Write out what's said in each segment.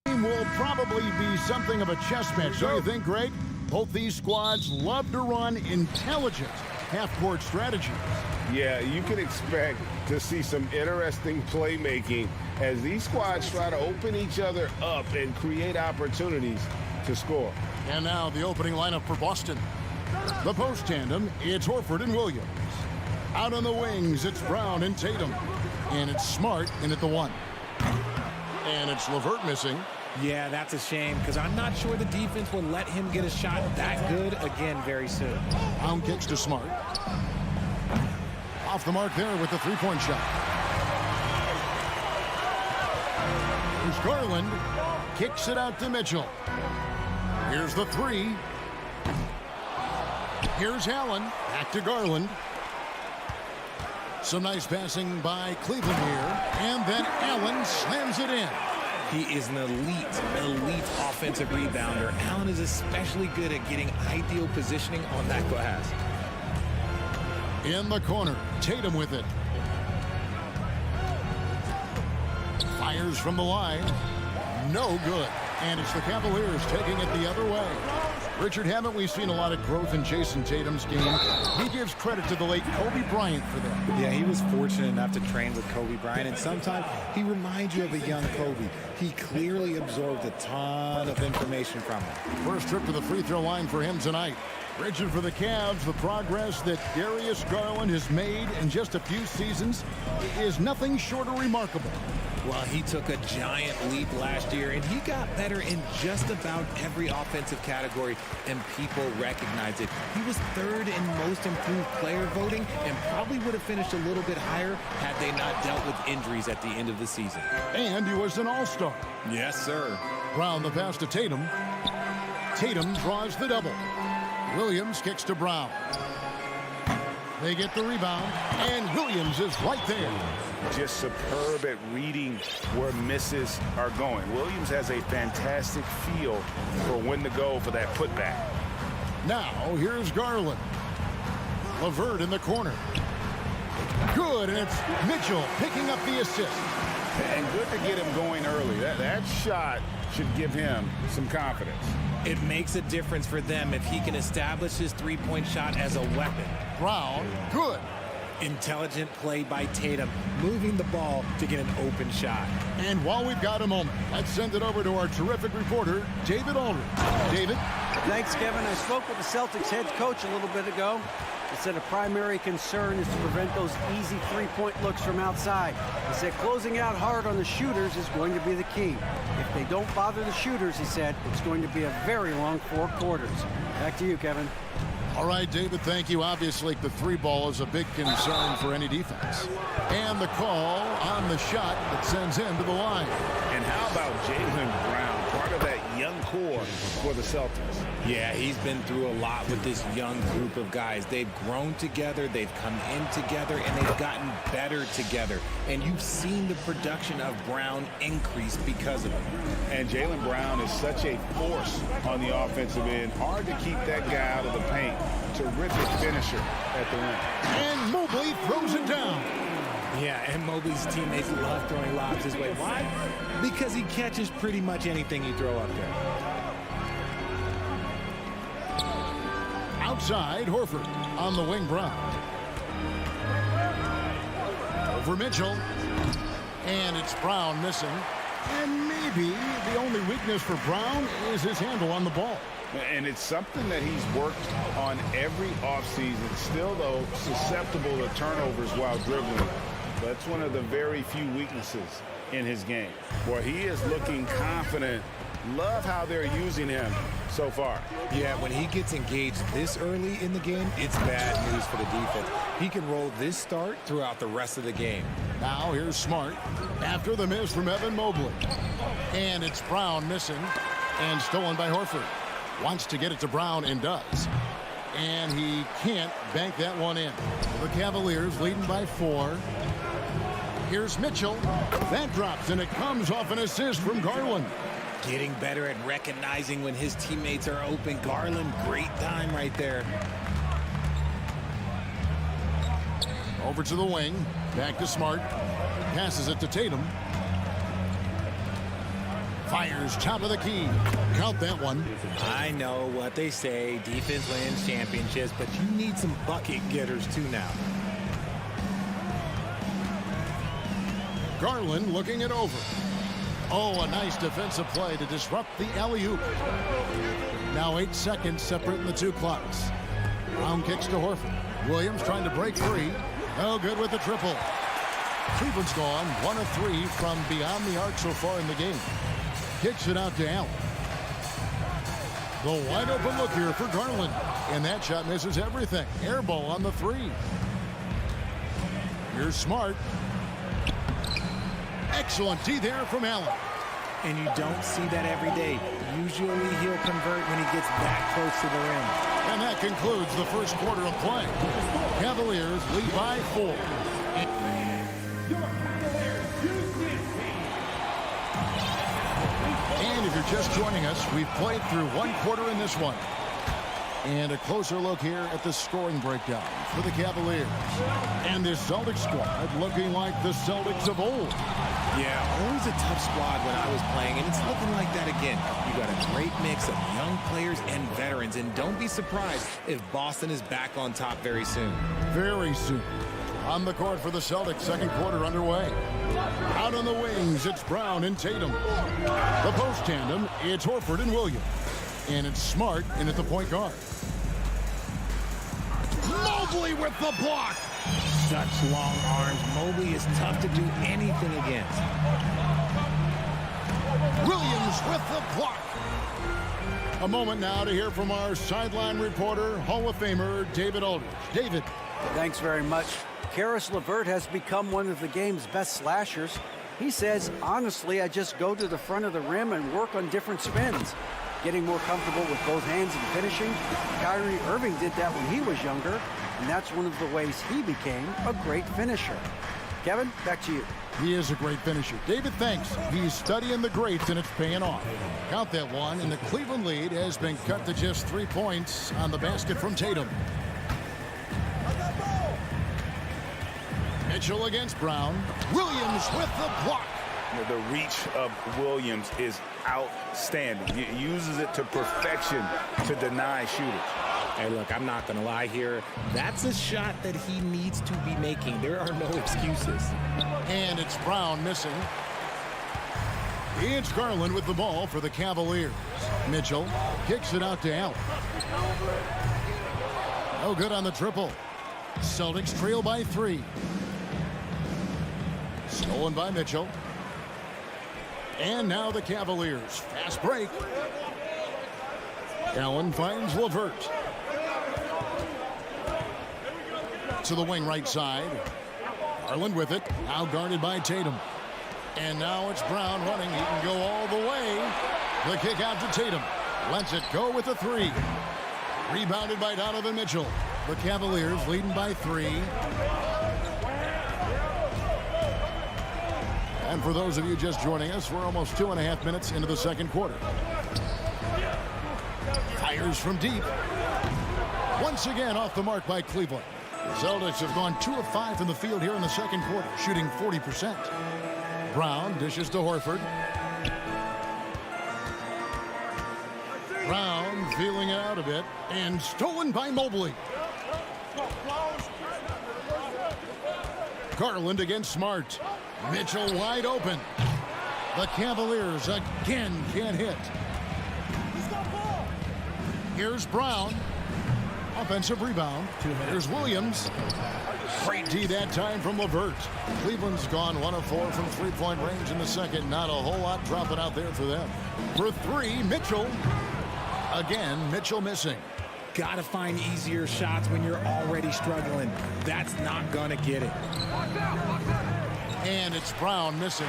Will probably be something of a chess match, don't you think, Greg? Both these squads love to run intelligent half-court strategies. Yeah, you can expect to see some interesting playmaking as these squads try to open each other up and create opportunities to score. And now the opening lineup for Boston. The post tandem, it's Horford and Williams. Out on the wings, it's Brown and Tatum. And it's Smart in at the 1. And it's LeVert missing. Yeah, that's a shame because I'm not sure the defense will let him get a shot that good again very soon. Brown kicks to Smart. Off the mark there with the three-point shot. Here's Garland. Kicks it out to Mitchell. Here's the 3. Here's Allen. Back to Garland. Some nice passing by Cleveland here. And then Allen slams it in. He is an elite offensive rebounder. Allen is especially good at getting ideal positioning on that glass. In the corner, Tatum with it. Fires from the line. No good. And it's the Cavaliers taking it the other way. Richard, haven't we seen a lot of growth in Jason Tatum's game? He gives credit to the late Kobe Bryant for that. Yeah, he was fortunate enough to train with Kobe Bryant, and sometimes he reminds you of a young Kobe. He clearly absorbed a ton of information from him. First trip to the free throw line for him tonight. Richard, for the Cavs, the progress that Darius Garland has made in just a few seasons is nothing short of remarkable. Well, he took a giant leap last year, and he got better in just about every offensive category, and people recognize it. He was 3rd in most improved player voting and probably would have finished a little bit higher had they not dealt with injuries at the end of the season. And he was an all-star. Yes, sir. Brown the pass to Tatum. Tatum draws the double. Williams kicks to Brown. They get the rebound, and Williams is right there. Just superb at reading where misses are going. Williams has a fantastic feel for when to go for that putback. Now, here's Garland. LeVert in the corner. Good, and it's Mitchell picking up the assist. And good to get him going early. That shot should give him some confidence. It makes a difference for them if he can establish his three-point shot as a weapon. Brown, good. Intelligent play by Tatum, moving the ball to get an open shot. And while we've got a moment, let's send it over to our terrific reporter, David Aldridge. David? Thanks, Kevin. I spoke with the Celtics head coach a little bit ago. He said a primary concern is to prevent those easy three-point looks from outside. He said closing out hard on the shooters is going to be the key. If they don't bother the shooters, he said, it's going to be a very long 4 quarters. Back to you, Kevin. All right, David, thank you. Obviously, the 3 ball is a big concern for any defense. And the call on the shot that sends him to the line. And how about Jaylen Brown, part of that young core for the Celtics? Yeah, he's been through a lot with this young group of guys. They've grown together, they've come in together, and they've gotten better together. And you've seen the production of Brown increase because of it. And Jaylen Brown is such a force on the offensive end. Hard to keep that guy out of the paint. Terrific finisher at the rim. And Mobley throws it down. Yeah, and Mobley's teammates love throwing lobs his way. Why? Because he catches pretty much anything you throw up there. Outside, Horford on the wing, Brown. Over Mitchell. And it's Brown missing. And maybe the only weakness for Brown is his handle on the ball. And it's something that he's worked on every offseason. Still, though, susceptible to turnovers while dribbling. That's one of the very few weaknesses in his game. Boy, he is looking confident. Love how they're using him so far. Yeah, when he gets engaged this early in the game, it's bad news for the defense. He can roll this start throughout the rest of the game. Now here's Smart after the miss from Evan Mobley. And it's Brown missing and stolen by Horford. Wants to get it to Brown and does. And he can't bank that one in. The Cavaliers leading by 4. Here's Mitchell. That drops, and it comes off an assist from Garland. Getting better at recognizing when his teammates are open. Garland, great time right there. Over to the wing. Back to Smart. Passes it to Tatum. Fires top of the key. Count that one. I know what they say, defense wins championships, but you need some bucket getters too now. Garland looking it over. Oh, a nice defensive play to disrupt the alley-oop. Now 8 seconds separating the two clocks. Brown kicks to Horford. Williams trying to break free. No good with the triple. Cleveland's gone 1 of 3 from beyond the arc so far in the game. Kicks it out to Allen. The wide open look here for Garland. And that shot misses everything. Air ball on the 3. Here's Smart. Excellent D there from Allen. And you don't see that every day. Usually he'll convert when he gets that close to the rim. And that concludes the first quarter of play. Cavaliers lead by 4. And if you're just joining us, we've played through 1 quarter in this one. And a closer look here at the scoring breakdown for the Cavaliers. And this Celtics squad looking like the Celtics of old. Yeah, always a tough squad when I was playing, and it's looking like that again. You got a great mix of young players and veterans, and don't be surprised if Boston is back on top very soon. Very soon. On the court for the Celtics, second quarter underway. Out on the wings, it's Brown and Tatum. The post tandem, it's Horford and Williams. And it's Smart in at the point guard. Mobley with the block. Such long arms. Mobley is tough to do anything against. Williams with the block. A moment now to hear from our sideline reporter, Hall of Famer David Aldridge. David. Thanks very much. Karis LeVert has become one of the game's best slashers. He says, honestly, I just go to the front of the rim and work on different spins. Getting more comfortable with both hands and finishing. Kyrie Irving did that when he was younger, and that's one of the ways he became a great finisher. Kevin, back to you. He is a great finisher. David, thanks. He's studying the greats, and it's paying off. Count that one, and the Cleveland lead has been cut to just 3 points on the basket from Tatum. Mitchell against Brown. Williams with the block. The reach of Williams is outstanding. He uses it to perfection to deny shooters. Hey, look, I'm not going to lie here. That's a shot that he needs to be making. There are no excuses. And it's Brown missing. It's Garland with the ball for the Cavaliers. Mitchell kicks it out to Allen. No good on the triple. Celtics trail by 3. Stolen by Mitchell. And now the Cavaliers. Fast break. Allen finds LeVert. To the wing right side. Garland with it. Now guarded by Tatum. And now it's Brown running. He can go all the way. The kick out to Tatum. Lets it go with a 3. Rebounded by Donovan Mitchell. The Cavaliers leading by 3. And for those of you just joining us, we're almost 2.5 minutes into the second quarter. Fires from deep. Once again off the mark by Cleveland. The Celtics have gone 2 of 5 from the field here in the second quarter, shooting 40%. Brown dishes to Horford. Brown feeling it out a bit and stolen by Mobley. Garland against Smart. Mitchell wide open. The Cavaliers again can't hit. Here's Brown. Offensive rebound. Here's Williams. Great D that time from LeVert. Cleveland's gone 1 of 4 from three-point range in the second. Not a whole lot dropping out there for them. For 3, Mitchell. Again, Mitchell missing. Got to find easier shots when you're already struggling. That's not going to get it. And it's Brown missing.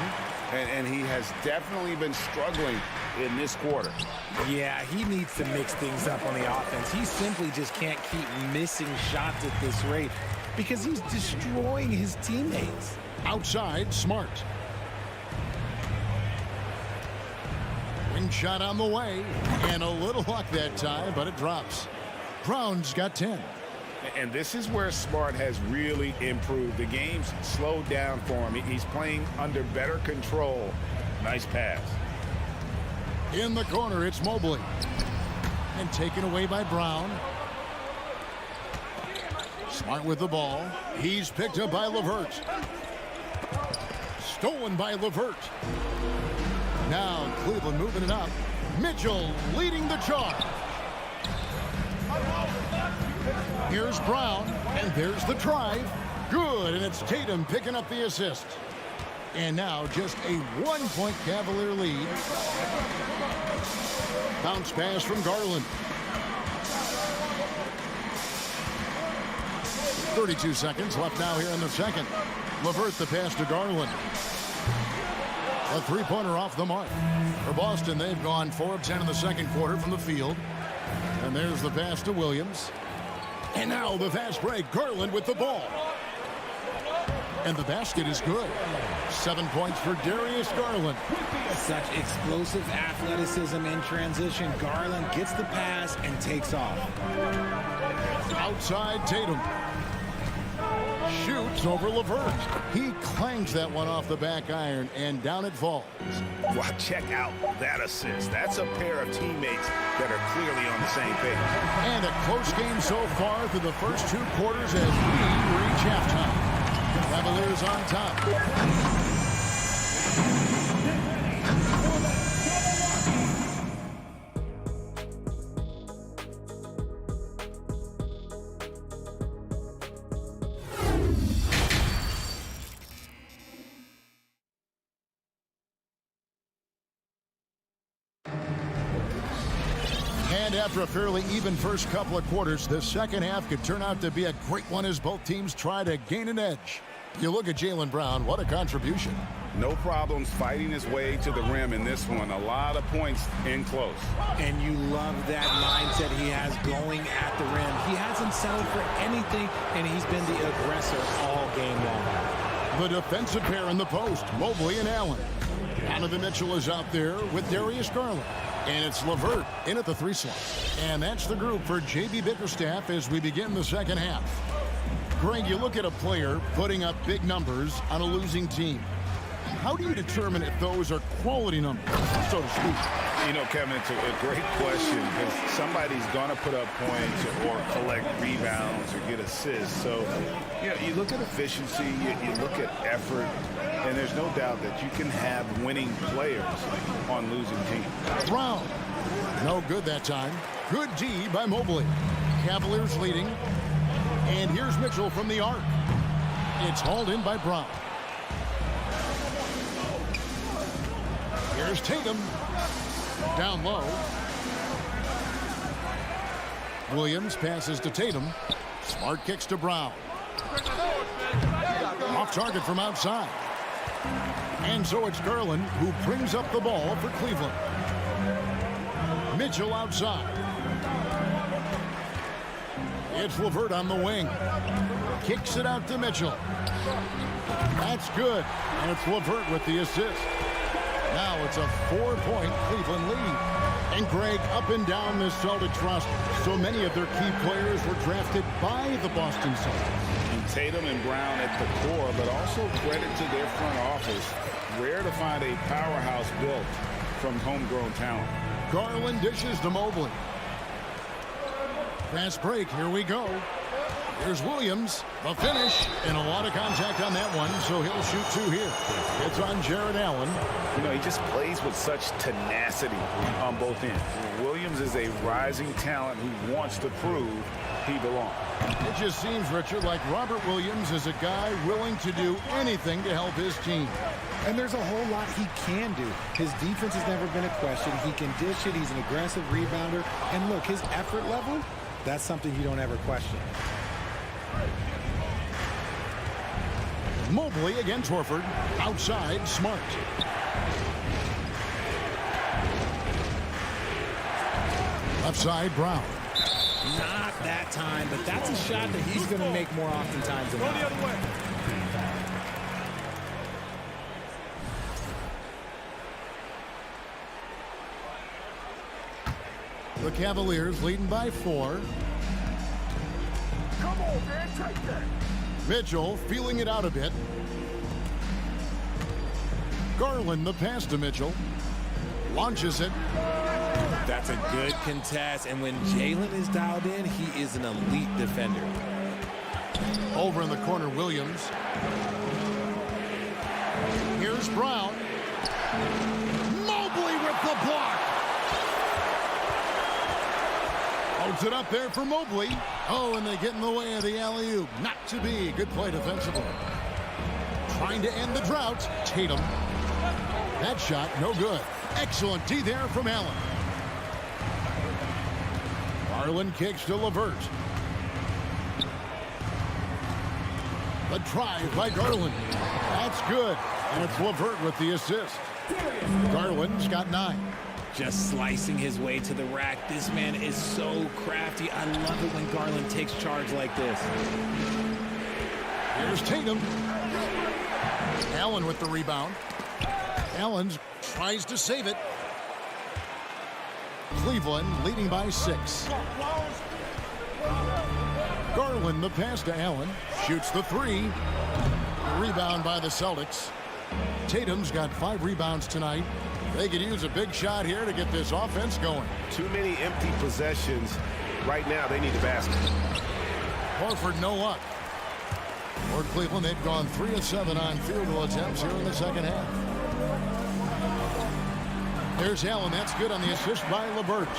And he has definitely been struggling in this quarter. Yeah, he needs to mix things up on the offense. He simply just can't keep missing shots at this rate because he's destroying his teammates. Outside, Smart. Wing shot on the way. And a little luck that time, but it drops. Brown's got 10. And this is where Smart has really improved. The game's slowed down for him. He's playing under better control. Nice pass. In the corner, it's Mobley. And taken away by Brown. Smart with the ball. He's picked up by LeVert. Stolen by LeVert. Now Cleveland moving it up. Mitchell leading the charge. Here's Brown, and there's the drive. Good, and it's Tatum picking up the assist. And now just a 1-point Cavalier lead. Bounce pass from Garland. 32 seconds left now here in the second. LeVert the pass to Garland. A three-pointer off the mark. For Boston, they've gone 4 of 10 in the second quarter from the field. And there's the pass to Williams. And now the fast break. Garland with the ball. And the basket is good. 7 points for Darius Garland. Such explosive athleticism in transition. Garland gets the pass and takes off. Outside Tatum. Shoots over LeVert. He clangs that one off the back iron, and down it falls. Wow, check out that assist. That's a pair of teammates that are clearly on the same page. And a close game so far through the first 2 quarters as we reach halftime. Cavaliers on top. And after a fairly even first couple of quarters, the second half could turn out to be a great one as both teams try to gain an edge. You look at Jaylen Brown, what a contribution. No problems fighting his way to the rim in this one. A lot of points in close. And you love that mindset he has going at the rim. He hasn't settled for anything, and he's been the aggressor all game long. The defensive pair in the post, Mobley and Allen. Donovan Mitchell is out there with Darius Garland. And it's LeVert in at the 3 slot. And that's the group for J.B. Bickerstaff as we begin the second half. Greg, you look at a player putting up big numbers on a losing team. How do you determine if those are quality numbers, so to speak? You know, Kevin, it's a great question because somebody's going to put up points or collect rebounds or get assists. So, you know, you look at efficiency, you look at effort, and there's no doubt that you can have winning players on losing teams. Brown. No good that time. Good D by Mobley. Cavaliers leading. And here's Mitchell from the arc. It's hauled in by Brown. Here's Tatum. Down low. Williams passes to Tatum. Smart kicks to Brown. Off target from outside. And so it's Garland who brings up the ball for Cleveland. Mitchell outside. It's LeVert on the wing. Kicks it out to Mitchell. That's good. And it's LeVert with the assist. Now it's a 4-point Cleveland lead. And Greg, up and down this Celtics roster, so many of their key players were drafted by the Boston Celtics. And Tatum and Brown at the core, but also credit to their front office. Rare to find a powerhouse built from homegrown talent. Garland dishes to Mobley. Fast break, here we go. Here's Williams, the finish, and a lot of contact on that one, so he'll shoot 2 here. It's on Jared Allen. You know, he just plays with such tenacity on both ends. Williams is a rising talent who wants to prove he belongs. It just seems, Richard, like Robert Williams is a guy willing to do anything to help his team. And there's a whole lot he can do. His defense has never been a question. He can dish it. He's an aggressive rebounder. And look, his effort level, that's something you don't ever question. Mobley against Horford. Outside, Smart. Left side, Brown. Not that time, but that's a shot that he's going to make more oftentimes than not. Go the other way. The Cavaliers leading by 4. Come on, man, take that. Mitchell feeling it out a bit. Garland the pass to Mitchell. Launches it. That's a good contest, and when Jalen is dialed in, he is an elite defender. Over in the corner, Williams. Here's Brown. Mobley with the block. Holds it up there for Mobley. Oh, and they get in the way of the alley-oop. Not to be. Good play defensively. Trying to end the drought. Tatum. That shot, no good. Excellent D there from Allen. Garland kicks to LeVert. The drive by Garland. That's good. And it's LeVert with the assist. Garland's got 9. Just slicing his way to the rack. This man is so crafty. I love it when Garland takes charge like this. Here's Tatum. Allen with the rebound. Allen tries to save it. Cleveland leading by 6. Garland the pass to Allen. Shoots the 3. Rebound by the Celtics. Tatum's got 5 rebounds tonight. They could use a big shot here to get this offense going. Too many empty possessions. Right now, they need a basket. Horford, no luck. For Cleveland, they've gone 3 of 7 on field goal attempts here in the second half. There's Allen. That's good on the assist by LeVert.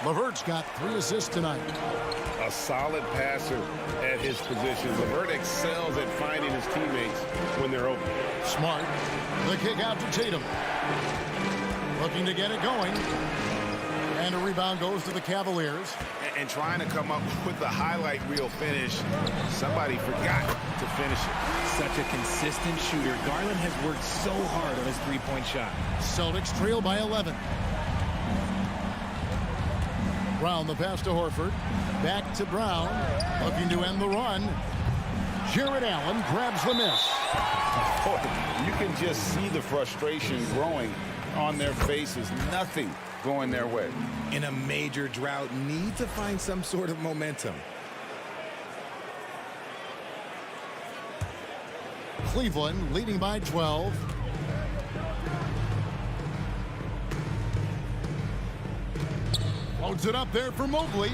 LeVert's got 3 assists tonight. A solid passer at his position. LeVert excels at finding his teammates when they're open. Smart. The kick out to Tatum. Looking to get it going. And a rebound goes to the Cavaliers. And trying to come up with the highlight reel finish. Somebody forgot to finish it. Such a consistent shooter. Garland has worked so hard on his three-point shot. Celtics trail by 11. Brown the pass to Horford. Back to Brown. Looking to end the run. Jared Allen grabs the miss. Oh, you can just see the frustration growing on their faces. Nothing going their way. In a major drought, need to find some sort of momentum. Cleveland leading by 12. Loads it up there for Mobley.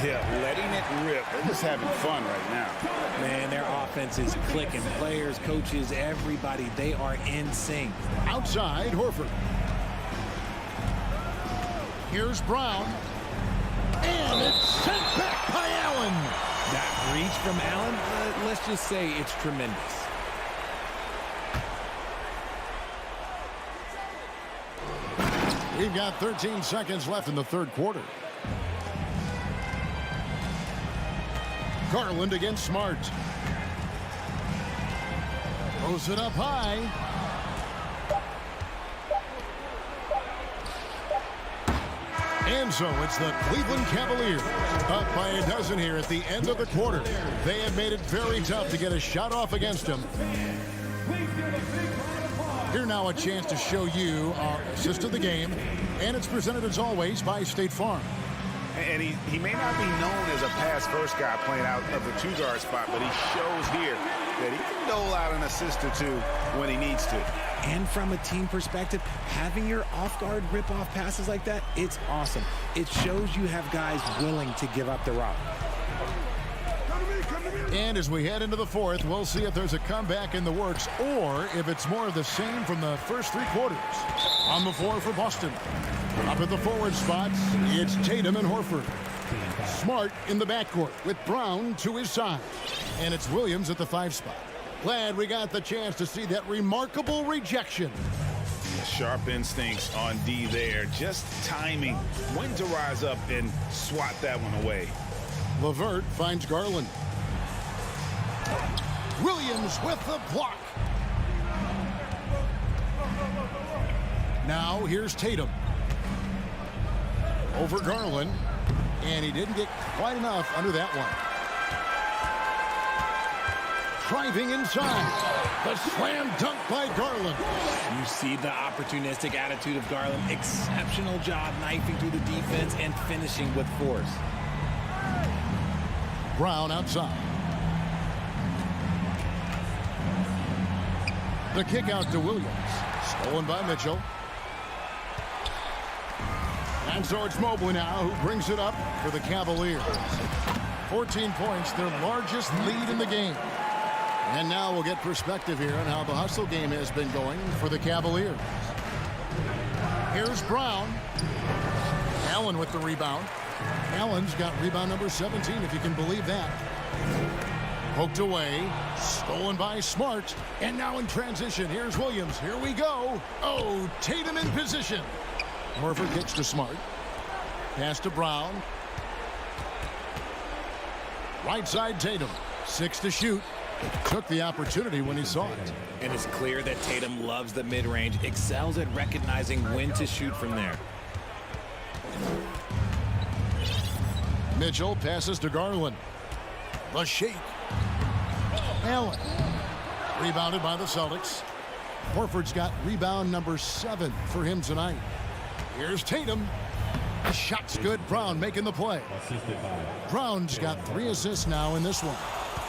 Yeah, letting it rip. They're just having fun right now. Man, their offense is clicking. Players, coaches, everybody, they are in sync. Outside, Horford. Here's Brown. And it's sent back by Allen. That reach from Allen, let's just say it's tremendous. We've got 13 seconds left in the third quarter. Garland against Smart. Throws it up high. And so it's the Cleveland Cavaliers up by a dozen here at the end of the quarter. They have made it very tough to get a shot off against them. Here now a chance to show you our assist of the game, and it's presented as always by State Farm. And he may not be known as a pass-first guy playing out of the two-guard spot, but he shows here that he can dole out an assist or two when he needs to. And from a team perspective, having your off-guard rip-off passes like that, it's awesome. It shows you have guys willing to give up the rock. And as we head into the fourth, we'll see if there's a comeback in the works or if it's more of the same from the first 3 quarters. On the floor for Boston. Up at the forward spots, it's Tatum and Horford. Smart in the backcourt with Brown to his side. And it's Williams at the 5 spot. Glad we got the chance to see that remarkable rejection. Sharp instincts on D there. Just timing when to rise up and swat that one away. LeVert finds Garland. Williams with the block. Now here's Tatum. Over Garland. And he didn't get quite enough under that one. Driving inside. The slam dunk by Garland. You see the opportunistic attitude of Garland. Exceptional job knifing through the defense and finishing with force. Brown outside. The kick out to Williams. Stolen by Mitchell. And so it's Mobley now who brings it up for the Cavaliers. 14 points, their largest lead in the game. And now we'll get perspective here on how the hustle game has been going for the Cavaliers. Here's Brown. Allen with the rebound. Allen's got rebound number 17, if you can believe that. Poked away, stolen by Smart, and now in transition, here's Williams. Here we go. Oh, Tatum in position. Horford gets to Smart. Pass to Brown. Right side Tatum. 6 to shoot. Took the opportunity when he saw it. And it's clear that Tatum loves the mid-range, excels at recognizing when to shoot from there. Mitchell passes to Garland. The shake. Allen. Rebounded by the Celtics. Horford's got rebound number 7 for him tonight. Here's Tatum. The shot's good. Brown making the play. Brown's got 3 assists now in this one.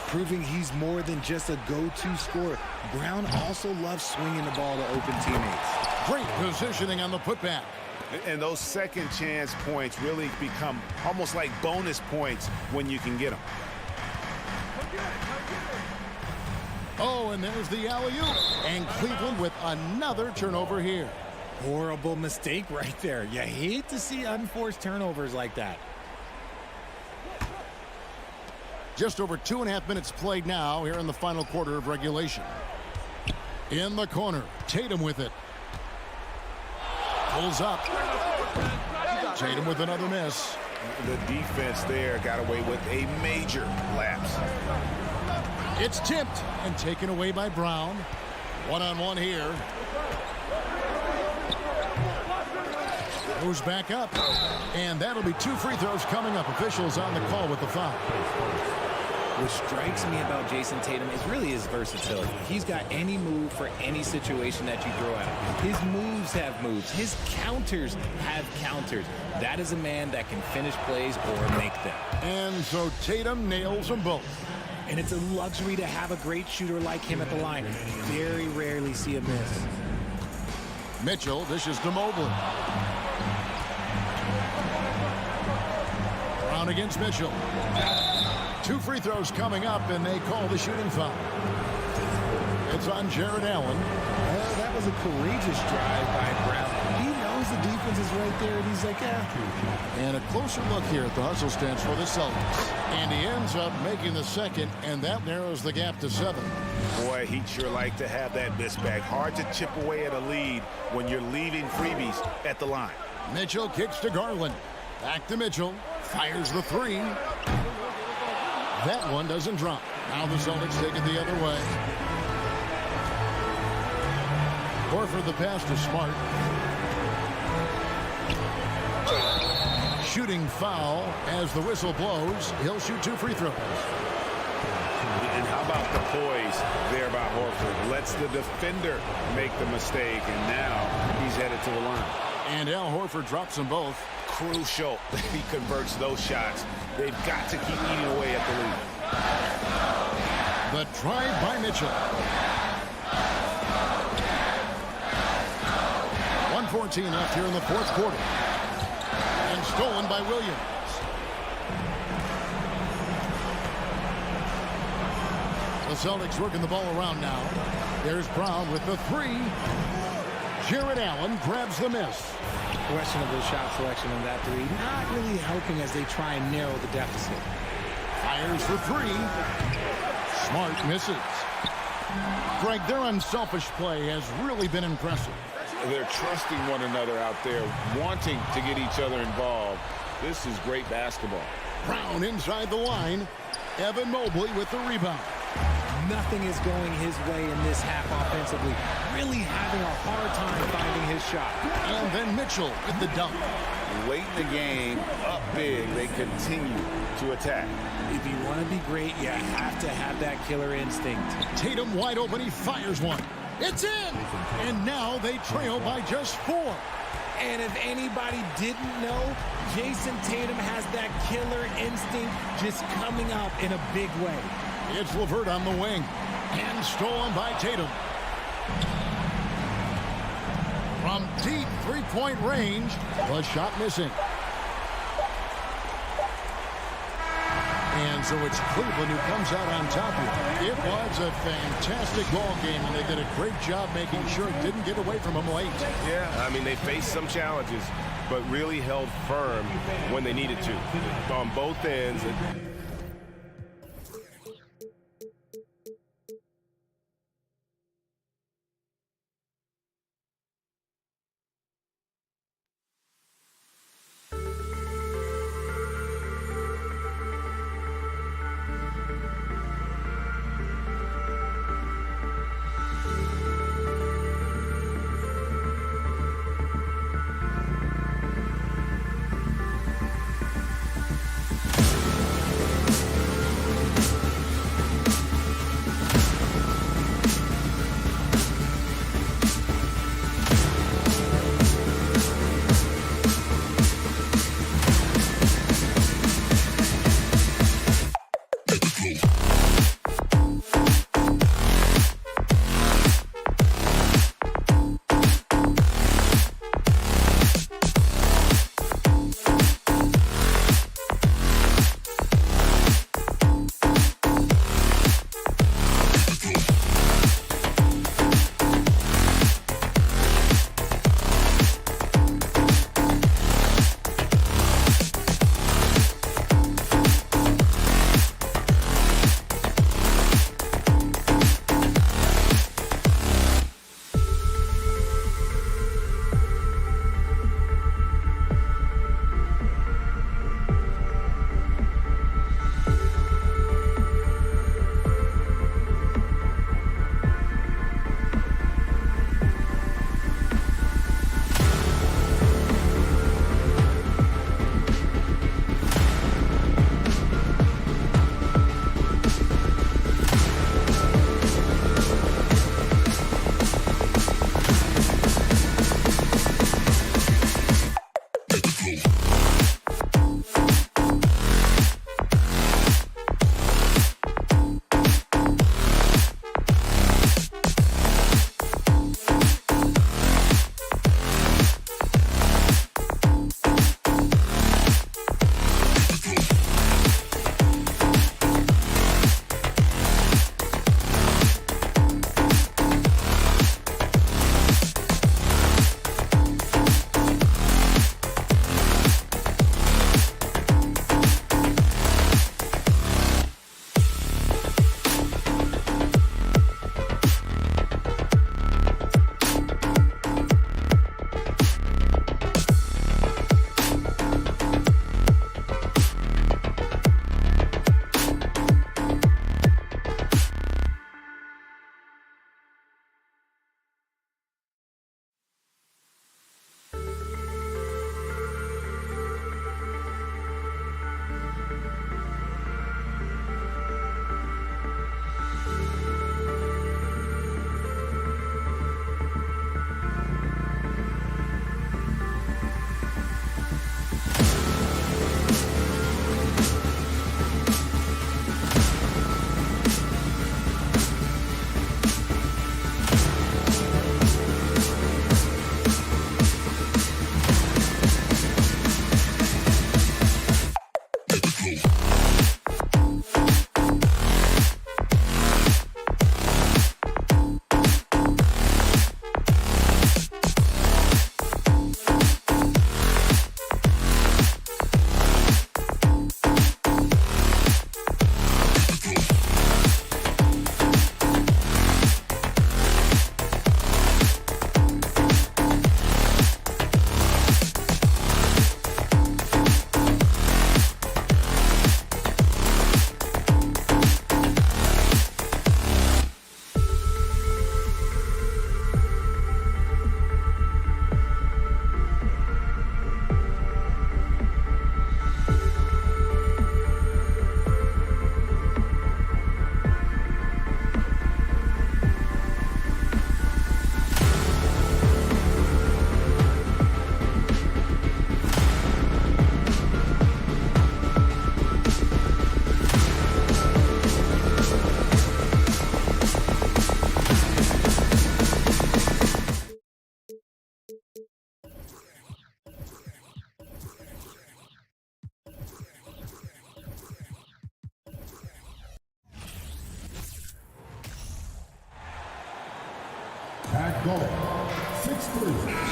Proving he's more than just a go-to scorer. Brown also loves swinging the ball to open teammates. Great positioning on the putback. And those second chance points really become almost like bonus points when you can get them. Oh, and there's the alley-oop. And Cleveland with another turnover here. Horrible mistake right there. You hate to see unforced turnovers like that. Just over 2.5 minutes played now here in the final quarter of regulation. In the corner, Tatum with it. Pulls up. Tatum with another miss. The defense there got away with a major lapse. It's tipped and taken away by Brown. One-on-one here. Goes back up. And that'll be 2 free throws coming up. Officials on the call with the foul. What strikes me about Jason Tatum is really his versatility. He's got any move for any situation that you throw at him. His moves have moves. His counters have counters. That is a man that can finish plays or make them. And so Tatum nails them both. And it's a luxury to have a great shooter like him at the line. Very rarely see a miss. Mitchell dishes to Mobley. Brown against Mitchell. 2 free throws coming up, and they call the shooting foul. It's on Jared Allen. Well, that was a courageous drive by Brown. He knows the defense is right there, and he's like, yeah. And a closer look here at the hustle stance for the Celtics. And he ends up making the second, and that narrows the gap to 7. Boy, he'd sure like to have that miss back. Hard to chip away at a lead when you're leaving freebies at the line. Mitchell kicks to Garland. Back to Mitchell. Fires the 3. That one doesn't drop. Now the Celtics take it the other way. Horford the pass to Smart. Shooting foul as the whistle blows. He'll shoot 2 free throws. And how about the poise there by Horford? Lets the defender make the mistake, and now he's headed to the line. And Al Horford drops them both. Crucial that he converts those shots. They've got to keep eating away at the lead. The drive by Mitchell. 1:14 left here in the 4th quarter. And stolen by Williams. The Celtics working the ball around now. There's Brown with the 3. Jared Allen grabs the miss. Questionable shot selection on that 3. Not really helping as they try and narrow the deficit. Fires for 3. Smart misses. Greg, their unselfish play has really been impressive. They're trusting one another out there, wanting to get each other involved. This is great basketball. Brown inside the line. Evan Mobley with the rebound. Nothing is going his way in this half offensively. Really having a hard time finding his shot. And then Mitchell with the dunk. Late in the game, up big, they continue to attack. If you want to be great, you have to have that killer instinct. Tatum wide open, he fires one. It's in! And now they trail by just 4. And if anybody didn't know, Jason Tatum has that killer instinct just coming up in a big way. It's LeVert on the wing. And stolen by Tatum. from deep three-point range. The shot missing. And so it's Cleveland who comes out on top here. It was a fantastic ball game, and they did a great job making sure it didn't get away from them late. Yeah, I mean, they faced some challenges, but really held firm when they needed to on both ends.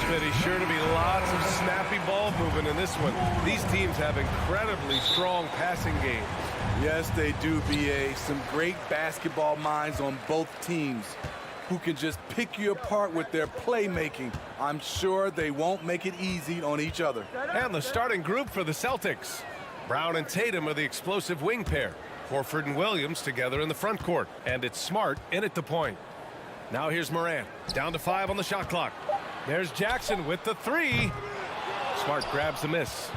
Smitty, sure to be lots of snappy ball movement in this one. These teams have incredibly strong passing games. Yes, they do, B.A. Some great basketball minds on both teams who can just pick you apart with their playmaking. I'm sure they won't make it easy on each other. And the starting group for the Celtics. Brown and Tatum are the explosive wing pair. Horford and Williams together in the front court. And it's Smart in at the point. Now here's Morant. Down to 5 on the shot clock. There's Jackson with the 3. Smart grabs the miss.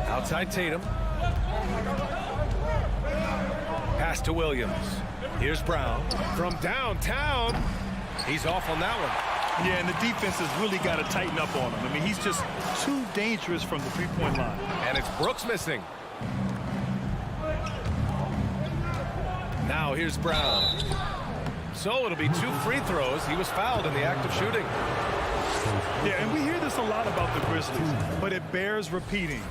Outside Tatum. Pass to Williams. Here's Brown from downtown. He's off on that one. Yeah, and the defense has really got to tighten up on him. I mean, he's just too dangerous from the three-point line. And it's Brooks missing. Now here's Brown. So it'll be 2 free throws. He was fouled in the act of shooting. Yeah, and we hear this a lot about the Grizzlies, but it bears repeating.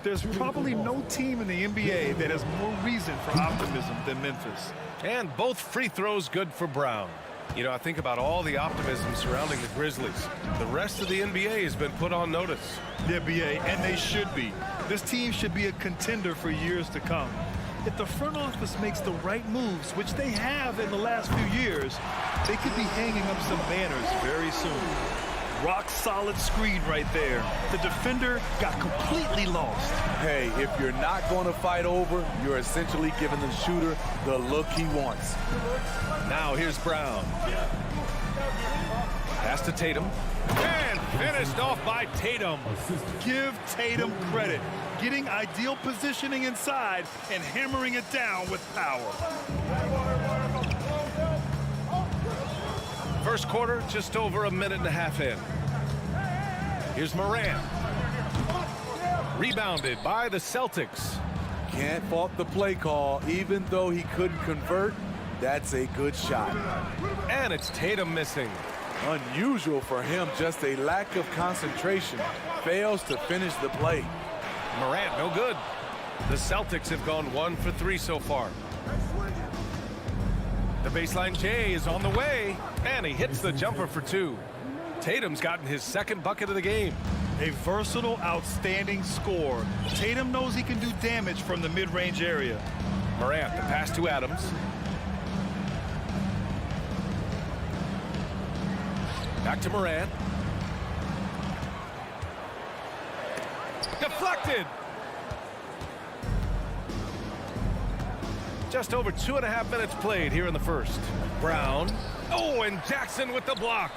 There's probably no team in the NBA that has more reason for optimism than Memphis. And both free throws good for Brown. You know, I think about all the optimism surrounding the Grizzlies. The rest of the NBA has been put on notice. Yeah, B.A., and they should be. This team should be a contender for years to come. If the front office makes the right moves, which they have in the last few years, they could be hanging up some banners very soon. Rock-solid screen right there. The defender got completely lost. Hey, if you're not going to fight over, you're essentially giving the shooter the look he wants. Now here's Brown. Pass to Tatum. And finished off by Tatum. Give Tatum credit. Getting ideal positioning inside and hammering it down with power. First quarter, just over a minute and a half in. Here's Morant. Rebounded by the Celtics. Can't fault the play call. Even though he couldn't convert, that's a good shot. And it's Tatum missing. Unusual for him, just a lack of concentration. Fails to finish the play. Morant, no good. The Celtics have gone 1 for 3 so far. The baseline J is on the way, and he hits the jumper for 2. Tatum's gotten his second bucket of the game. A versatile, outstanding scorer. Tatum knows he can do damage from the mid-range area. Morant, the pass to Adams. Back to Morant. Deflected. Just over 2.5 minutes played here in the first. Brown. Oh, and Jackson with the block.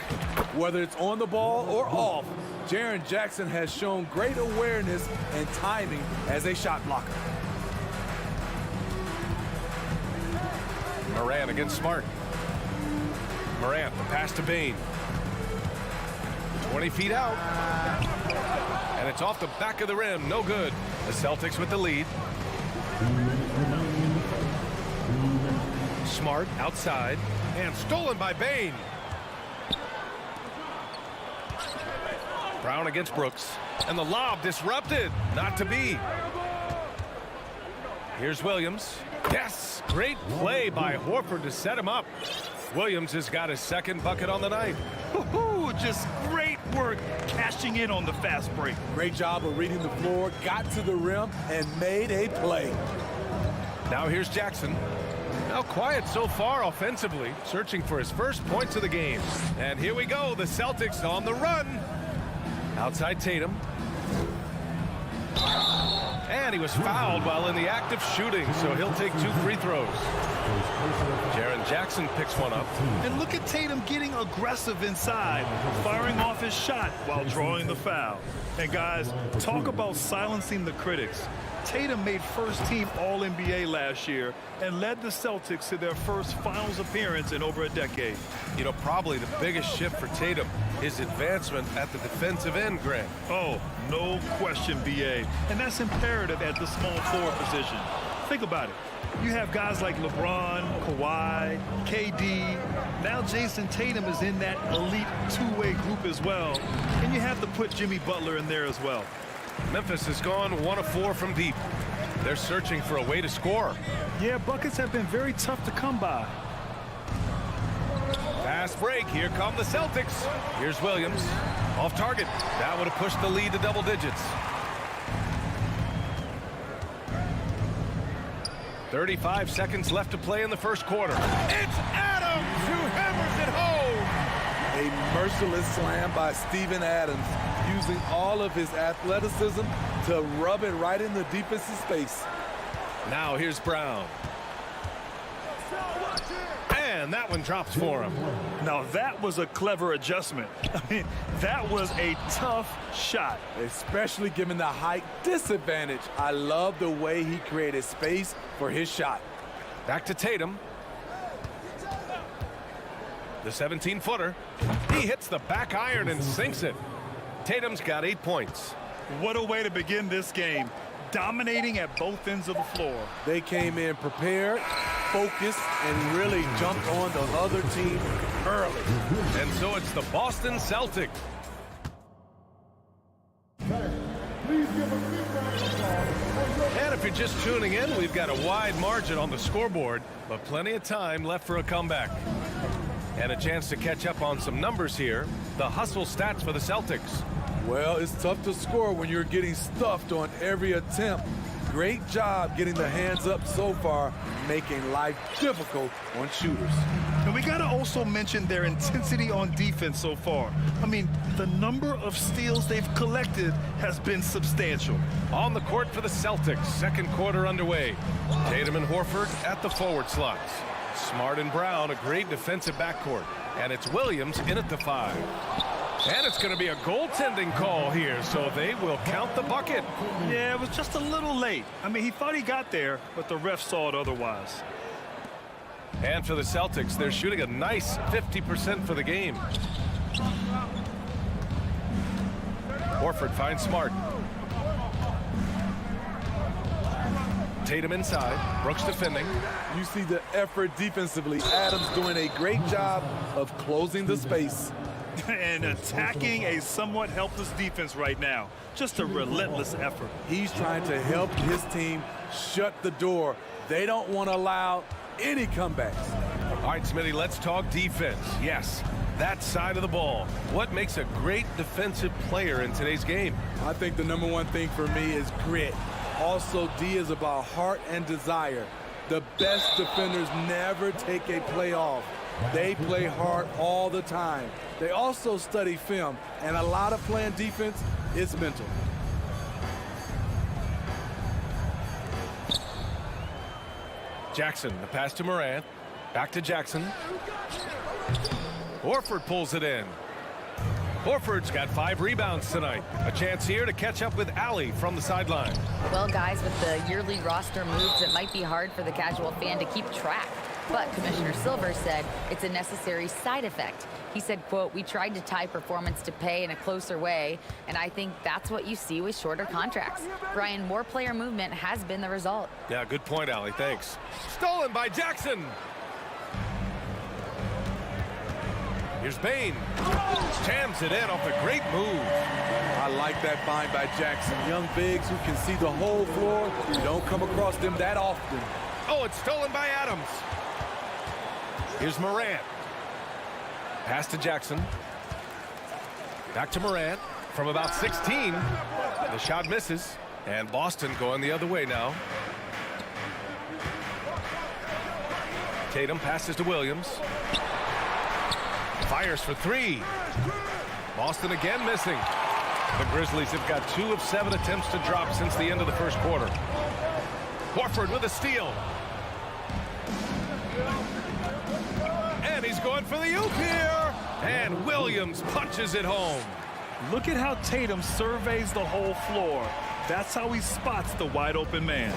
Whether it's on the ball or off, Jaren Jackson has shown great awareness and timing as a shot blocker. Morant against Smart. Morant, the pass to Bane. 20 feet out. And it's off the back of the rim. No good. The Celtics with the lead. Smart outside. And stolen by Bane. Brown against Brooks. And the lob disrupted. Not to be. Here's Williams. Yes! Great play by Horford to set him up. Williams has got his second bucket on the night. Just great work cashing in on the fast break. Great job of reading the floor, got to the rim, and made a play. Now here's Jackson. Now quiet so far offensively, searching for his first points of the game. And here we go, the Celtics on the run. Outside Tatum. And he was fouled while in the act of shooting, so he'll take 2 free throws. Jaren Jackson picks one up. And look at Tatum getting aggressive inside, firing off his shot while drawing the foul. And guys, talk about silencing the critics. Tatum made first-team All-NBA last year and led the Celtics to their first finals appearance in over a decade. You know, probably the biggest shift for Tatum, his advancement at the defensive end, Grant. Oh, no question, B.A. And that's imperative at the small forward position. Think about it. You have guys like LeBron, Kawhi, KD. Now Jason Tatum is in that elite two-way group as well. And you have to put Jimmy Butler in there as well. Memphis has gone 1 of 4 from deep. They're searching for a way to score. Yeah, buckets have been very tough to come by. Fast break. Here come the Celtics. Here's Williams. Off target. That would have pushed the lead to double digits. 35 seconds left to play in the first quarter. It's Adams who hammers it home. A merciless slam by Steven Adams, using all of his athleticism to rub it right in the defensive space. Now here's Brown. And that one drops for him. Now that was a clever adjustment. I mean, that was a tough shot. Especially given the height disadvantage. I love the way he created space for his shot. Back to Tatum. The 17-footer. He hits the back iron and sinks it. Tatum's got 8 points. What a way to begin this game. Dominating at both ends of the floor. They came in prepared, focused, and really jumped on the other team early. And so it's the Boston Celtics. And if you're just tuning in, we've got a wide margin on the scoreboard, but plenty of time left for a comeback. And a chance to catch up on some numbers here. The hustle stats for the Celtics. Well, it's tough to score when you're getting stuffed on every attempt. Great job getting the hands up so far, making life difficult on shooters. And we got to also mention their intensity on defense so far. I mean, the number of steals they've collected has been substantial. On the court for the Celtics, second quarter underway. Tatum and Horford at the forward slots. Smart and Brown, a great defensive backcourt. And it's Williams in at the 5. And it's going to be a goaltending call here, so they will count the bucket. Yeah, it was just a little late. I mean, he thought he got there, but the ref saw it otherwise. And for the Celtics, they're shooting a nice 50% for the game. Horford finds Smart. Tatum inside. Brooks defending. You see the effort defensively. Adams doing a great job of closing the space. And attacking a somewhat helpless defense right now. Just a relentless effort. He's trying to help his team shut the door. They don't want to allow any comebacks. All right, Smitty, let's talk defense. Yes, that side of the ball. What makes a great defensive player in today's game? I think the number one thing for me is grit. Also, D is about heart and desire. The best defenders never take a play off. They play hard all the time. They also study film, and a lot of playing defense is mental. Jackson, the pass to Morant. Back to Jackson. Horford pulls it in. Horford's got 5 rebounds tonight. A chance here to catch up with Allie from the sideline. Well, guys, with the yearly roster moves, it might be hard for the casual fan to keep track. But Commissioner Silver said it's a necessary side effect. He said, quote, "We tried to tie performance to pay in a closer way, and I think that's what you see with shorter contracts." Brian, more player movement has been the result. Yeah, good point, Allie. Thanks. Stolen by Jackson. Here's Bane. Jams it in off a great move. I like that find by Jackson. Young bigs who can see the whole floor. You don't come across them that often. Oh, it's stolen by Adams. Here's Morant. Pass to Jackson. Back to Morant from about 16. The shot misses. And Boston going the other way now. Tatum passes to Williams. Fires for 3. Boston again missing. The Grizzlies have got 2 of 7 attempts to drop since the end of the first quarter. Horford with a steal. And he's going for the oop here. And Williams punches it home. Look at how Tatum surveys the whole floor. That's how he spots the wide open man.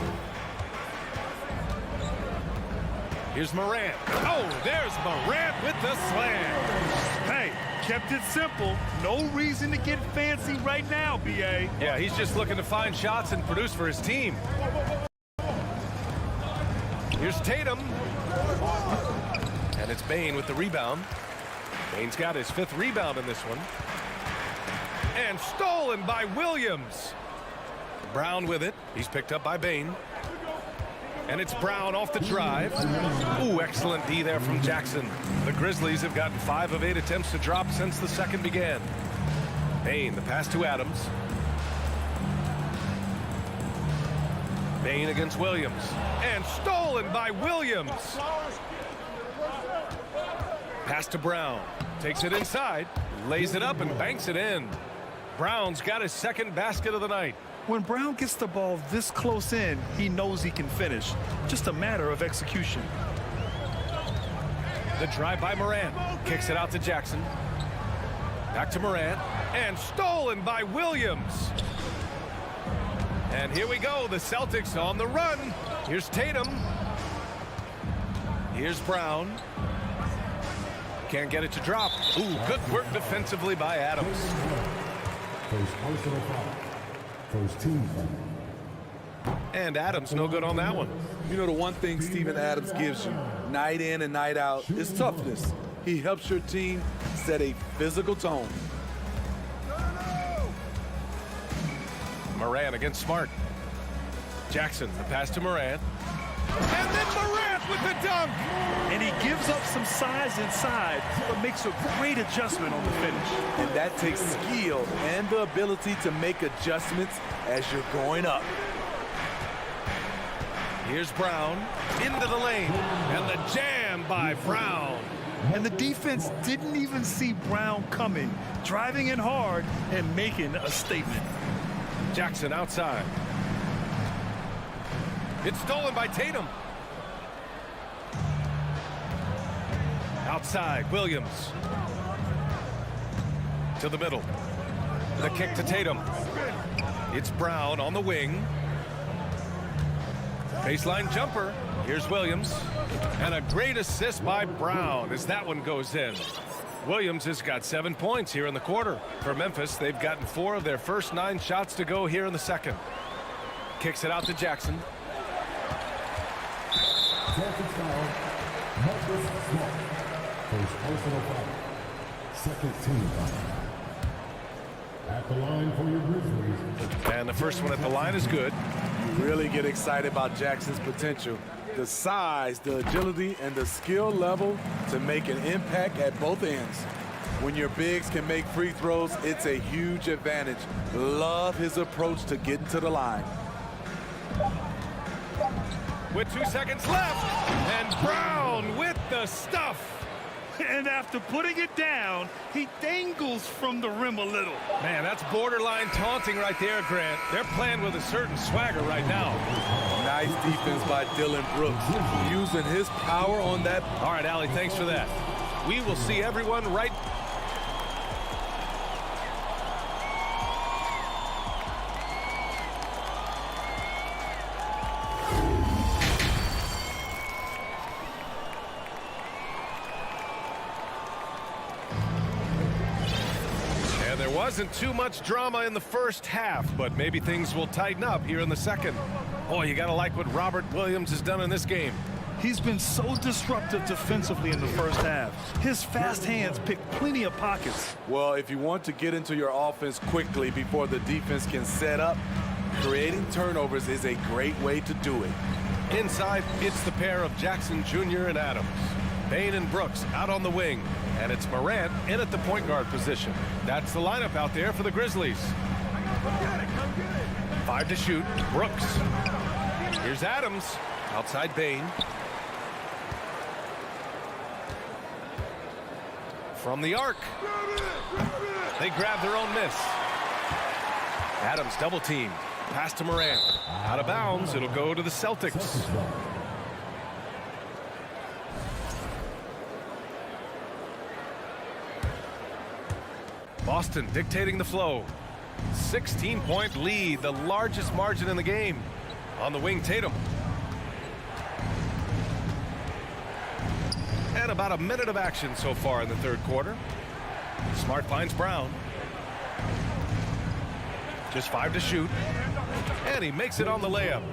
Here's Morant. Oh, there's Morant with the slam. Hey, kept it simple. No reason to get fancy right now, B.A. Yeah, he's just looking to find shots and produce for his team. Here's Tatum. And it's Bane with the rebound. Bane's got his 5th rebound in this one. And stolen by Williams. Brown with it. He's picked up by Bane. And it's Brown off the drive. Ooh, excellent D there from Jackson. The Grizzlies have gotten 5 of 8 attempts to drop since the second began. Bane, the pass to Adams. Bane against Williams. And stolen by Williams. Pass to Brown. Takes it inside. Lays it up and banks it in. Brown's got his second basket of the night. When Brown gets the ball this close in, he knows he can finish. Just a matter of execution. The drive by Morant. Kicks it out to Jackson. Back to Morant. And stolen by Williams. And here we go. The Celtics on the run. Here's Tatum. Here's Brown. Can't get it to drop. Ooh, good work defensively by Adams. First team. And Adams no good on that one. You know, the one thing Steven Adams gives you night in and night out is toughness. He helps your team set a physical tone. Morant against Smart. Jackson, the pass to Morant. And then Morant with the dunk. And he gives up some size inside, but makes a great adjustment on the finish. And that takes skill and the ability to make adjustments as you're going up. Here's Brown into the lane. And the jam by Brown. And the defense didn't even see Brown coming, driving in hard and making a statement. Jackson outside. It's stolen by Tatum. Outside, Williams. To the middle. The kick to Tatum. It's Brown on the wing. Baseline jumper. Here's Williams. And a great assist by Brown as that one goes in. Williams has got 7 points here in the quarter. For Memphis, they've gotten 4 of their first 9 shots to go here in the second. Kicks it out to Jackson. Celtics foul. Memphis Smart. First personal foul. Second team foul. At the line for your Grizzlies. And the first one at the line is good. You really get excited about Jackson's potential. The size, the agility, and the skill level to make an impact at both ends. When your bigs can make free throws, it's a huge advantage. Love his approach to getting to the line. With 2 seconds left, and Brown with the stuff. And after putting it down, he dangles from the rim a little. Man, that's borderline taunting right there, Grant. They're playing with a certain swagger right now. Nice defense by Dylan Brooks, using his power on that. All right, Allie, thanks for that. We will see everyone right. Wasn't too much drama in the first half, but maybe things will tighten up here in the second. Boy, you gotta like what Robert Williams has done in this game. He's been so disruptive defensively in the first half. His fast hands pick plenty of pockets. Well, if you want to get into your offense quickly before the defense can set up, creating turnovers is a great way to do it. Inside, it's the pair of Jackson Jr. and Adams. Bane and Brooks out on the wing. And it's Morant in at the point guard position. That's the lineup out there for the Grizzlies. 5 to shoot. Brooks. Here's Adams. Outside Bane. From the arc. They grab their own miss. Adams double team. Pass to Morant. Out of bounds. It'll go to the Celtics. Boston dictating the flow. 16-point lead, the largest margin in the game. On the wing, Tatum. And about a minute of action so far in the third quarter. Smart finds Brown. Just 5 to shoot. And he makes it on the layup.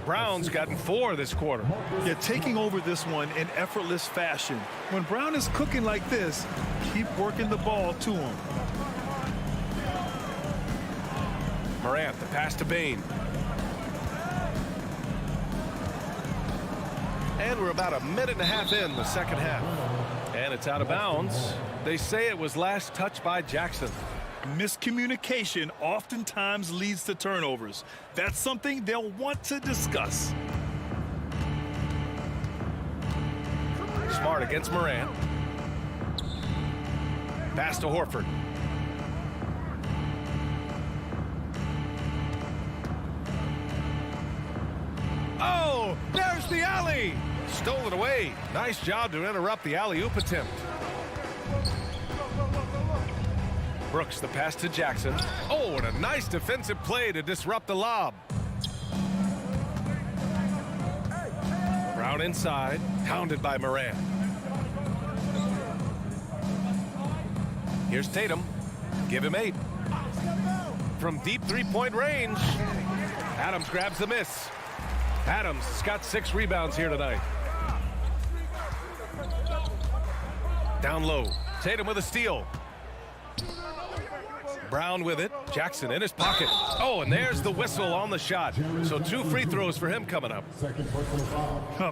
Brown's gotten 4 this quarter. Yeah, taking over this one in effortless fashion. When Brown is cooking like this, keep working the ball to him. Morant, the pass to Bane. And we're about a minute and a half in the second half. And it's out of bounds. They say it was last touched by Jackson. Miscommunication oftentimes leads to turnovers. That's something they'll want to discuss. Smart against Morant. Pass to Horford. Oh, there's the alley. Stole it away. Nice job to interrupt the alley-oop attempt. Brooks, the pass to Jackson. Oh, and a nice defensive play to disrupt the lob. Brown inside, hounded by Morant. Here's Tatum. Give him 8. From deep three-point range. Adams grabs the miss. Adams has got 6 rebounds here tonight. Down low. Tatum with a steal. Brown with it. Jackson in his pocket. Oh, and there's the whistle on the shot. So 2 free throws for him coming up.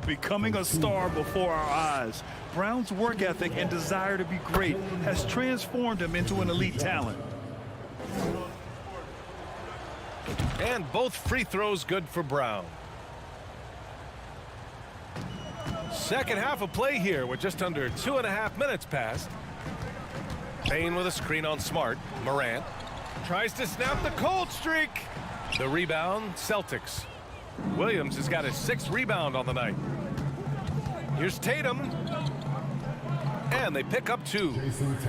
Becoming a star before our eyes. Brown's work ethic and desire to be great has transformed him into an elite talent. And both free throws good for Brown. Second half of play here with just under 2.5 minutes passed. Payne with a screen on Smart. Morant tries to snap the cold streak. The rebound, Celtics. Williams has got his 6th rebound on the night. Here's Tatum. And they pick up 2.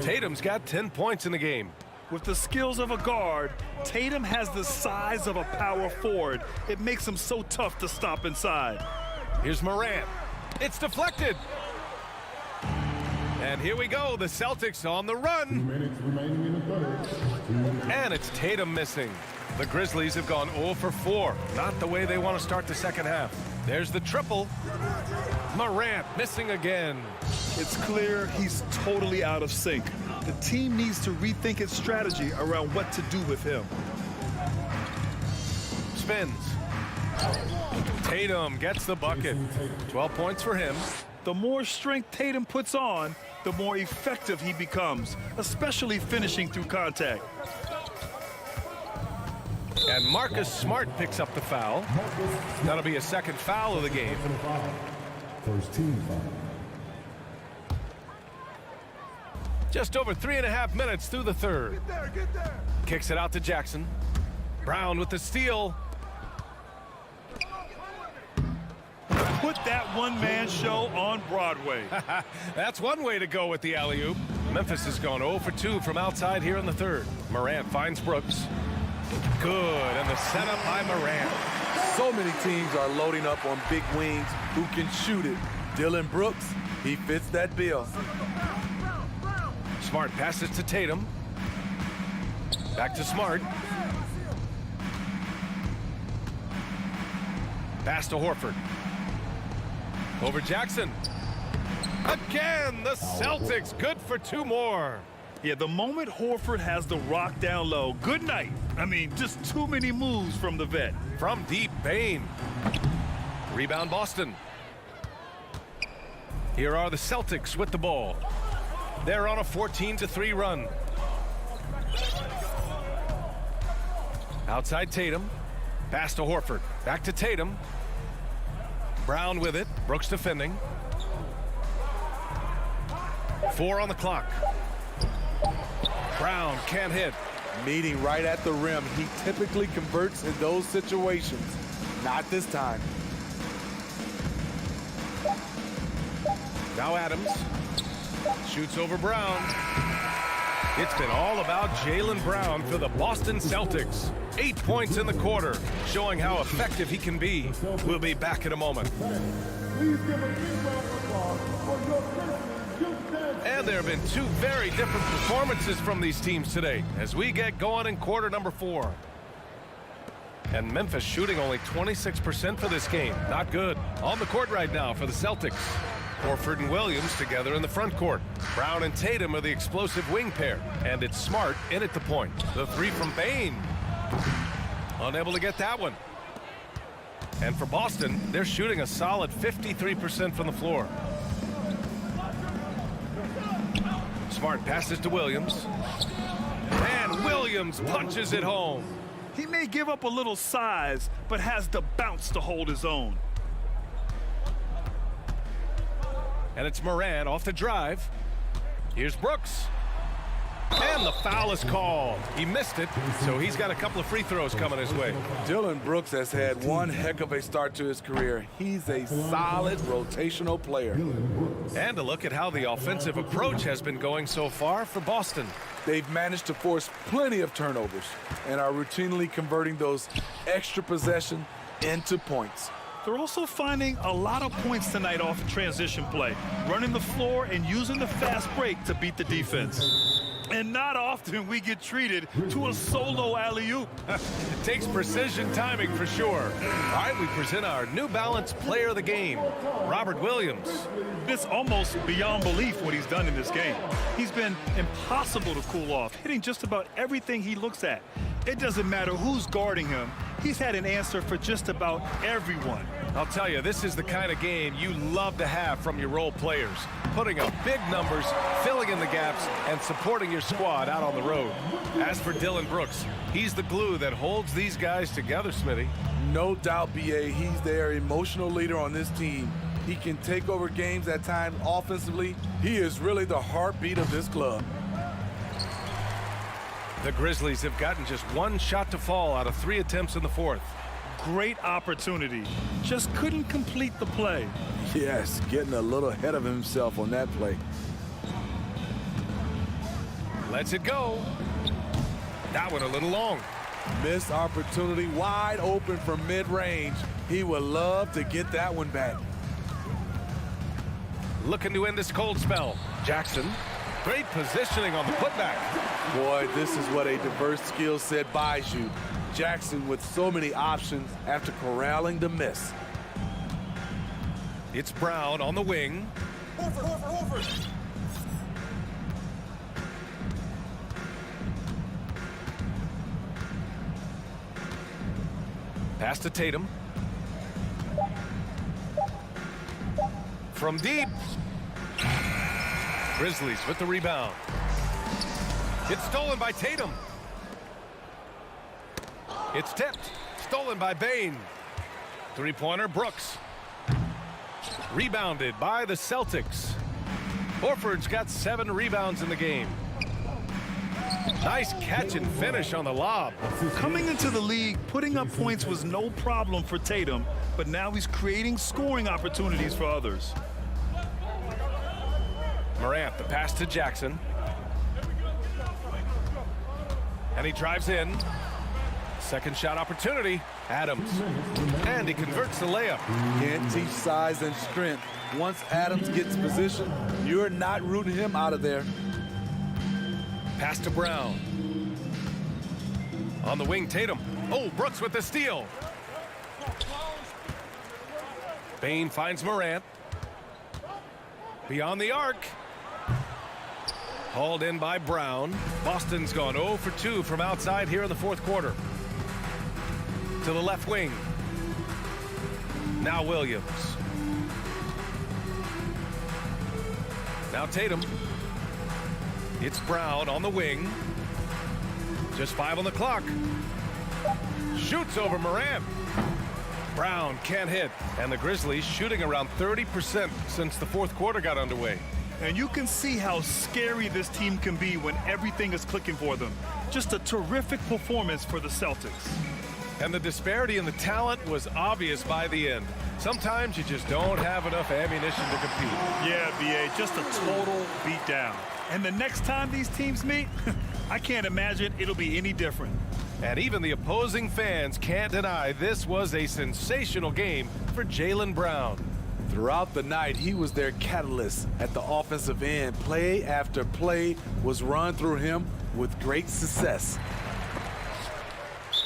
Tatum's got 10 points in the game. With the skills of a guard, Tatum has the size of a power forward. It makes him so tough to stop inside. Here's Morant. It's deflected. And here we go, the Celtics on the run. 2 minutes remaining in the third. And it's Tatum missing. The Grizzlies have gone 0 for 4. Not the way they want to start the second half. There's the triple. Morant missing again. It's clear he's totally out of sync. The team needs to rethink its strategy around what to do with him. Spins. Tatum gets the bucket. 12 points for him. The more strength Tatum puts on, the more effective he becomes, especially finishing through contact. And Marcus Smart picks up the foul. That'll be a second foul of the game. First team foul. Just over 3.5 minutes through the third. Kicks it out to Jackson. Brown with the steal. Put that one-man show on Broadway. That's one way to go with the alley-oop. Memphis has gone 0 for 2 from outside here in the third. Morant finds Brooks. Good, and the setup by Morant. So many teams are loading up on big wings who can shoot it. Dillon Brooks, he fits that bill. Smart passes to Tatum. Back to Smart. Pass to Horford. Over Jackson. Again, the Celtics good for 2 more. Yeah, the moment Horford has the rock down low, good night. I mean, just too many moves from the vet. From deep, Payne. Rebound, Boston. Here are the Celtics with the ball. They're on a 14-3 run. Outside Tatum. Pass to Horford. Back to Tatum. Brown with it. Brooks defending. 4 on the clock. Brown can't hit. Meeting right at the rim. He typically converts in those situations. Not this time. Now Adams. Shoots over Brown. It's been all about Jaylen Brown for the Boston Celtics. 8 points in the quarter, showing how effective he can be. We'll be back in a moment. Please give a big round of applause for your Grizzlies youth dance. And there have been 2 very different performances from these teams today as we get going in quarter number 4. And Memphis shooting only 26% for this game. Not good. On the court right now for the Celtics. Horford and Williams together in the front court. Brown and Tatum are the explosive wing pair. And it's Smart in at the point. The 3 from Payne. Unable to get that one. And for Boston, they're shooting a solid 53% from the floor. Smart passes to Williams. And Williams punches it home. He may give up a little size, but has the bounce to hold his own. And it's Moran off the drive. Here's Brooks. And the foul is called. He missed it, so he's got a couple of free throws coming his way. Dillon Brooks has had one heck of a start to his career. He's a solid rotational player. And a look at how the offensive approach has been going so far for Boston. They've managed to force plenty of turnovers and are routinely converting those extra possession into points. They're also finding a lot of points tonight off transition play, running the floor and using the fast break to beat the defense. And not often we get treated to a solo alley-oop. It takes precision timing for sure. All right, we present our New Balance Player of the Game, Robert Williams. It's almost beyond belief what he's done in this game. He's been impossible to cool off, hitting just about everything he looks at. It doesn't matter who's guarding him. He's had an answer for just about everyone. I'll tell you, this is the kind of game you love to have from your role players. Putting up big numbers, filling in the gaps, and supporting your squad out on the road. As for Dillon Brooks, he's the glue that holds these guys together, Smitty. No doubt, B.A., he's their emotional leader on this team. He can take over games at times offensively. He is really the heartbeat of this club. The Grizzlies have gotten just one shot to fall out of 3 attempts in the fourth. Great opportunity. Just couldn't complete the play. Yes, getting a little ahead of himself on that play. Lets it go. That one a little long. Missed opportunity, wide open from mid-range. He would love to get that one back. Looking to end this cold spell. Jackson. Great positioning on the putback. Boy, this is what a diverse skill set buys you. Jackson with so many options after corralling the miss. It's Brown on the wing. Horford. Pass to Tatum. From deep. Grizzlies with the rebound. It's stolen by Tatum. It's tipped. Stolen by Bane. Three-pointer, Brooks. Rebounded by the Celtics. Horford's got 7 rebounds in the game. Nice catch and finish on the lob. Coming into the league, putting up points was no problem for Tatum, but now he's creating scoring opportunities for others. Morant, the pass to Jackson. And he drives in. Second shot opportunity. Adams. And he converts the layup. Can't teach size and strength. Once Adams gets position, you're not rooting him out of there. Pass to Brown. On the wing, Tatum. Oh, Brooks with the steal. Bane finds Morant. Beyond the arc. Hauled in by Brown. Boston's gone 0 for 2 from outside here in the fourth quarter. To the left wing. Now Williams. Now Tatum. It's Brown on the wing. Just 5 on the clock. Shoots over Morant. Brown can't hit. And the Grizzlies shooting around 30% since the fourth quarter got underway. And you can see how scary this team can be when everything is clicking for them. Just a terrific performance for the Celtics. And the disparity in the talent was obvious by the end. Sometimes you just don't have enough ammunition to compete. Yeah, B.A., just a total beatdown. And the next time these teams meet, I can't imagine it'll be any different. And even the opposing fans can't deny this was a sensational game for Jaylen Brown. Throughout the night, he was their catalyst at the offensive end. Play after play was run through him with great success.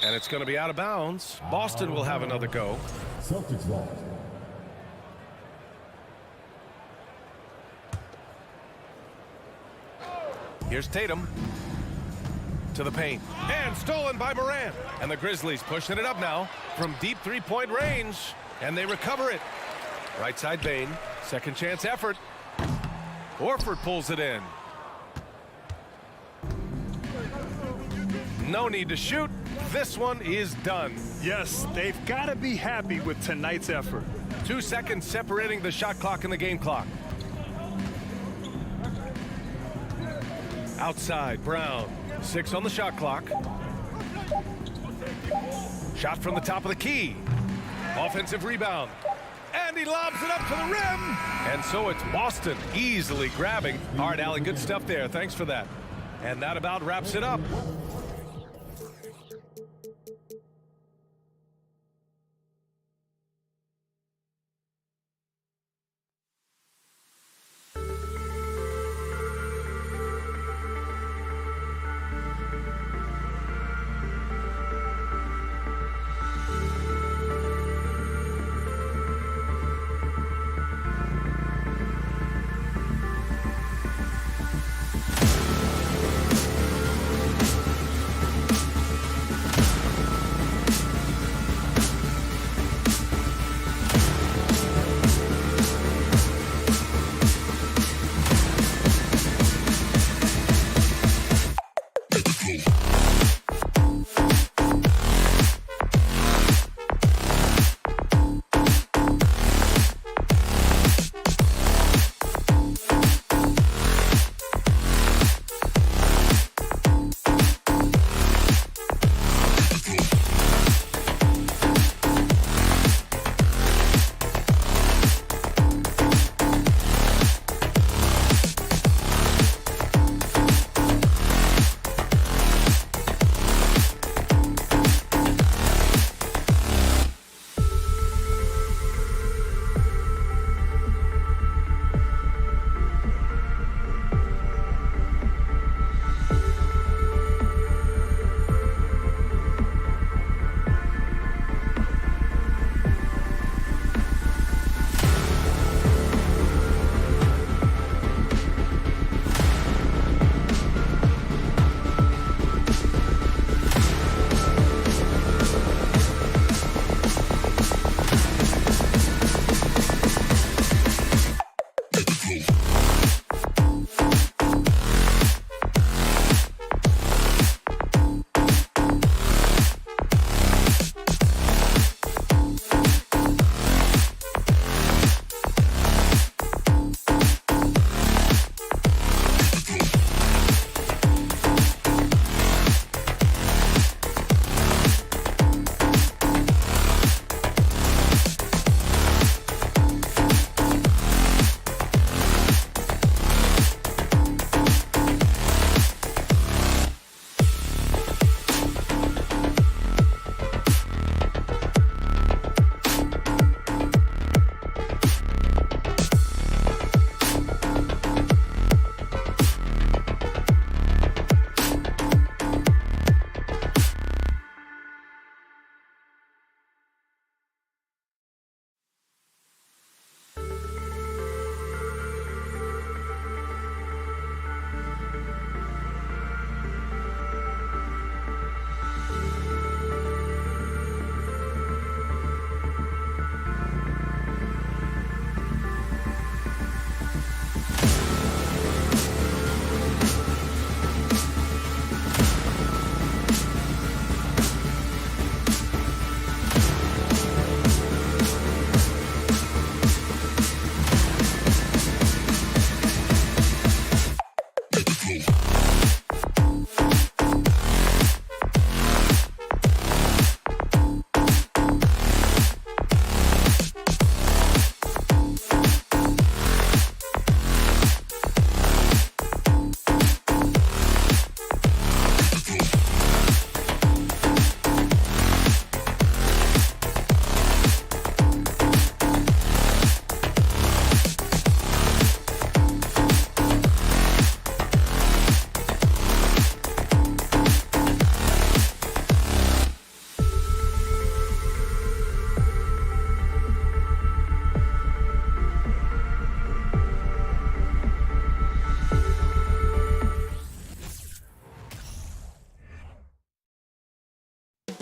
And it's going to be out of bounds. Boston will have another go. Celtics ball. Here's Tatum. to the paint. And stolen by Morant. And the Grizzlies pushing it up now from deep three-point range. And they recover it. Right side Bane. Second chance effort. Horford pulls it in. No need to shoot. This one is done. Yes, they've got to be happy with tonight's effort. 2 seconds separating the shot clock and the game clock. Outside, Brown. 6 on the shot clock. Shot from the top of the key. Offensive rebound. And he lobs it up to the rim. And so it's Boston easily grabbing. All right, Allie, good stuff there. Thanks for that. And that about wraps it up.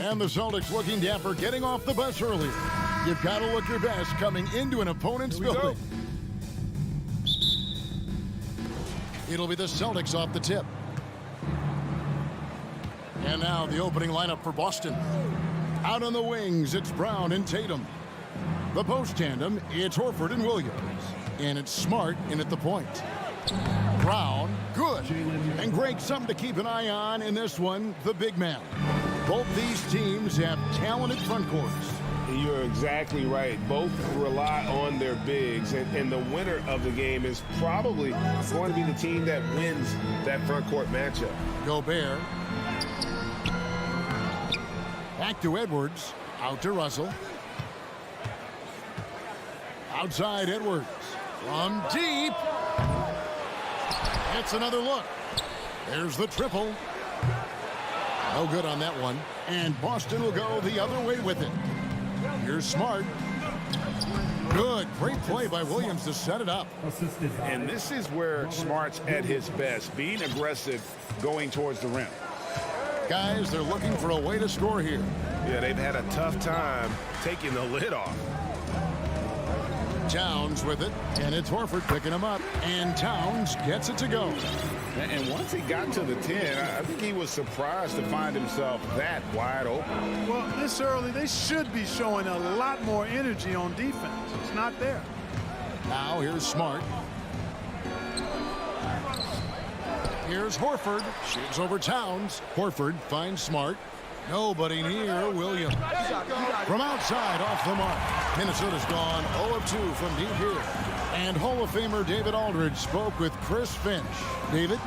And the Celtics looking dapper, getting off the bus earlier. You've got to look your best coming into an opponent's building. It'll be the Celtics off the tip. And now the opening lineup for Boston. Out on the wings, it's Brown and Tatum. The post tandem, it's Horford and Williams. And it's Smart in at the point. Brown, good. And Greg, something to keep an eye on in this one, the big man. Both these teams have talented front courts. You're exactly right. Both rely on their bigs, and the winner of the game is probably going to be the team that wins that front court matchup. Gobert. Back to Edwards. Out to Russell. Outside Edwards. From deep. It's another look. There's the triple. No good on that one. And Boston will go the other way with it. Here's Smart. Good. Great play by Williams to set it up. And this is where Smart's at his best, being aggressive, going towards the rim. Guys, they're looking for a way to score here. Yeah, they've had a tough time taking the lid off. Towns with it, and it's Horford picking him up. And Towns gets it to go. And once he got to the 10, I think he was surprised to find himself that wide open. Well, this early, they should be showing a lot more energy on defense. It's not there. Now here's Smart. Here's Horford. Shoots over Towns. Horford finds Smart. Nobody near Williams. From outside, off the mark. Minnesota's gone 0 of 2 from deep here. And Hall of Famer David Aldridge spoke with Chris Finch. David?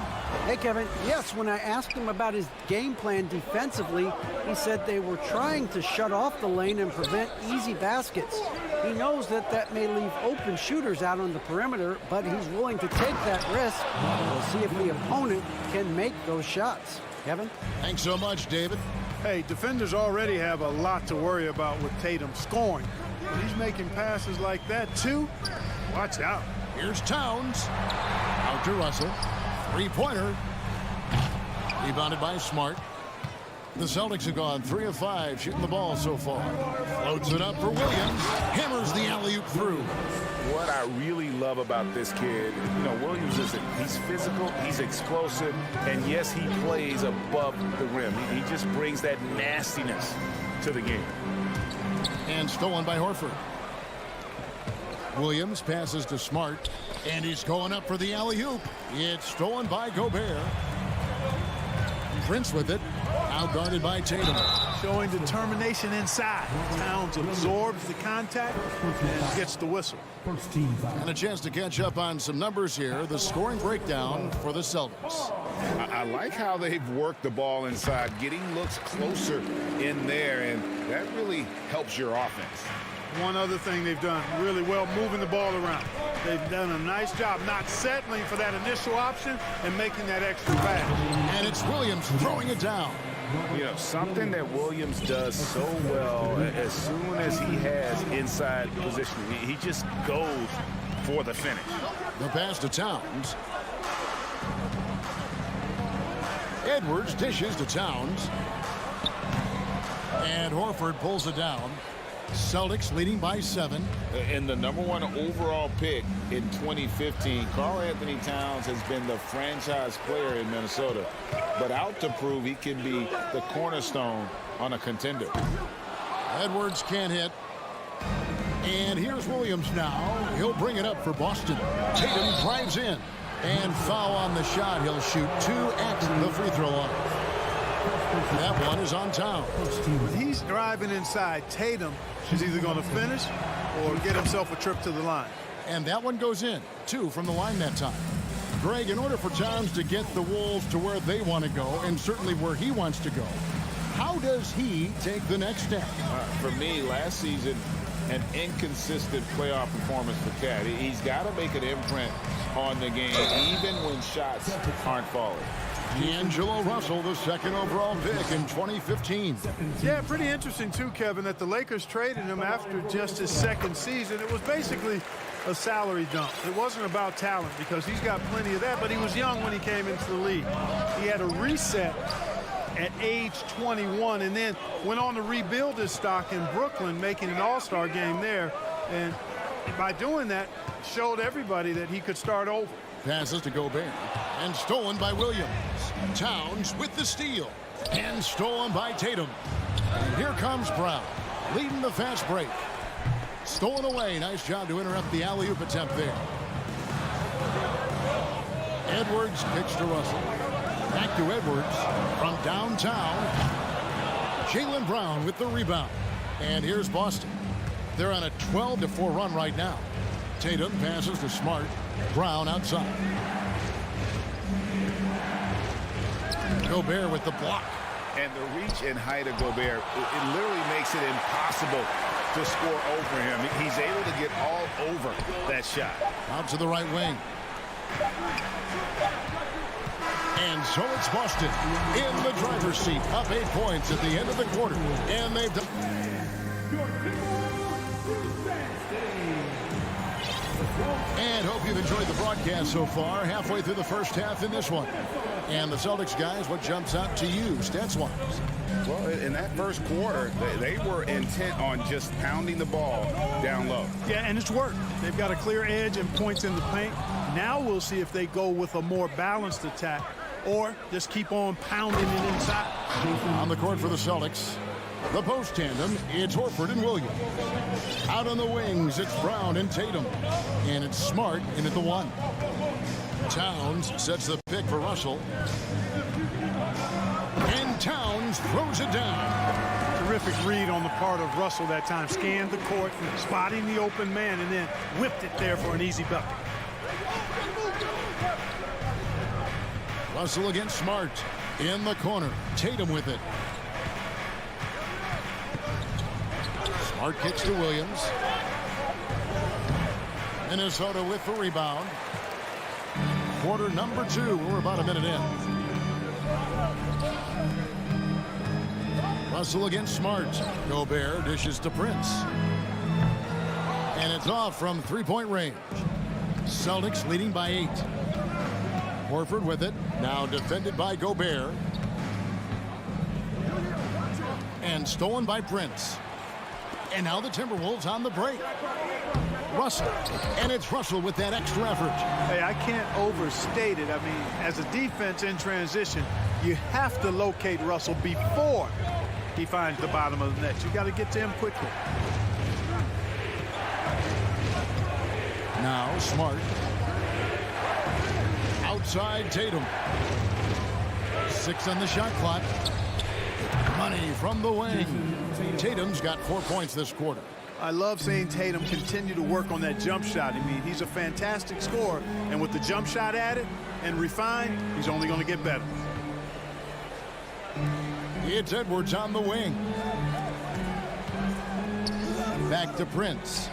Hey, Kevin. Yes, when I asked him about his game plan defensively, he said they were trying to shut off the lane and prevent easy baskets. He knows that that may leave open shooters out on the perimeter, but he's willing to take that risk. We'll see if the opponent can make those shots. Kevin? Thanks so much, David. Hey, defenders already have a lot to worry about with Tatum scoring. When he's making passes like that, too, watch out. Here's Towns. Out to Russell. Three-pointer. Rebounded by Smart. The Celtics have gone 3 of 5 shooting the ball so far. Floats it up for Williams. Hammers the alley-oop through. What I really love about this kid, Williams he's physical, he's explosive, and yes, he plays above the rim. He just brings that nastiness to the game. And stolen by Horford. Williams passes to Smart, and he's going up for the alley-oop. It's stolen by Gobert. Prince with it. Outguarded by Tatum. Showing determination inside. Towns absorbs the contact and gets the whistle. And a chance to catch up on some numbers here. The scoring breakdown for the Celtics. I like how they've worked the ball inside, getting looks closer in there, and that really helps your offense. One other thing they've done really well, moving the ball around. They've done a nice job not settling for that initial option and making that extra pass. And it's Williams throwing it down. Something that Williams does so well, as soon as he has inside positioning, he just goes for the finish. The pass to Towns. Edwards dishes to Towns. And Horford pulls it down. Celtics leading by 7. And the #1 overall pick in 2015, Karl Anthony Towns has been the franchise player in Minnesota, but out to prove he can be the cornerstone on a contender. Edwards can't hit. And here's Williams now. He'll bring it up for Boston. Tatum drives in. And foul on the shot. He'll shoot 2 at the free throw line. That one is on Towns. When he's driving inside, Tatum is either going to finish or get himself a trip to the line. And that one goes in. 2 from the line that time. Greg, in order for Towns to get the Wolves to where they want to go, and certainly where he wants to go, how does he take the next step? For me, last season, an inconsistent playoff performance for Cat. He's got to make an imprint on the game, even when shots aren't falling. D'Angelo Russell, the 2nd overall pick in 2015. Yeah, pretty interesting, too, Kevin, that the Lakers traded him after just his 2nd season. It was basically a salary dump. It wasn't about talent because he's got plenty of that, but he was young when he came into the league. He had a reset at age 21 and then went on to rebuild his stock in Brooklyn, making an all-star game there. And by doing that, showed everybody that he could start over. Passes to Gobert. And stolen by Williams. Towns with the steal. And stolen by Tatum. And here comes Brown, leading the fast break. Stolen away. Nice job to interrupt the alley-oop attempt there. Edwards kicks to Russell. Back to Edwards from downtown. Jaylen Brown with the rebound. And here's Boston. They're on a 12-4 run right now. Tatum passes to Smart. Brown outside. Gobert with the block. And the reach and height of Gobert, it literally makes it impossible to score over him. He's able to get all over that shot. Out to the right wing. And so it's Boston in the driver's seat, up 8 points at the end of the quarter. And they've done. And hope you've enjoyed the broadcast so far. Halfway through the first half in this one. And the Celtics guys, what jumps out to you, stats-wise? Well, in that first quarter, they were intent on just pounding the ball down low. Yeah, and it's worked. They've got a clear edge and points in the paint. Now we'll see if they go with a more balanced attack or just keep on pounding it inside. On the court for the Celtics, the post tandem, it's Horford and Williams. Out on the wings, it's Brown and Tatum. And it's Smart in at the 1. Towns sets the pick for Russell. And Towns throws it down. Terrific read on the part of Russell that time. Scanned the court, spotting the open man, and then whipped it there for an easy bucket. Russell against Smart. In the corner. Tatum with it. Smart kicks to Williams. Minnesota with the rebound. Quarter number 2. We're about a minute in. Russell against Smart. Gobert dishes to Prince. And it's off from three-point range. Celtics leading by 8. Horford with it. Now defended by Gobert. And stolen by Prince. And now the Timberwolves on the break. Russell. And it's Russell with that extra effort. Hey, I can't overstate it. I mean, as a defense in transition, you have to locate Russell before he finds the bottom of the net. You got to get to him quickly. Now Smart. Outside Tatum. 6 on the shot clock. Money from the wing. Tatum's got 4 points this quarter. I love seeing Tatum continue to work on that jump shot. I mean, he's a fantastic scorer, and with the jump shot added and refined, he's only going to get better. It's Edwards on the wing. Back to Prince.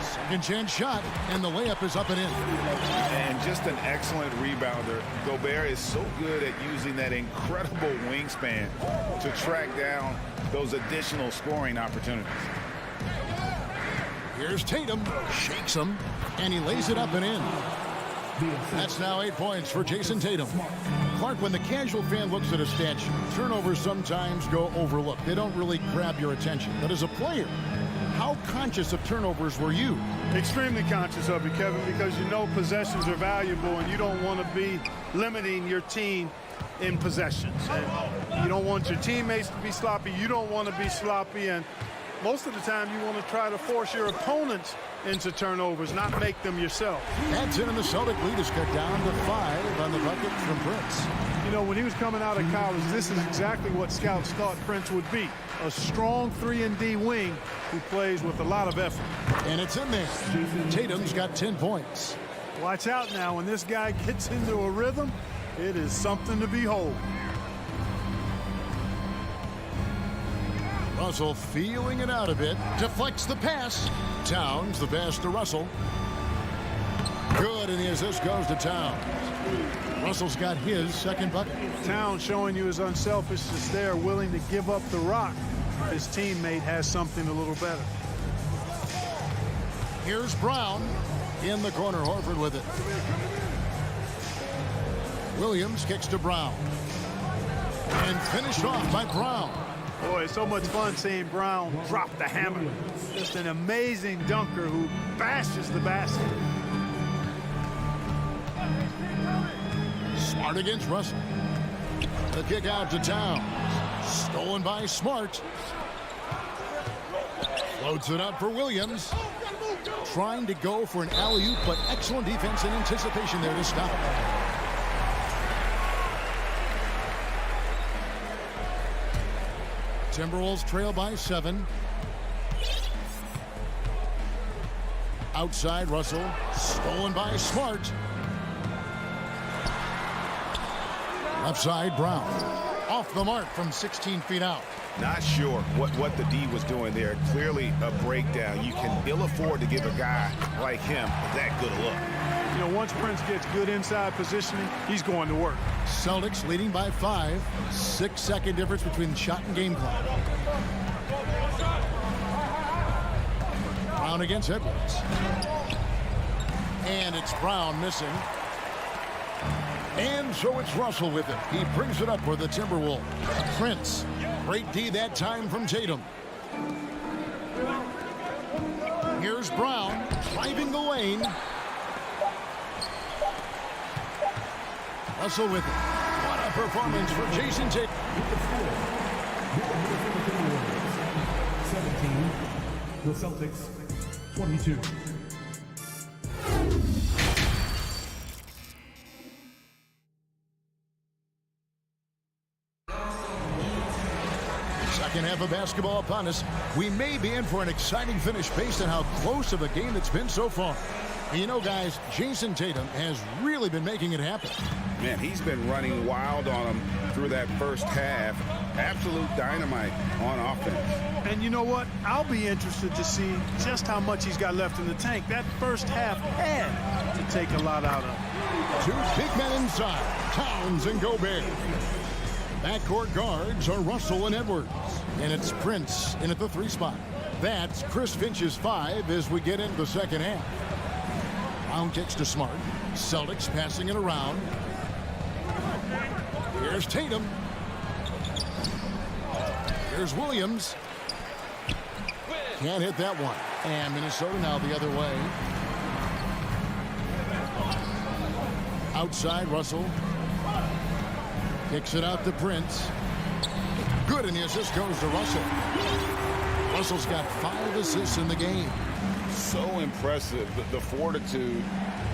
Second chance shot, and the layup is up and in. And just an excellent rebounder. Gobert is so good at using that incredible wingspan to track down those additional scoring opportunities. Here's Tatum, shakes him, and he lays it up and in. That's now 8 points for Jason Tatum. Clark, when the casual fan looks at a stat sheet, turnovers sometimes go overlooked. They don't really grab your attention. But as a player, how conscious of turnovers were you? Extremely conscious of it, Kevin, because you know possessions are valuable and you don't want to be limiting your team in possessions. And you don't want your teammates to be sloppy. You don't want to be sloppy. And most of the time you want to try to force your opponents into turnovers, not make them yourself. That's it, and the Celtic lead is cut down to 5 on the bucket from Prince. You know, when he was coming out of college, this is exactly what scouts thought Prince would be. A strong 3-and-D wing who plays with a lot of effort. And it's in there. Tatum's got 10 points. Watch out now. When this guy gets into a rhythm, it is something to behold. Russell feeling it out a bit. Deflects the pass. Towns, the pass to Russell. Good, and the assist goes to Towns. Russell's got his second bucket. Towns showing you his unselfishness there, willing to give up the rock. His teammate has something a little better. Here's Brown in the corner. Horford with it. Williams kicks to Brown. And finished off by Brown. Boy, it's so much fun seeing Brown drop the hammer. Just an amazing dunker who bashes the basket. Smart against Russell. The kick out to Towns. Stolen by Smart. Floats it up for Williams. Trying to go for an alley-oop, but excellent defense and anticipation there to stop. Timberwolves trail by 7. Outside Russell. Stolen by Smart. Left side Brown. Off the mark from 16 feet out. Not sure what the D was doing there. Clearly a breakdown. You can ill afford to give a guy like him that good a look. You know, once Prince gets good inside positioning, he's going to work. Celtics leading by 5. 6-second difference between shot and game clock. Brown against Edwards. And it's Brown missing. And so it's Russell with it. He brings it up for the Timberwolves. Prince. Great D that time from Tatum. Here's Brown driving the lane. Russell with it. What a performance for Jason Tatum. 17. The Celtics 22. Second half of basketball upon us. We may be in for an exciting finish based on how close of a game it's been so far. And you know, guys, Jason Tatum has really been making it happen. Man, he's been running wild on him through that first half. Absolute dynamite on offense. And you know what? I'll be interested to see just how much he's got left in the tank. That first half had to take a lot out of him. 2 big men inside, Towns and Gobert. Backcourt guards are Russell and Edwards. And it's Prince in at the 3 spot. That's Chris Finch's 5 as we get into the second half. Brown kicks to Smart. Celtics passing it around. Here's Tatum. Here's Williams. Can't hit that one. And Minnesota now the other way. Outside Russell. Kicks it out to Prince. Good, and the assist goes to Russell. Russell's got 5 assists in the game. So impressive, the fortitude,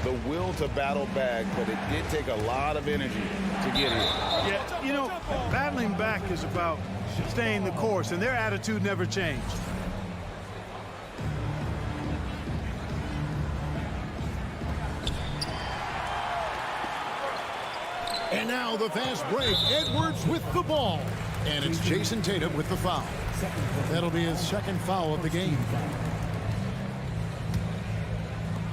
the will to battle back, but it did take a lot of energy to get here. Yeah, you know, battling back is about staying the course, and their attitude never changed. And now the fast break. Edwards with the ball. And it's Jason Tatum with the foul. That'll be his second foul of the game.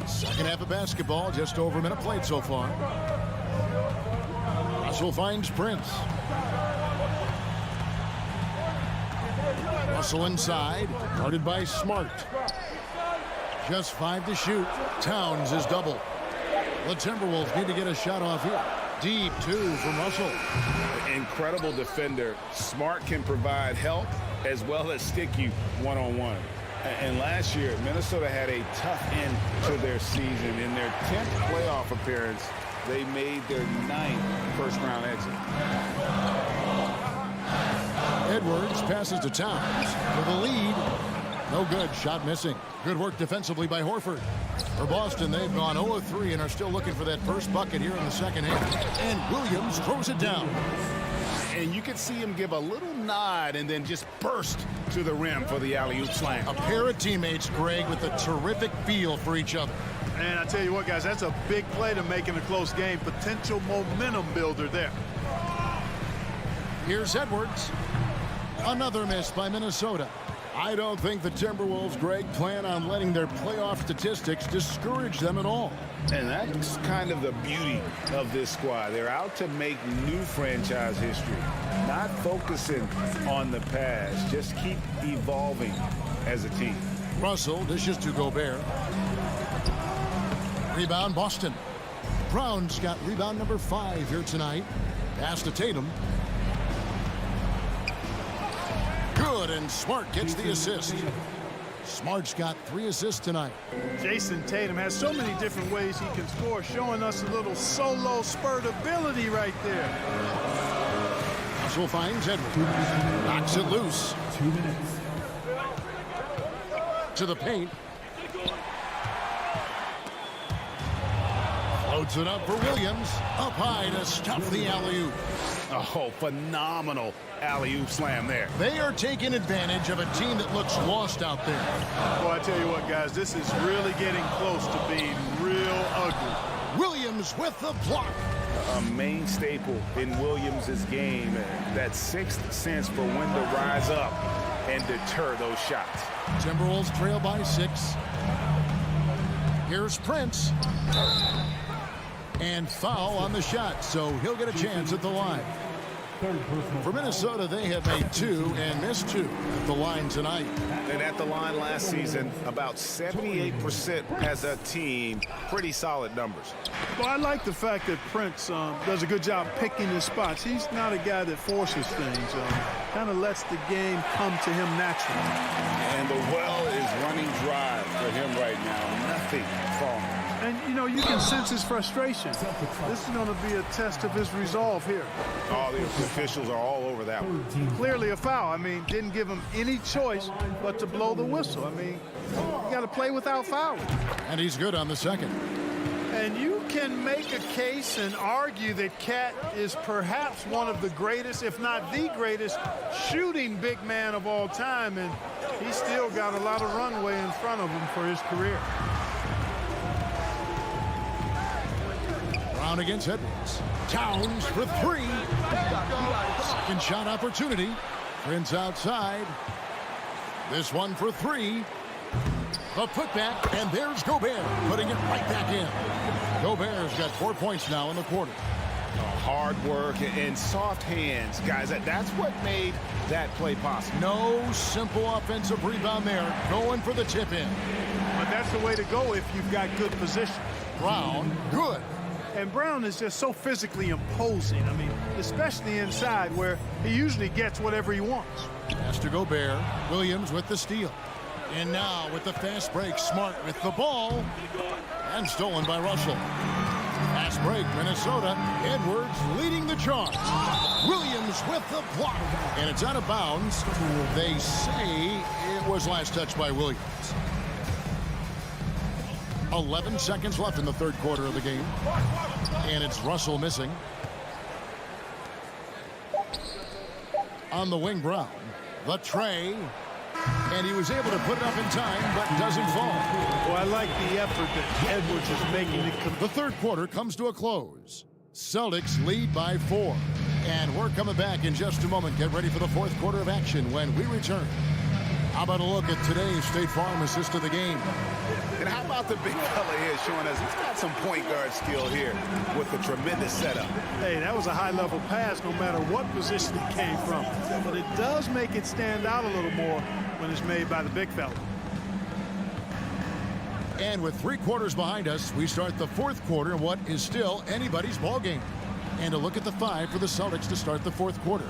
Second half of basketball, just over a minute played so far. Russell finds Prince. Russell inside, guarded by Smart. Just 5 to shoot. Towns is double. The Timberwolves need to get a shot off here. Deep 2 from Russell. Incredible defender. Smart can provide help as well as stick you one-on-one. And last year, Minnesota had a tough end to their season. In their 10th playoff appearance, they made their 9th first-round exit. Edwards passes to Towns for the lead. No good. Shot missing. Good work defensively by Horford. For Boston, they've gone 0-3 and are still looking for that first bucket here in the second half. And Williams throws it down. And you could see him give a little nod and then just burst to the rim for the alley-oop slam. A pair of teammates, Greg, with a terrific feel for each other. And I tell you what, guys, that's a big play to make in a close game. Potential momentum builder there. Here's Edwards. Another miss by Minnesota. I don't think the Timberwolves, Greg, plan on letting their playoff statistics discourage them at all. And that's kind of the beauty of this squad. They're out to make new franchise history, not focusing on the past. Just keep evolving as a team. Russell dishes to Gobert. Rebound Boston. Brown's got rebound number 5 here tonight. Pass to Tatum. and Smart gets the assist. Smart's got 3 assists tonight. Jason Tatum has so many different ways he can score, showing us a little solo spurt ability right there. Russell finds Edwards. Knocks it loose. 2 minutes. To the paint. Floats it up for Williams. Up high to stop the alley-oop. Oh, phenomenal alley-oop slam there. They are taking advantage of a team that looks lost out there. Well, I tell you what, guys, this is really getting close to being real ugly. Williams with the block. A main staple in Williams' game, that sixth sense for when to rise up and deter those shots. Timberwolves trail by 6. Here's Prince. And foul on the shot, so he'll get a chance at the line. For Minnesota, they have made 2 and missed 2 at the line tonight. And at the line last season, about 78% as a team. Pretty solid numbers. Well, I like the fact that Prince does a good job picking his spots. He's not a guy that forces things. Kind of lets the game come to him naturally. And the well is running dry for him right now. Nothing falling. And, you know, you can sense his frustration. This is going to be a test of his resolve here. Oh, the officials are all over that one. Clearly a foul. I mean, didn't give him any choice but to blow the whistle. I mean, you got to play without fouling. And he's good on the second. And you can make a case and argue that Cat is perhaps one of the greatest, if not the greatest, shooting big man of all time. And he's still got a lot of runway in front of him for his career. Brown against Edwards. Towns for 3. Second shot opportunity. Prince outside. This one for 3. A putback, and there's Gobert putting it right back in. Gobert's got 4 points now in the quarter. Hard work and soft hands, guys. That's what made that play possible. No simple offensive rebound there. Going for the tip in. But that's the way to go if you've got good position. Brown, good. And Brown is just so physically imposing. I mean, especially inside where he usually gets whatever he wants. Pass to Gobert. Williams with the steal. And now with the fast break, Smart with the ball. And stolen by Russell. Fast break, Minnesota. Edwards leading the charge. Williams with the block. And it's out of bounds. They say it was last touched by Williams. 11 seconds left in the third quarter of the game. And it's Russell missing. On the wing, Brown. The tray. And he was able to put it up in time, but doesn't fall. Well, I like the effort that Edwards is making. The third quarter comes to a close. Celtics lead by 4. And we're coming back in just a moment. Get ready for the fourth quarter of action when we return. How about a look at today's State Farm assist of the game? And how about the big fella here showing us he's got some point guard skill here with a tremendous setup. Hey, that was a high-level pass no matter what position it came from. But it does make it stand out a little more when it's made by the big fella. And with 3 quarters behind us, we start the fourth quarter in what is still anybody's ball game. And a look at the 5 for the Celtics to start the fourth quarter.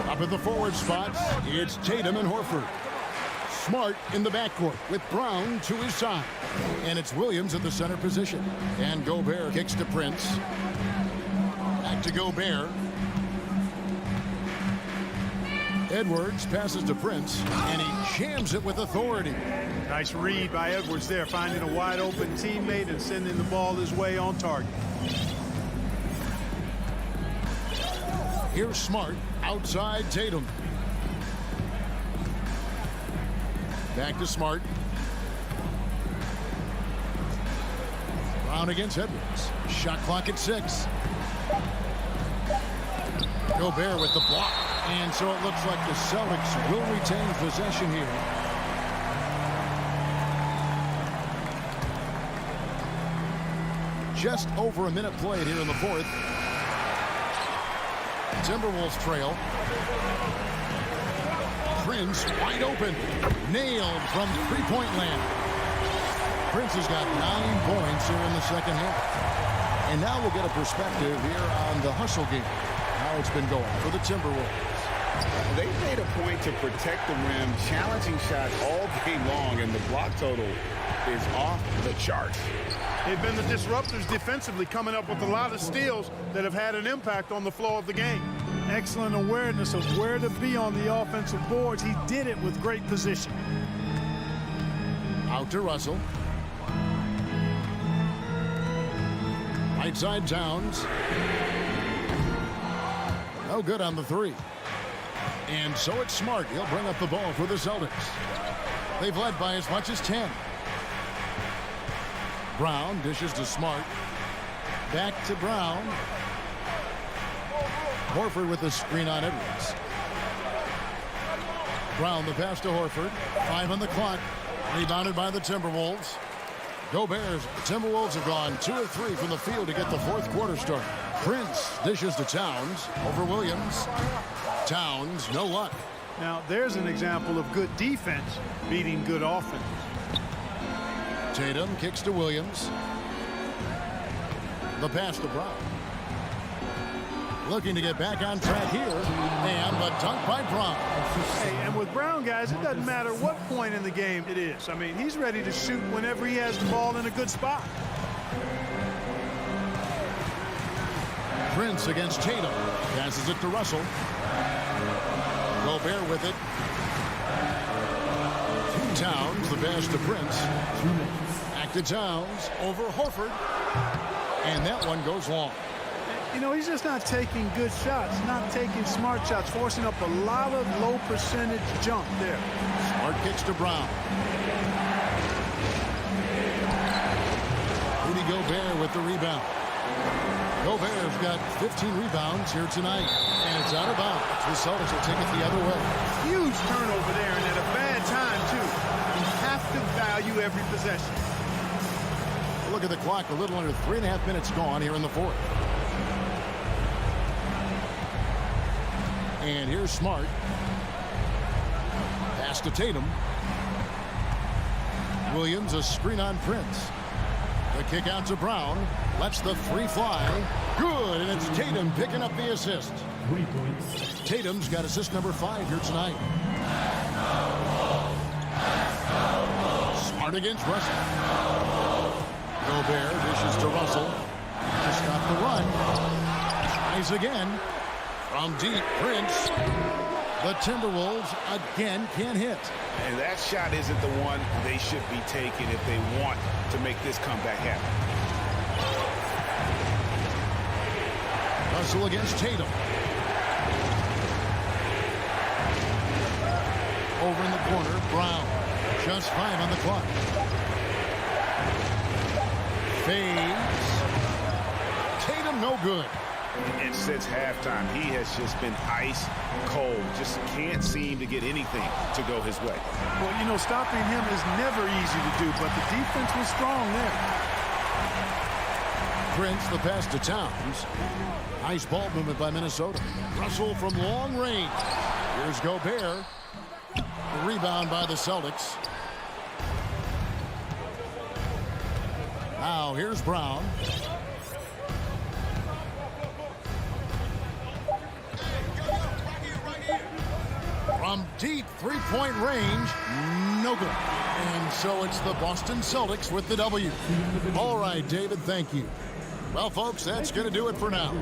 Up at the forward spots, it's Tatum and Horford. Smart in the backcourt with Brown to his side. And it's Williams at the center position. And Gobert kicks to Prince. Back to Gobert. Edwards passes to Prince, and he jams it with authority. Nice read by Edwards there, finding a wide open teammate and sending the ball his way on target. Here's Smart outside Tatum. Back to Smart. Brown against Edwards. Shot clock at 6. Gobert with the block. And so it looks like the Celtics will retain possession here. Just over a minute played here in the fourth. Timberwolves trail. Prince wide open. Nailed from three-point land. Prince has got 9 points here in the second half. And now we'll get a perspective here on the hustle game. How it's been going for the Timberwolves. They made a point to protect the rim, challenging shots all day long, and the block total is off the charts. They've been the disruptors defensively, coming up with a lot of steals that have had an impact on the flow of the game. Excellent awareness of where to be on the offensive boards. He did it with great position. Out to Russell. Right side Towns. No good on the three. And so it's Smart. He'll bring up the ball for the Celtics. They've led by as much as 10. Brown dishes to Smart. Back to Brown. Horford with the screen on Edwards. Brown the pass to Horford. 5 on the clock. Rebounded by the Timberwolves. Go Bears. The Timberwolves have gone 2 of 3 from the field to get the fourth quarter started. Prince dishes to Towns over Williams. Towns, no luck. Now, there's an example of good defense beating good offense. Tatum kicks to Williams. The pass to Brown. Looking to get back on track here. And the dunk by Brown. Hey, and with Brown, guys, it doesn't matter what point in the game it is. I mean, he's ready to shoot whenever he has the ball in a good spot. Prince against Tatum. Passes it to Russell. Gobert with it. Towns, the pass to Prince. Back to Towns. Over Horford. And that one goes long. You know, he's just not taking good shots, not taking smart shots, forcing up a lot of low percentage jump there. Smart kicks to Brown. Rudy Gobert with the rebound. Gobert's got 15 rebounds here tonight, and it's out of bounds. The Celtics will take it the other way. Huge turnover there, and at a bad time, too. You have to value every possession. Look at the clock, a little under 3.5 minutes gone here in the fourth. And here's Smart. Pass to Tatum. Williams, a screen on Prince. The kick out to Brown. Lets the three fly. Good, and it's Tatum picking up the assist. 3 points. Tatum's got assist number 5 here tonight. Smart against Russell. Gobert dishes to Russell. To stop the run. Tries again. From deep, Prince. The Timberwolves again can't hit. And that shot isn't the one they should be taking if they want to make this comeback happen. Russell against Tatum. Over in the corner, Brown. Just 5 on the clock. Fades. Tatum no good. And since halftime, he has just been ice cold. Just can't seem to get anything to go his way. Well, you know, stopping him is never easy to do, but the defense was strong there. Prince, the pass to Towns. Nice ball movement by Minnesota. Russell from long range. Here's Gobert. The rebound by the Celtics. Now here's Brown. From deep three-point range, no good. And so it's the Boston Celtics with the W. All right, David, thank you. Well, folks, that's going to do it for now.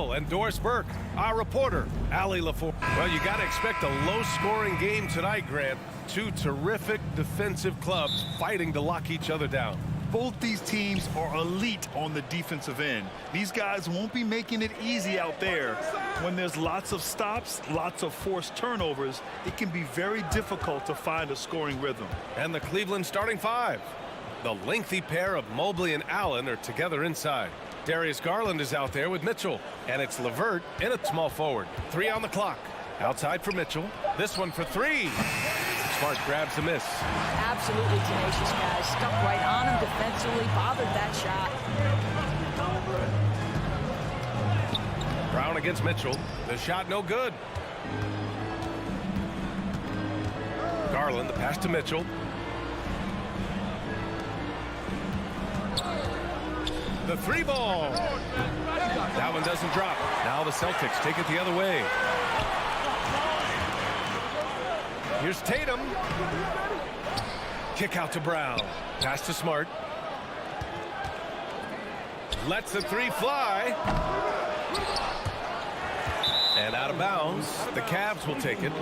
Hill and Doris Burke. Our reporter, Allie LaFour. Well, you got to expect a low-scoring game tonight, Grant. Two terrific defensive clubs fighting to lock each other down. Both these teams are elite on the defensive end. These guys won't be making it easy out there. When there's lots of stops, lots of forced turnovers, it can be very difficult to find a scoring rhythm. And the Cleveland starting five. The lengthy pair of Mobley and Allen are together inside. Darius Garland is out there with Mitchell. And it's LeVert in at small forward. 3 on the clock. Outside for Mitchell. This one for 3. Smart grabs the miss. Absolutely tenacious, guys. Stuck right on him defensively, bothered that shot. Brown against Mitchell. The shot no good. Garland, the pass to Mitchell. The 3 ball. That one doesn't drop. Now the Celtics take it the other way. Here's Tatum. Kick out to Brown. Pass to Smart. Lets the 3 fly. And out of bounds. The Cavs will take it.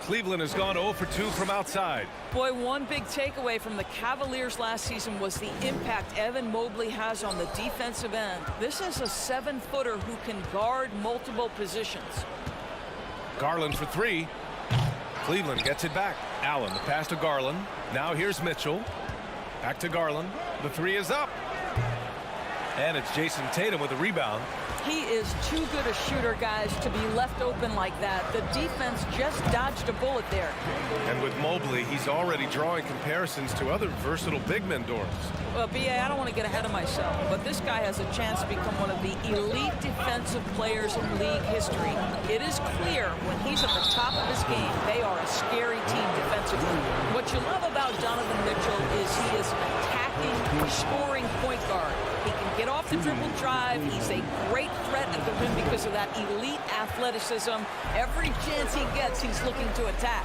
Cleveland has gone 0 for 2 from outside. Boy, one big takeaway from the Cavaliers last season was the impact Evan Mobley has on the defensive end. This is a 7-footer who can guard multiple positions. Garland for 3. Cleveland gets it back. Allen, the pass to Garland. Now here's Mitchell. Back to Garland. The 3 is up. And it's Jason Tatum with a rebound. He is too good a shooter, guys, to be left open like that. The defense just dodged a bullet there. And with Mobley, he's already drawing comparisons to other versatile big men, Doris. Well, B.A., I don't want to get ahead of myself, but this guy has a chance to become one of the elite defensive players in league history. It is clear when he's at the top of his game, they are a scary team defensively. What you love about Donovan Mitchell is he is an attacking, scoring point guard. He can get off the dribble drive. He's a great threat at the rim because of that elite athleticism. Every chance he gets, he's looking to attack.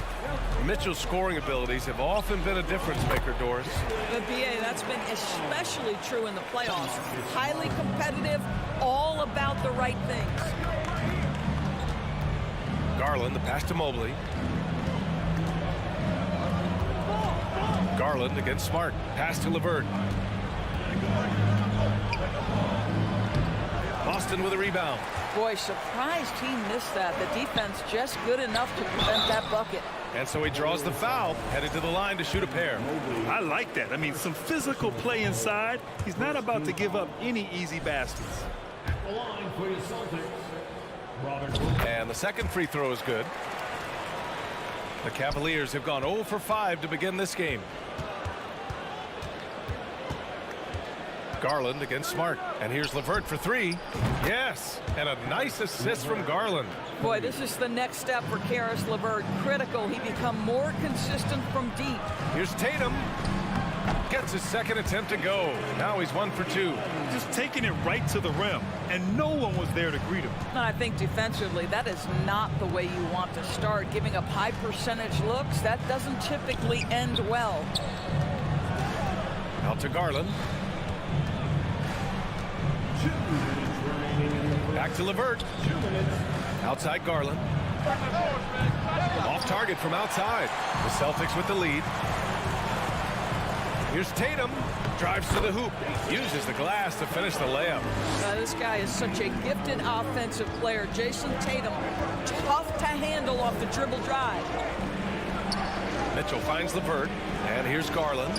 Mitchell's scoring abilities have often been a difference maker, Doris. But B.A., that's been especially true in the playoffs. Highly competitive, all about the right things. Garland, the pass to Mobley. Garland against Smart. Pass to LeVert. Boston with a rebound. Boy, surprised he missed that. The defense just good enough to prevent that bucket. And so he draws the foul, headed to the line to shoot a pair. I like that. I mean, some physical play inside. He's not about to give up any easy baskets. The line for your Celtics. And the second free throw is good. The Cavaliers have gone 0 for 5 to begin this game. Garland against Smart. And here's LeVert for 3. Yes, and a nice assist from Garland. Boy, this is the next step for Karis LeVert. Critical. He become more consistent from deep. Here's Tatum. Gets his second attempt to go. Now he's 1 for 2. Just taking it right to the rim, and no one was there to greet him. I think defensively, that is not the way you want to start. Giving up high percentage looks, that doesn't typically end well. Out to Garland. Back to LeVert. Outside Garland. Off target from outside. The Celtics with the lead. Here's Tatum. Drives to the hoop. Uses the glass to finish the layup. This guy is such a gifted offensive player. Jason Tatum, tough to handle off the dribble drive. Mitchell finds LeVert. And here's Garland.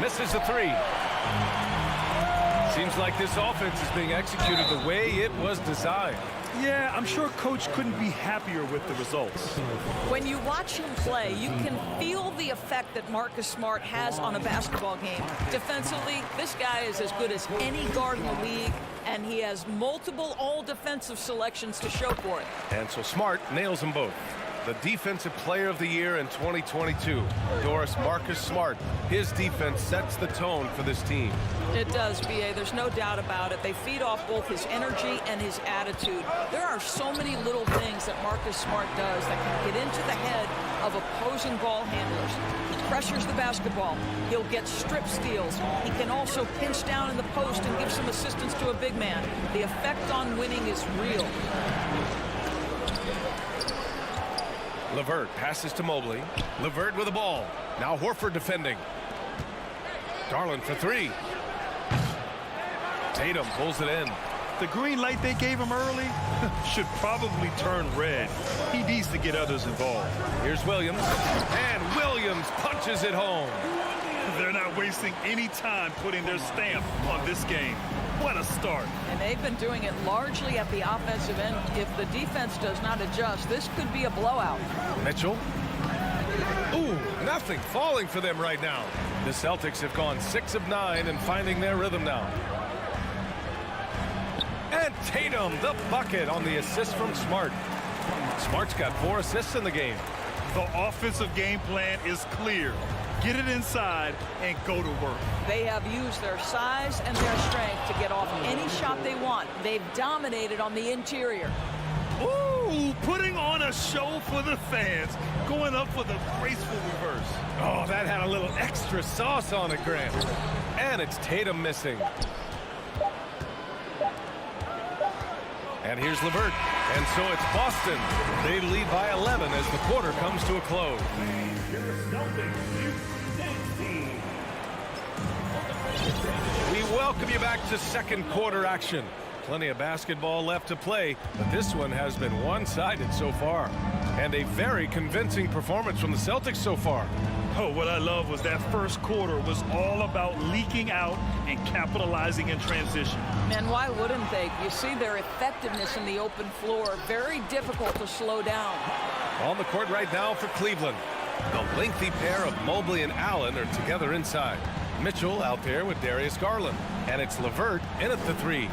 Misses the 3. Seems like this offense is being executed the way it was designed. Yeah, I'm sure Coach couldn't be happier with the results. When you watch him play, you can feel the effect that Marcus Smart has on a basketball game. Defensively, this guy is as good as any guard in the league, and he has multiple all-defensive selections to show for it. And so Smart nails them both. The Defensive Player of the Year in 2022, Doris, Marcus Smart. His defense sets the tone for this team. It does, B.A. There's no doubt about it. They feed off both his energy and his attitude. There are so many little things that Marcus Smart does that can get into the head of opposing ball handlers. He pressures the basketball. He'll get strip steals. He can also pinch down in the post and give some assistance to a big man. The effect on winning is real. LeVert passes to Mobley. LeVert with the ball. Now Horford defending. Garland for three. Tatum pulls it in. The green light they gave him early should probably turn red. He needs to get others involved. Here's Williams. And Williams punches it home. They're not wasting any time putting their stamp on this game. What a start. And they've been doing it largely at the offensive end. If the defense does not adjust, this could be a blowout. Mitchell. Ooh, nothing falling for them right now. The Celtics have gone 6 of 9 and finding their rhythm now. And Tatum, the bucket on the assist from Smart. Smart's got 4 assists in the game. The offensive game plan is clear. Get it inside and go to work. They have used their size and their strength to get off any shot they want. They've dominated on the interior. Ooh, putting on a show for the fans. Going up for the graceful reverse. Oh, that had a little extra sauce on it, Grant. And it's Tatum missing. And here's LeVert. And so it's Boston. They lead by 11 as the quarter comes to a close. We welcome you back to second quarter action. Plenty of basketball left to play, but this one has been one-sided so far. And a very convincing performance from the Celtics so far. Oh, what I love was that first quarter was all about leaking out and capitalizing in transition. And why wouldn't they? You see their effectiveness in the open floor. Very difficult to slow down. On the court right now for Cleveland. The lengthy pair of Mobley and Allen are together inside. Mitchell out there with Darius Garland. And it's LeVert in at the three.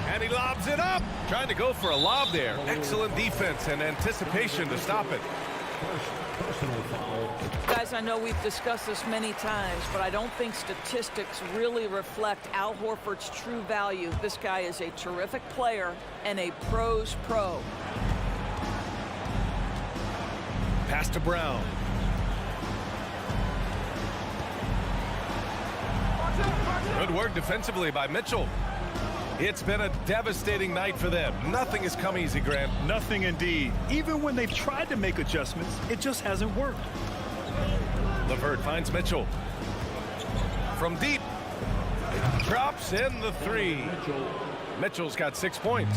And he lobs it up. Trying to go for a lob there. Excellent defense and anticipation to stop it. Guys, I know we've discussed this many times, but I don't think statistics really reflect Al Horford's true value. This guy is a terrific player and a pro's pro. Pass to Brown. Good work defensively by Mitchell. It's been a devastating night for them. Nothing has come easy, Grant. Nothing indeed. Even when they've tried to make adjustments, it just hasn't worked. LeVert finds Mitchell. From deep. Drops in the three. Mitchell's got 6 points.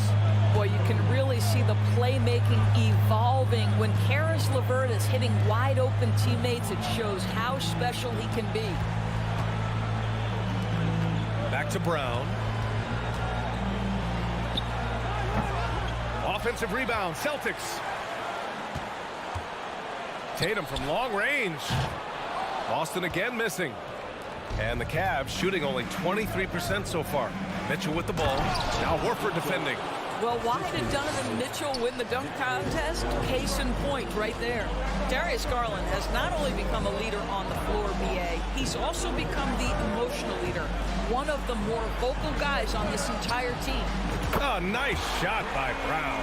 Boy, you can really see the playmaking evolving. When Karis LeVert is hitting wide open teammates, it shows how special he can be. Back to Brown. Offensive rebound, Celtics. Tatum from long range. Boston again missing. And the Cavs shooting only 23% so far. Mitchell with the ball. Now Horford defending. Well, why did Donovan Mitchell win the dunk contest? Case in point right there. Darius Garland has not only become a leader on the floor, BA, he's also become the emotional leader. One of the more vocal guys on this entire team. Oh, nice shot by Brown.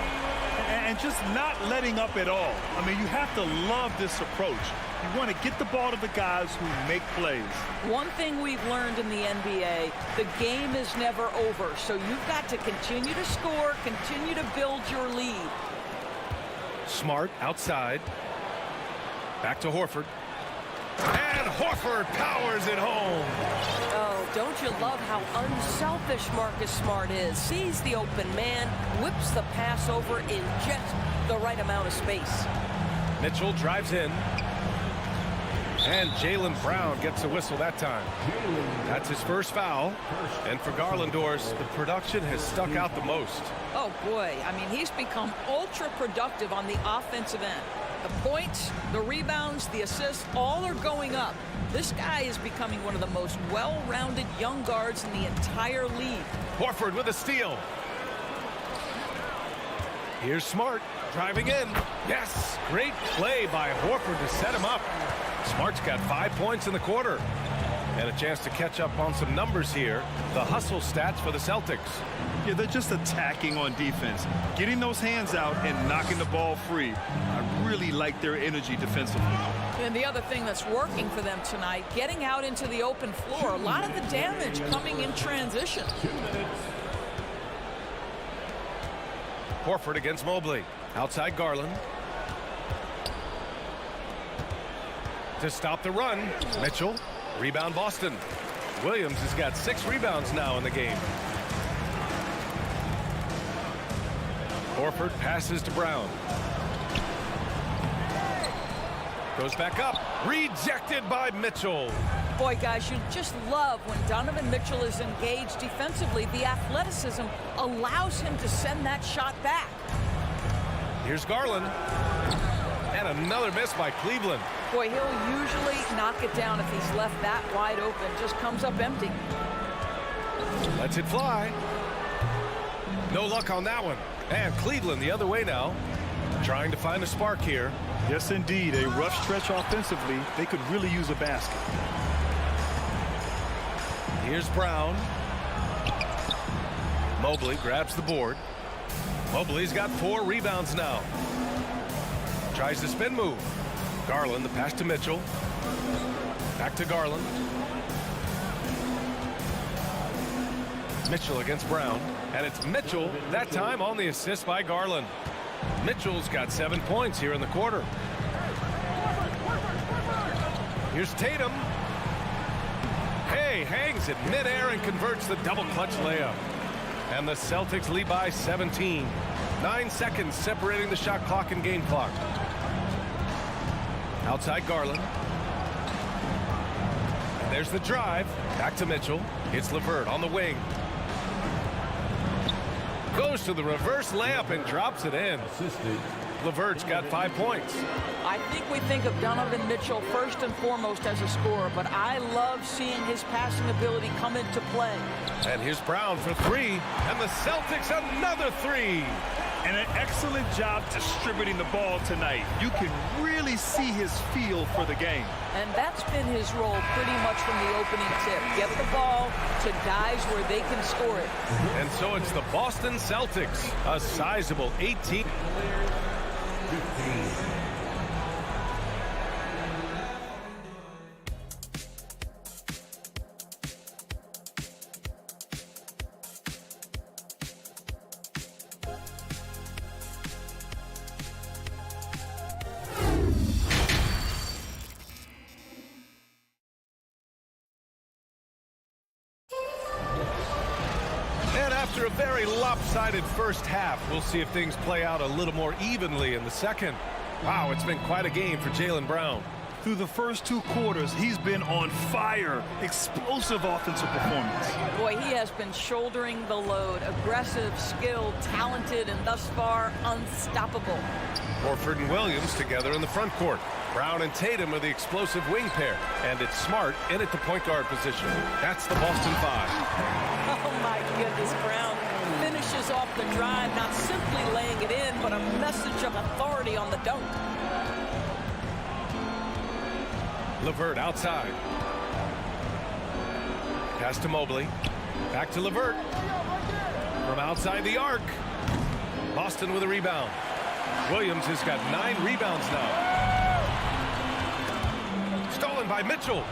And just not letting up at all. I mean, you have to love this approach. You want to get the ball to the guys who make plays. One thing we've learned in the NBA, the game is never over. So you've got to continue to score, continue to build your lead. Smart outside. Back to Horford. And Horford powers it home. Oh, don't you love how unselfish Marcus Smart is? Sees the open man, whips the pass over in just the right amount of space. Mitchell drives in. And Jaylen Brown gets a whistle that time. That's his first foul. And for Garlandors, the production has stuck out the most. Oh, boy. I mean, he's become ultra productive on the offensive end. The points, the rebounds, the assists, all are going up. This guy is becoming one of the most well-rounded young guards in the entire league. Horford with a steal. Here's Smart driving in. Yes, great play by Horford to set him up. Smart's got 5 points in the quarter. And a chance to catch up on some numbers here. The hustle stats for the Celtics. Yeah, they're just attacking on defense, getting those hands out and knocking the ball free. I really like their energy defensively. And the other thing that's working for them tonight, getting out into the open floor. A lot of the damage coming in transition. Horford against Mobley. Outside Garland. To stop the run, Mitchell. Rebound Boston. Williams has got 6 rebounds now in the game. Horford passes to Brown. Goes back up. Rejected by Mitchell. Boy, guys, you just love when Donovan Mitchell is engaged defensively. The athleticism allows him to send that shot back. Here's Garland. And another miss by Cleveland. Boy, he'll usually knock it down if he's left that wide open. Just comes up empty. Lets it fly. No luck on that one. And Cleveland the other way now. Trying to find a spark here. Yes, indeed. A rough stretch offensively. They could really use a basket. Here's Brown. Mobley grabs the board. Mobley's got 4 rebounds now. Tries the spin move. Garland, the pass to Mitchell. Back to Garland. Mitchell against Brown. And it's Mitchell, that time on the assist by Garland. Mitchell's got 7 points here in the quarter. Here's Tatum. Hey, hangs it midair and converts the double clutch layup. And the Celtics lead by 17. 9 seconds separating the shot clock and game clock. Outside Garland. And there's the drive. Back to Mitchell. It's LeVert on the wing. Goes to the reverse layup and drops it in. LeVert's got 5 points. I think we think of Donovan Mitchell first and foremost as a scorer, but I love seeing his passing ability come into play. And here's Brown for 3. And the Celtics another 3. And an excellent job distributing the ball tonight. You can really see his feel for the game. And that's been his role pretty much from the opening tip. Get the ball to guys where they can score it. And so it's the Boston Celtics, a sizable 18. After a very lopsided first half, we'll see if things play out a little more evenly in the second. Wow, it's been quite a game for Jaylen Brown. Through the first 2 quarters, he's been on fire. Explosive offensive performance. Boy, he has been shouldering the load. Aggressive, skilled, talented, and thus far, unstoppable. Horford and Williams together in the front court. Brown and Tatum are the explosive wing pair. And it's Smart in at the point guard position. That's the Boston 5. Oh, my goodness, Brown finishes off the drive, not simply laying it in, but a message of authority on the dunk. LeVert outside. Pass to Mobley. Back to LeVert. From outside the arc. Boston with a rebound. Williams has got 9 rebounds now. Stolen by Mitchell.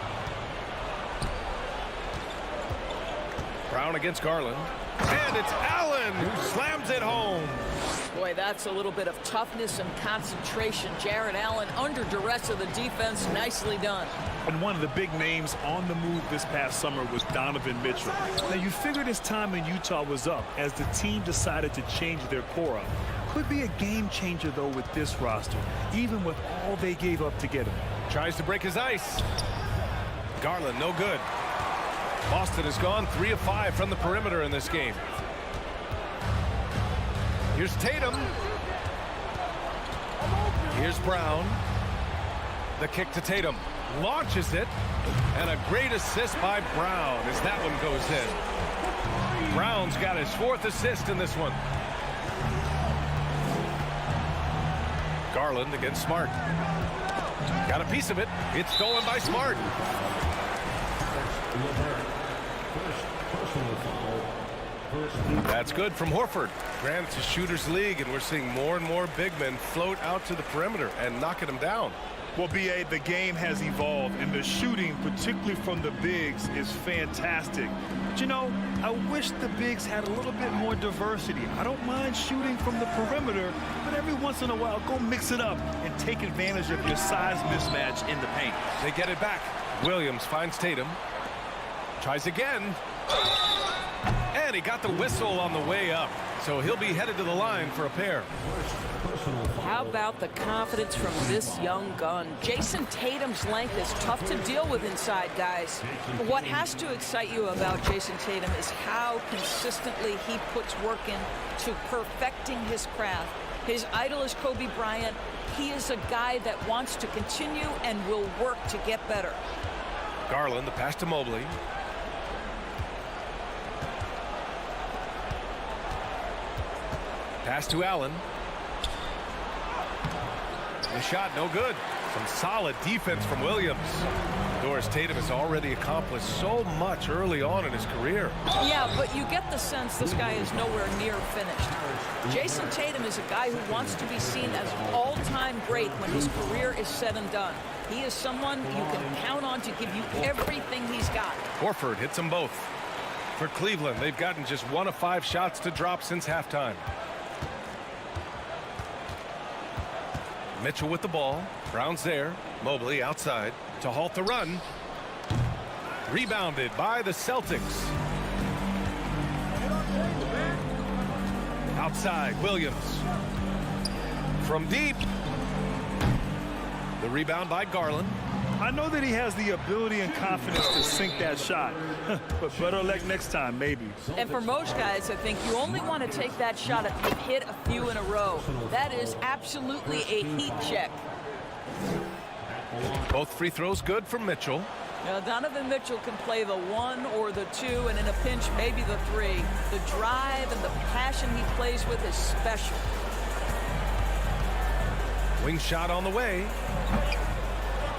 Brown against Garland. And it's Allen who slams it home. Boy, that's a little bit of toughness and concentration. Jarrett Allen under duress of the defense. Nicely done. And one of the big names on the move this past summer was Donovan Mitchell. Now, you figured his time in Utah was up as the team decided to change their core up. Could be a game changer, though, with this roster, even with all they gave up to get him. Tries to break his ice. Garland, no good. Boston has gone 3 of 5 from the perimeter in this game. Here's Tatum. Here's Brown. The kick to Tatum. Launches it. And a great assist by Brown as that one goes in. Brown's got his 4th assist in this one. Garland against Smart. Got a piece of it. It's stolen by Smart. That's good from Horford. Granted, it's a shooter's league, and we're seeing more and more big men float out to the perimeter and knocking them down. Well, B.A., the game has evolved, and the shooting, particularly from the bigs, is fantastic. But, you know, I wish the bigs had a little bit more diversity. I don't mind shooting from the perimeter, but every once in a while, go mix it up and take advantage of your size mismatch in the paint. They get it back. Williams finds Tatum. Tries again. And he got the whistle on the way up. So he'll be headed to the line for a pair. How about the confidence from this young gun? Jason Tatum's length is tough to deal with inside, guys. What has to excite you about Jason Tatum is how consistently he puts work in to perfecting his craft. His idol is Kobe Bryant. He is a guy that wants to continue and will work to get better. Garland, the pass to Mobley. Pass to Allen. The shot no good. Some solid defense from Williams. Doris Tatum has already accomplished so much early on in his career. Yeah, but you get the sense this guy is nowhere near finished. Jason Tatum is a guy who wants to be seen as all-time great when his career is said and done. He is someone you can count on to give you everything he's got. Horford hits them both. For Cleveland, they've gotten just 1 of 5 shots to drop since halftime. Mitchell with the ball. Brown's there. Mobley outside to halt the run. Rebounded by the Celtics. Outside, Williams. From deep. The rebound by Garland. I know that he has the ability and confidence to sink that shot, but better luck next time, maybe. And for most guys, I think you only want to take that shot if you've hit a few in a row. That is absolutely a heat check. Both free throws good from Mitchell. Now, Donovan Mitchell can play the 1 or the 2, and in a pinch, maybe the 3. The drive and the passion he plays with is special. Wing shot on the way.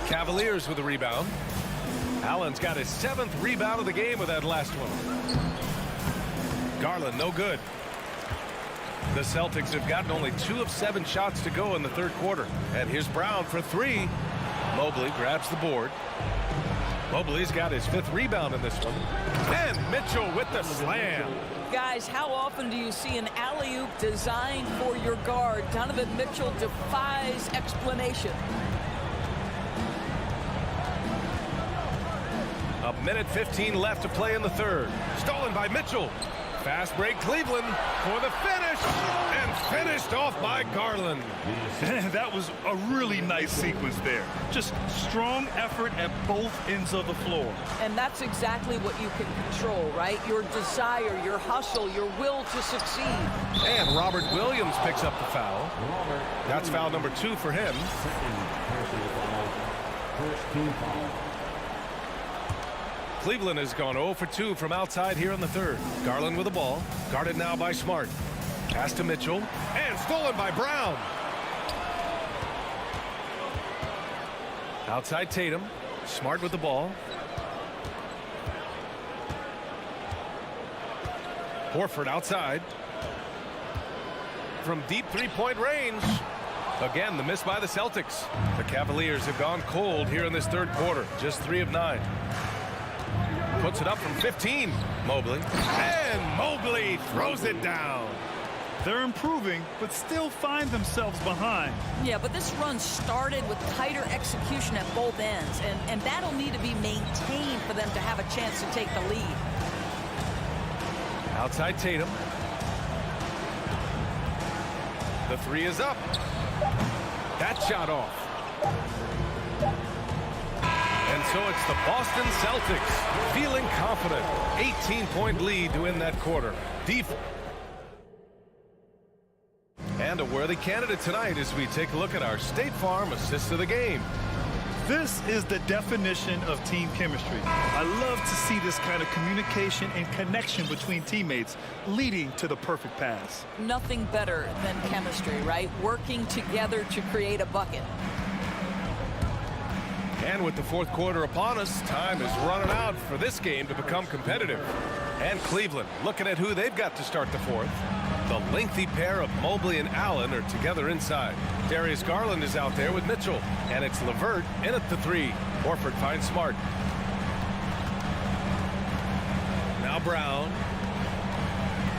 Cavaliers with a rebound. Allen's got his 7th rebound of the game with that last one. Garland, no good. The Celtics have gotten only 2 of 7 shots to go in the third quarter. And here's Brown for 3. Mobley grabs the board. Mobley's got his 5th rebound in this one. And Mitchell with the slam. Guys, how often do you see an alley-oop designed for your guard? Donovan Mitchell defies explanation. A minute 15 left to play in the third. Stolen by Mitchell. Fast break Cleveland for the finish. And finished off by Garland. That was a really nice sequence there. Just strong effort at both ends of the floor. And that's exactly what you can control, right? Your desire, your hustle, your will to succeed. And Robert Williams picks up the foul. That's foul number 2 for him. First team foul. Cleveland has gone 0 for 2 from outside here in the third. Garland with the ball. Guarded now by Smart. Pass to Mitchell. And stolen by Brown. Outside Tatum. Smart with the ball. Horford outside. From deep three-point range. Again, the miss by the Celtics. The Cavaliers have gone cold here in this third quarter. Just 3 of 9. Puts it up from 15. Mobley. And Mobley throws it down. They're improving, but still find themselves behind. Yeah, but this run started with tighter execution at both ends, and that'll need to be maintained for them to have a chance to take the lead. Outside Tatum. The 3 is up. That shot off. And so it's the Boston Celtics feeling confident. 18-point lead to win that quarter. And a worthy candidate tonight as we take a look at our State Farm assist of the game. This is the definition of team chemistry. I love to see this kind of communication and connection between teammates leading to the perfect pass. Nothing better than chemistry, right? Working together to create a bucket. And with the fourth quarter upon us, time is running out for this game to become competitive. And Cleveland looking at who they've got to start the fourth. The lengthy pair of Mobley and Allen are together inside. Darius Garland is out there with Mitchell. And it's LeVert in at the 3. Horford finds Smart. Now Brown.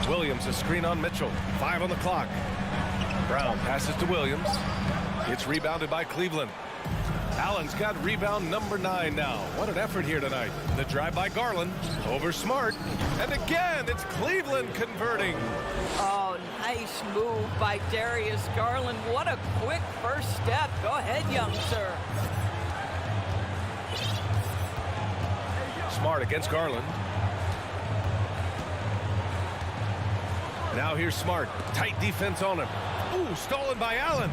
Williams a screen on Mitchell. 5 on the clock. Brown passes to Williams. It's rebounded by Cleveland. Allen's got rebound number 9 now. What an effort here tonight. The drive by Garland. Over Smart. And again, it's Cleveland converting. Oh, nice move by Darius Garland. What a quick first step. Go ahead, young sir. Smart against Garland. Now here's Smart. Tight defense on him. Ooh, stolen by Allen.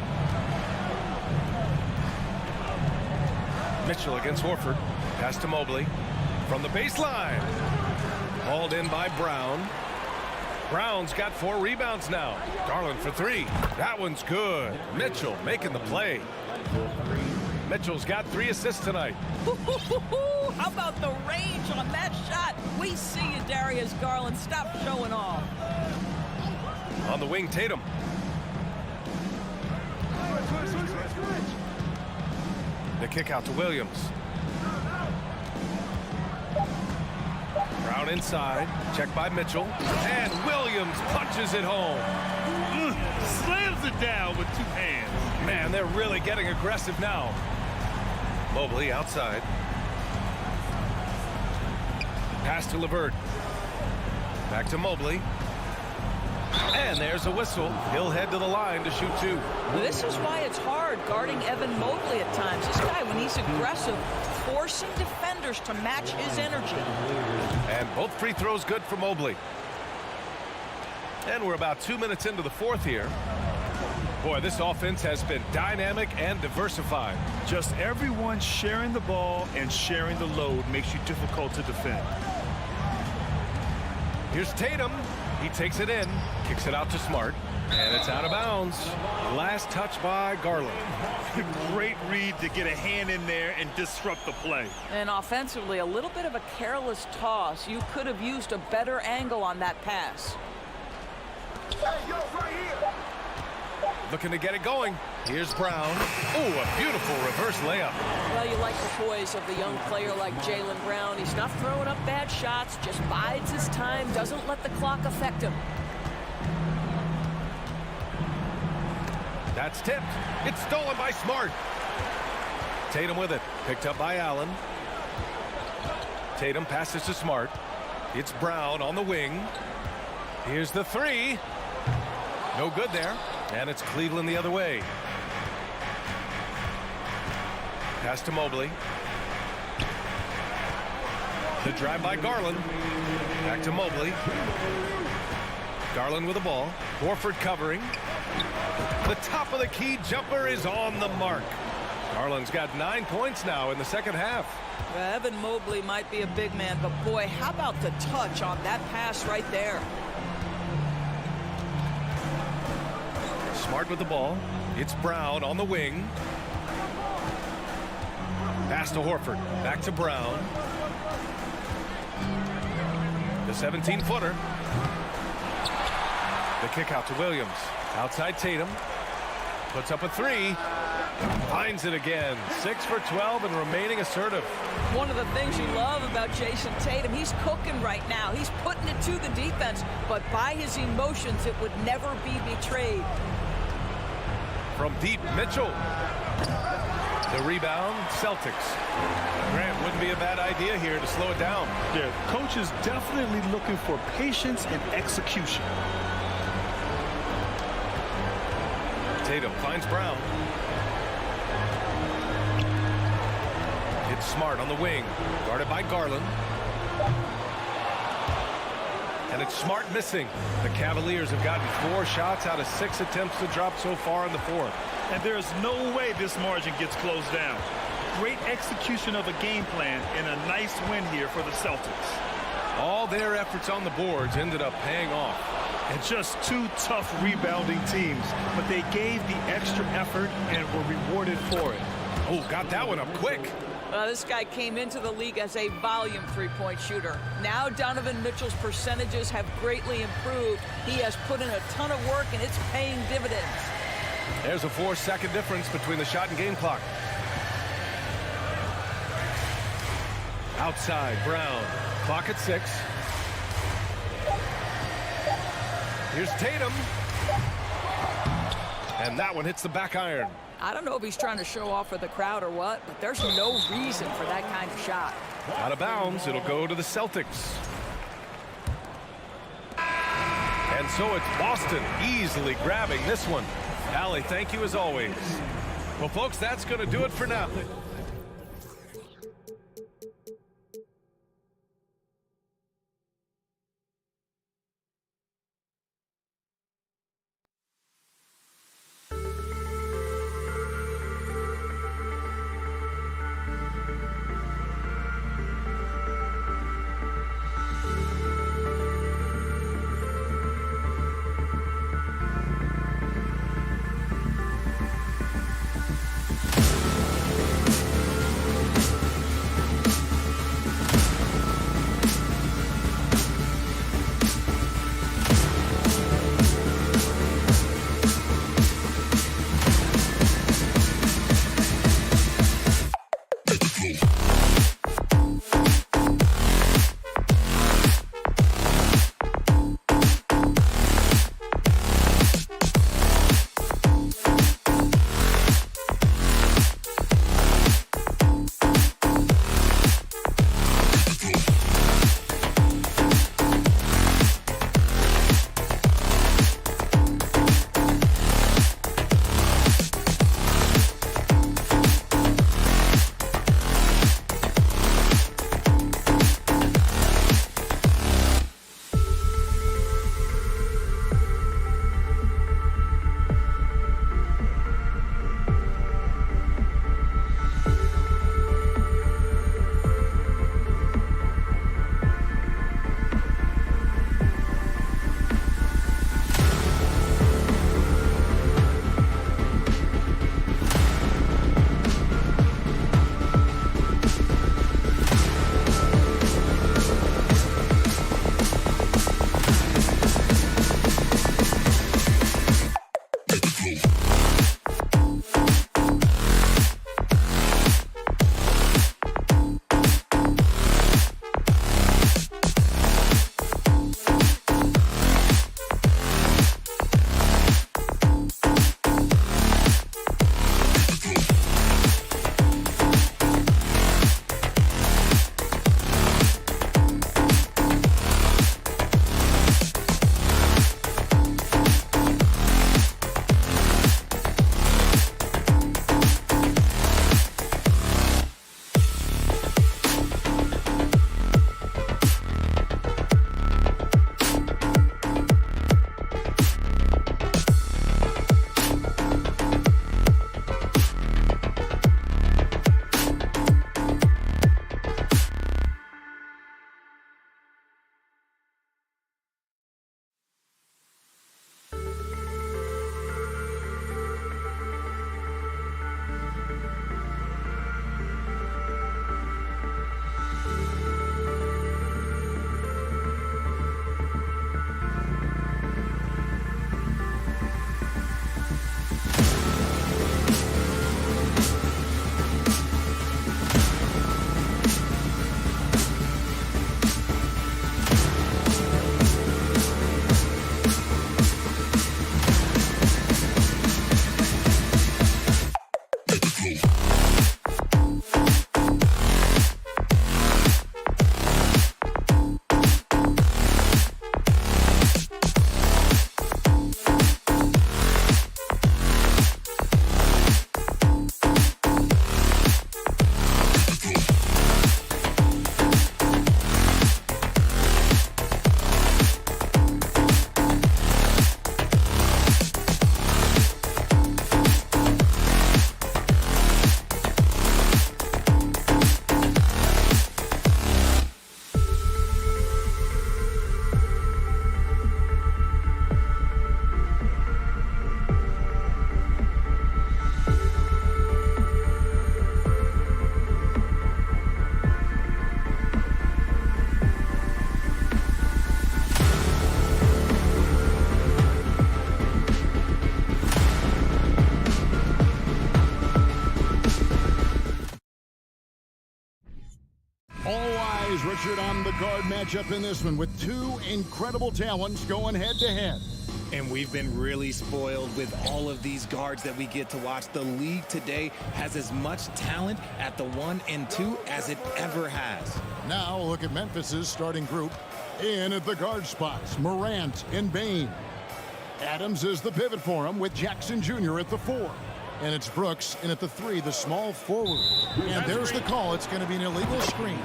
Mitchell against Horford. Pass to Mobley. From the baseline. Hauled in by Brown. Brown's got 4 rebounds now. Garland for 3. That one's good. Mitchell making the play. Mitchell's got 3 assists tonight. How about the range on that shot? We see you, Darius Garland. Stop showing off. On the wing, Tatum. The kick out to Williams. Brown inside. Checked by Mitchell. And Williams punches it home. Slams it down with 2 hands. Man, they're really getting aggressive now. Mobley outside. Pass to LeVert. Back to Mobley. And there's a whistle. He'll head to the line to shoot 2. This is why it's hard guarding Evan Mobley at times. This guy, when he's aggressive, forcing defenders to match his energy. And both free throws good for Mobley. And we're about 2 minutes into the fourth here. Boy, this offense has been dynamic and diversified. Just everyone sharing the ball and sharing the load makes you difficult to defend. Here's Tatum. He takes it in, kicks it out to Smart, and it's out of bounds. Last touch by Garland. Great read to get a hand in there and disrupt the play. And offensively, a little bit of a careless toss. You could have used a better angle on that pass. Looking to get it going. Here's Brown. Oh, a beautiful reverse layup. Well, you like the poise of the young player like Jaylen Brown. He's not throwing up bad shots, just bides his time, doesn't let the clock affect him. That's tipped. It's stolen by Smart. Tatum with it. Picked up by Allen. Tatum passes to Smart. It's Brown on the wing. Here's the 3. No good there. And it's Cleveland the other way. Pass to Mobley. The drive by Garland. Back to Mobley. Garland with the ball. Horford covering. The top of the key jumper is on the mark. Garland's got 9 points now in the second half. Evan Mobley might be a big man, but boy, how about the touch on that pass right there? Smart with the ball. It's Brown on the wing. Pass to Horford. Back to Brown. The 17-footer. The kick out to Williams. Outside Tatum. Puts up a 3. Finds it again. 6 for 12 and remaining assertive. One of the things you love about Jason Tatum, he's cooking right now. He's putting it to the defense, but by his emotions, it would never be betrayed. From deep, Mitchell. The rebound, Celtics. Grant, wouldn't be a bad idea here to slow it down. Yeah, coach is definitely looking for patience and execution. Tatum finds Brown. It's Smart on the wing, guarded by Garland. And it's Smart missing. The Cavaliers have gotten 4 shots out of 6 attempts to drop so far in the fourth. And there's no way this margin gets closed down. Great execution of a game plan and a nice win here for the Celtics. All their efforts on the boards ended up paying off. And just 2 tough rebounding teams, but they gave the extra effort and were rewarded for it. Oh, got that one up quick. This guy came into the league as a volume three-point shooter. Now Donovan Mitchell's percentages have greatly improved. He has put in a ton of work, and it's paying dividends. There's a 4-second difference between the shot and game clock. Outside, Brown. Clock at 6. Here's Tatum. And that one hits the back iron. I don't know if he's trying to show off for the crowd or what, but there's no reason for that kind of shot. Out of bounds, it'll go to the Celtics. And so it's Boston easily grabbing this one. Allie, thank you as always. Well, folks, that's going to do it for now. eyes, Richard, on the guard matchup in this one with two incredible talents going head-to-head. And we've been really spoiled with all of these guards that we get to watch. The league today has as much talent at the 1 and 2 as it ever has. Now look at Memphis's starting group. In at the guard spots, Morant and Bane. Adams is the pivot for him with Jackson Jr. at the 4. And it's Brooks in at the 3, the small forward. And there's the call. It's going to be an illegal screen.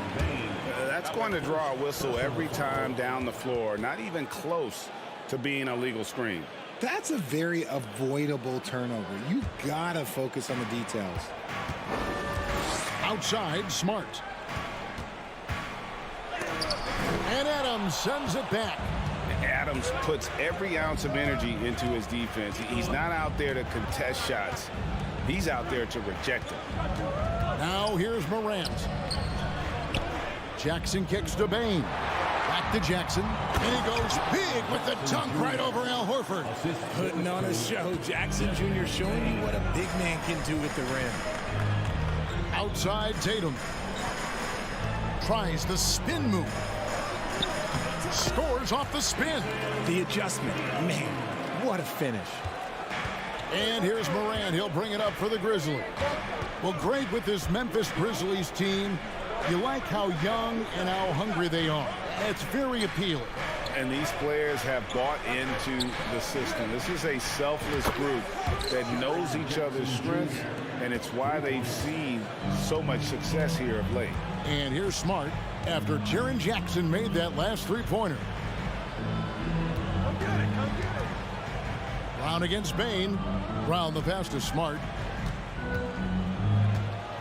That's going to draw a whistle every time down the floor. Not even close to being a legal screen. That's a very avoidable turnover. You gotta focus on the details. Outside, Smart. And Adams sends it back. Adams puts every ounce of energy into his defense. He's not out there to contest shots. He's out there to reject them. Now here's Morant. Jackson kicks to Bane. Back to Jackson. And he goes big with the dunk right over Al Horford. Putting on a show. Jackson Jr. showing you what a big man can do with the rim. Outside, Tatum. Tries the spin move. Scores off the spin. The adjustment. Man, what a finish. And here's Morant. He'll bring it up for the Grizzlies. Well, great with this Memphis Grizzlies team. You like how young and how hungry they are. It's very appealing. And these players have bought into the system. This is a selfless group that knows each other's strengths, and it's why they've seen so much success here of late. And here's Smart after Jaren Jackson made that last three-pointer. Brown against Bane. Brown the pass to Smart.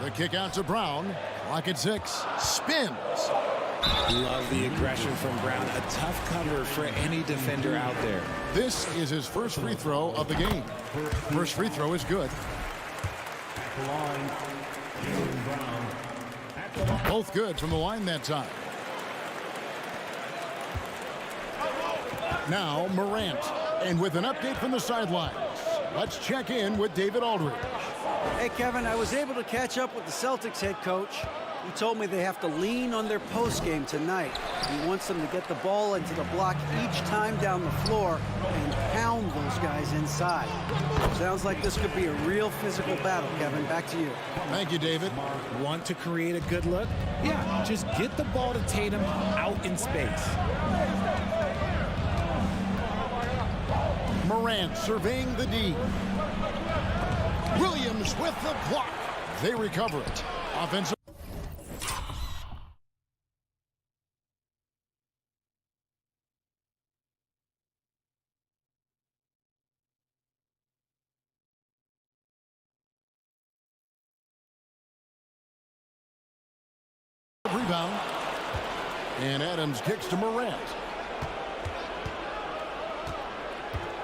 The kick out to Brown. Clock at 6. Spins. Love the aggression from Brown. A tough cover for any defender out there. This is his first free throw of the game. First free throw is good. Both good from the line that time. Now Morant. And with an update from the sidelines, let's check in with David Aldridge. Hey, Kevin, I was able to catch up with the Celtics head coach. He told me they have to lean on their post game tonight. He wants them to get the ball into the block each time down the floor and pound those guys inside. Sounds like this could be a real physical battle, Kevin. Back to you. Thank you, David. Want to create a good look? Yeah, just get the ball to Tatum out in space. Morant surveying the D. Williams with the block. They recover it. Offensive. Rebound. And Adams kicks to Morant.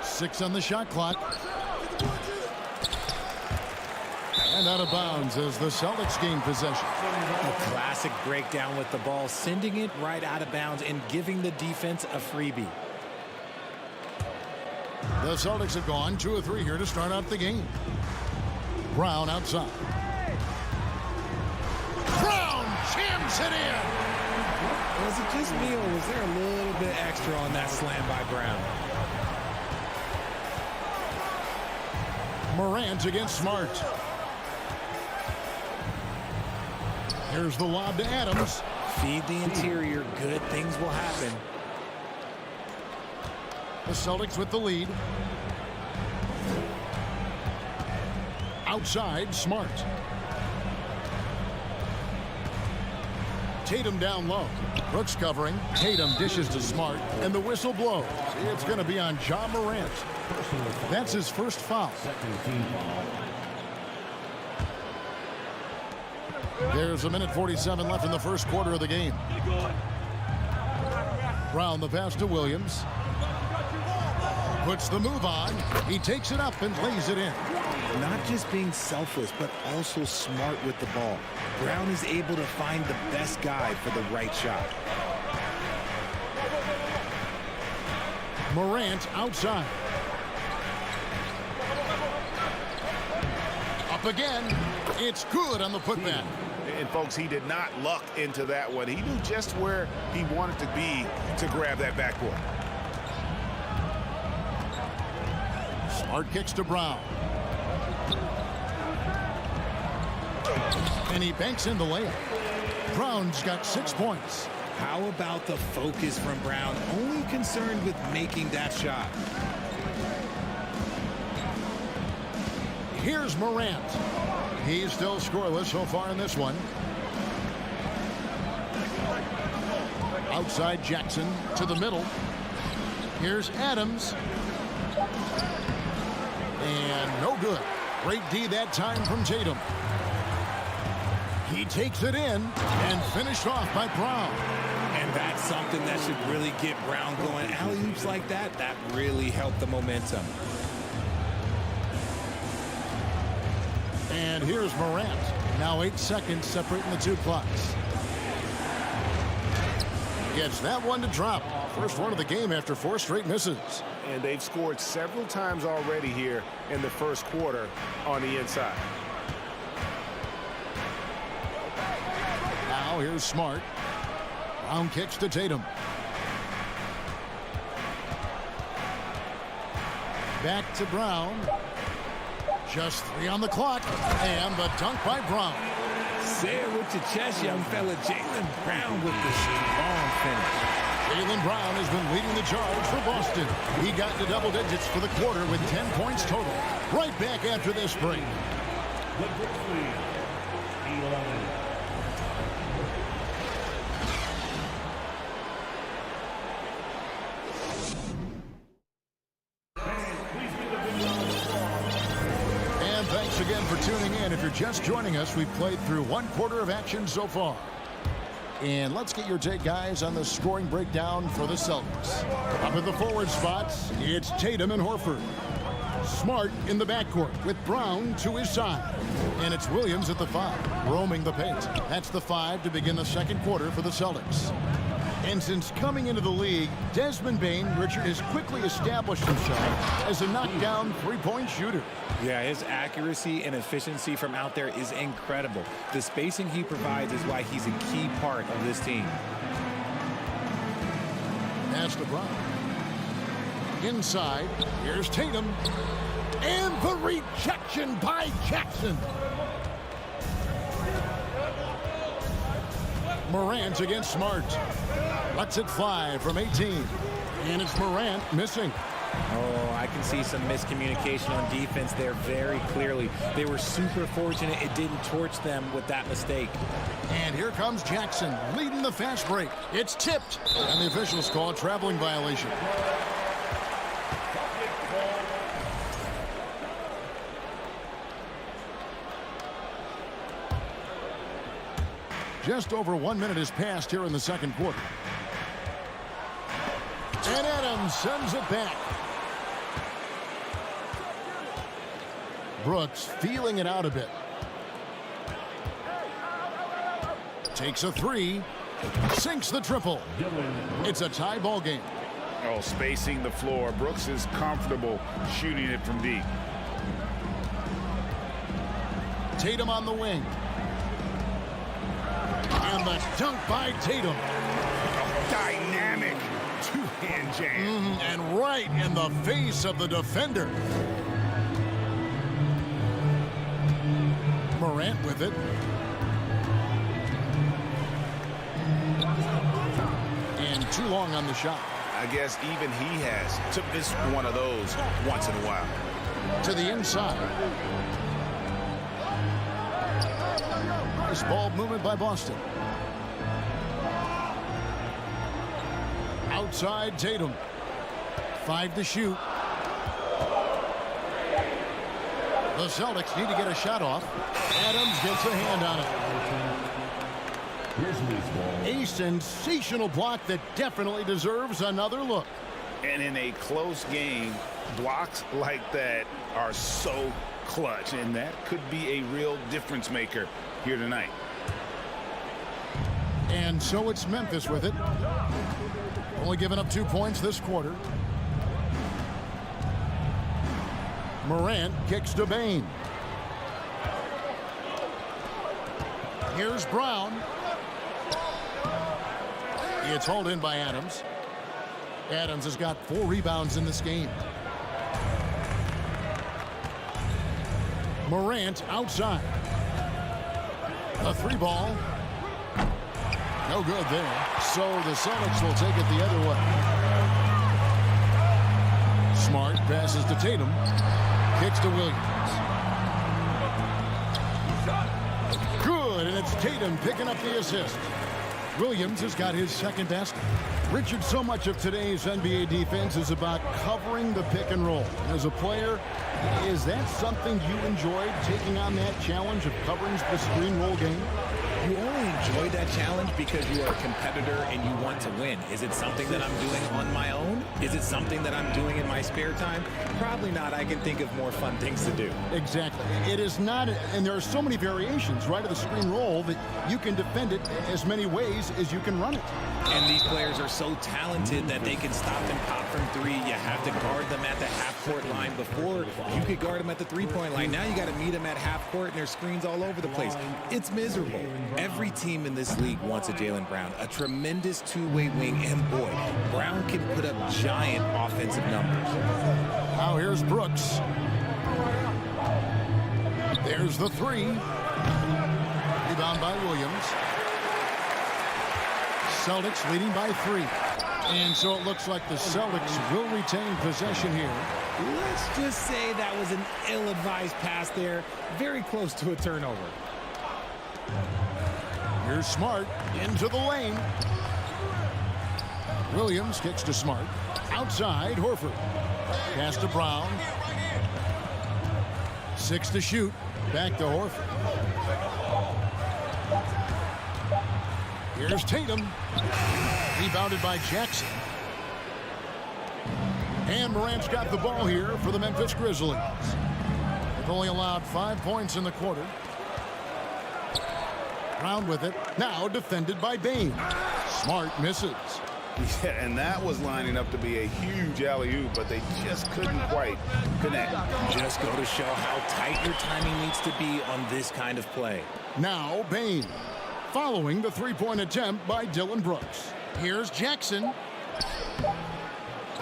6 on the shot clock. And out of bounds as the Celtics gain possession. A classic breakdown with the ball, sending it right out of bounds and giving the defense a freebie. The Celtics have gone 2 of 3 here to start out the game. Brown outside. Brown jams it in. Was it just me, or was there a little bit extra on that slam by Brown? Morant against Smart. Here's the lob to Adams. Feed the interior. Good things will happen. The Celtics with the lead. Outside, Smart. Tatum down low. Brooks covering. Tatum dishes to Smart. And the whistle blows. It's going to be on Ja Morant. That's his first foul. There's a minute 47 left in the first quarter of the game. Brown the pass to Williams. Puts the move on. He takes it up and lays it in. Not just being selfless, but also smart with the ball. Brown is able to find the best guy for the right shot. Morant outside. Up again. It's good on the putback. And folks, he did not luck into that one. He knew just where he wanted to be to grab that backboard. Smart kicks to Brown. And he banks in the layup. Brown's got 6 points. How about the focus from Brown? Only concerned with making that shot. Here's Morant. He's still scoreless so far in this one. Outside Jackson to the middle. Here's Adams. And no good. Great D that time from Tatum. He takes it in and finished off by Brown. And that's something that should really get Brown going. Alley-oops like that really helped the momentum. And here's Morant. Now 8 seconds separating the two clocks. Gets that one to drop. First one of the game after 4 straight misses. And they've scored several times already here in the first quarter on the inside. Now here's Smart. Brown kicks to Tatum. Back to Brown. Just 3 on the clock. And the dunk by Brown. Say it with your chest, young fella. Jaylen Brown with the strong finish. Jaylen Brown has been leading the charge for Boston. He got to double digits for the quarter with 10 points total. Right back after this break. The Grizzlies, 11. Thanks again for tuning in. If you're just joining us, we've played through 1 quarter of action so far. And let's get your take, guys, on the scoring breakdown for the Celtics. Up at the forward spots, it's Tatum and Horford. Smart in the backcourt with Brown to his side. And it's Williams at the 5, roaming the paint. That's the 5 to begin the second quarter for the Celtics. And since coming into the league, Desmond Bane, Richard, has quickly established himself as a knockdown 3-point shooter. Yeah, his accuracy and efficiency from out there is incredible. The spacing he provides is why he's a key part of this team. Pass to Brown. Inside, here's Tatum. And the rejection by Jackson. Morant against Smart. Lets it fly from 18. And it's Morant missing. Oh, I can see some miscommunication on defense there very clearly. They were super fortunate it didn't torch them with that mistake. And here comes Jackson leading the fast break. It's tipped. And the officials call a traveling violation. Just over 1 minute has passed here in the second quarter. And Adams sends it back. Brooks feeling it out a bit. Takes a 3. Sinks the triple. It's a tie ball game. Oh, spacing the floor. Brooks is comfortable shooting it from deep. Tatum on the wing. And the dunk by Tatum. Oh, dynamic two-hand jam. And right in the face of the defender. Morant with it. And too long on the shot. I guess even he has to miss one of those once in a while. To the inside. Nice ball movement by Boston. Outside Tatum. 5 to shoot. The Celtics need to get a shot off. Adams gets a hand on it. A sensational block that definitely deserves another look. And in a close game, blocks like that are so clutch, and that could be a real difference maker here tonight. And so it's Memphis with it. Only giving up 2 points this quarter. Morant kicks to Bane. Here's Brown. It's hauled in by Adams. Adams has got 4 rebounds in this game. Morant outside. A 3 ball. No good there. So the Celtics will take it the other way. Smart passes to Tatum. Kicks to Williams. Good, and it's Tatum picking up the assist. Williams has got his second basket. Richard, so much of today's NBA defense is about covering the pick and roll. As a player, is that something you enjoyed, taking on that challenge of covering the screen roll game? You only enjoy that challenge because you are a competitor and you want to win. Is it something that I'm doing on my own? Is it something that I'm doing in my spare time? Probably not. I can think of more fun things to do. Exactly. It is not, and there are so many variations, right, of the screen roll that you can defend it as many ways as you can run it. And these players are so talented that they can stop and pop from 3. You have to guard them at the half-court line. Before, you could guard them at the 3-point line. Now you got to meet them at half-court, and there's screens all over the place. It's miserable. Every team in this league wants a Jaylen Brown, a tremendous two-way wing, and boy, Brown can put up giant offensive numbers. Now here's Brooks. There's the 3. Rebound by Williams. Celtics leading by 3. And so it looks like the Celtics will retain possession here. Let's just say that was an ill-advised pass there. Very close to a turnover. Here's Smart into the lane. Williams kicks to Smart. Outside, Horford. Pass to Brown. 6 to shoot. Back to Horford. Here's Tatum. Rebounded by Jackson. And Morant's got the ball here for the Memphis Grizzlies. They've only allowed 5 points in the quarter. Brown with it. Now defended by Bain. Smart misses. Yeah, and that was lining up to be a huge alley-oop, but they just couldn't quite connect. Just go to show how tight your timing needs to be on this kind of play. Now Bain. Following the 3-point attempt by Dillon Brooks. Here's Jackson.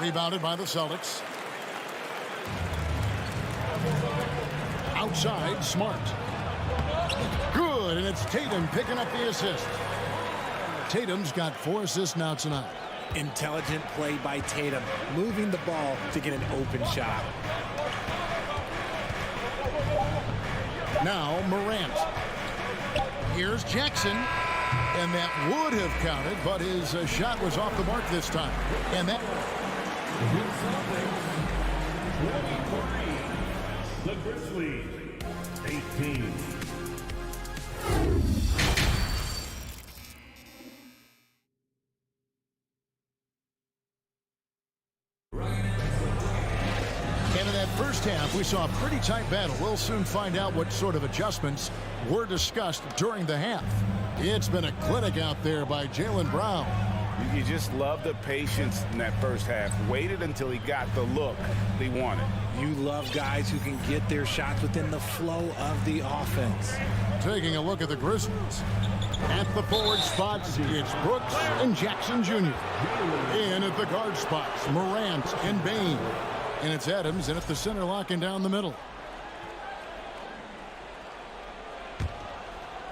Rebounded by the Celtics. Outside, Smart. Good, and it's Tatum picking up the assist. Tatum's got 4 assists now tonight. Intelligent play by Tatum, moving the ball to get an open shot. Now Morant. Here's Jackson. And that would have counted, but his shot was off the mark this time. And that... The Grizzlies, 18. And in that first half, we saw a pretty tight battle. We'll soon find out what sort of adjustments were discussed during the half. It's been a clinic out there by Jaylen Brown. You just love the patience in that first half. Waited until he got the look he wanted. You love guys who can get their shots within the flow of the offense. Taking a look at the Grizzlies. At the forward spots, it's Brooks and Jackson Jr. In at the guard spots, Morant and Bain. And it's Adams in at the center, locking down the middle.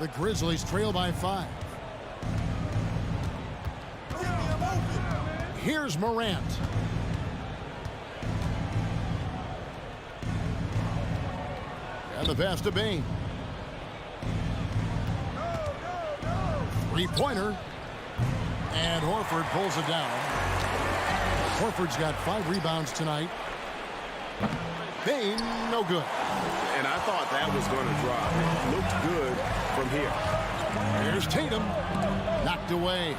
The Grizzlies trail by 5. Here's Morant. And the pass to Bain. 3-pointer. And Horford pulls it down. Horford's got 5 rebounds tonight. Bain, no good. And I thought that was going to drop. It looked good from here. Here's Tatum. Knocked away.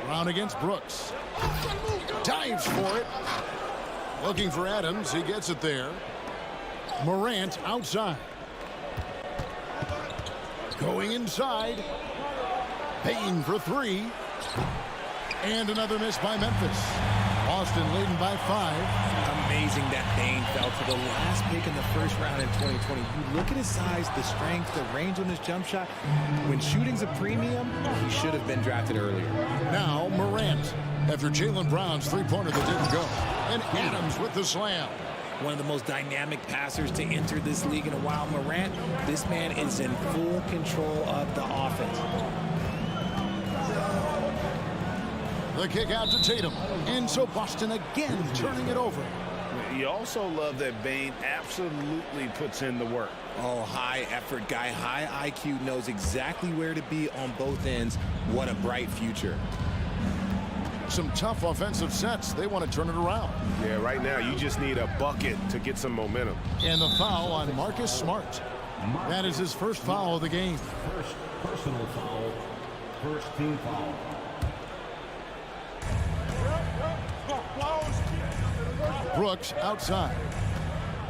Brown against Brooks. Dives for it. Looking for Adams. He gets it there. Morant outside. Going inside. Bain for 3. And another miss by Memphis. Boston leading by 5. amazing that Bane fell to the last pick in the first round in 2020. You look at his size, the strength, the range on his jump shot. When shooting's a premium, he should have been drafted earlier. Now Morant, after Jaylen Brown's three-pointer that didn't go. And Adams with the slam. One of the most dynamic passers to enter this league in a while. Morant, this man is in full control of the offense. The kick out to Tatum. And so Boston again turning it over. You also love that Bane absolutely puts in the work. Oh, high effort guy, high IQ, knows exactly where to be on both ends. What a bright future. Some tough offensive sets. They want to turn it around. Yeah, right now you just need a bucket to get some momentum. And the foul on Marcus Smart. That is his first foul of the game. First personal foul. First team foul. Brooks outside.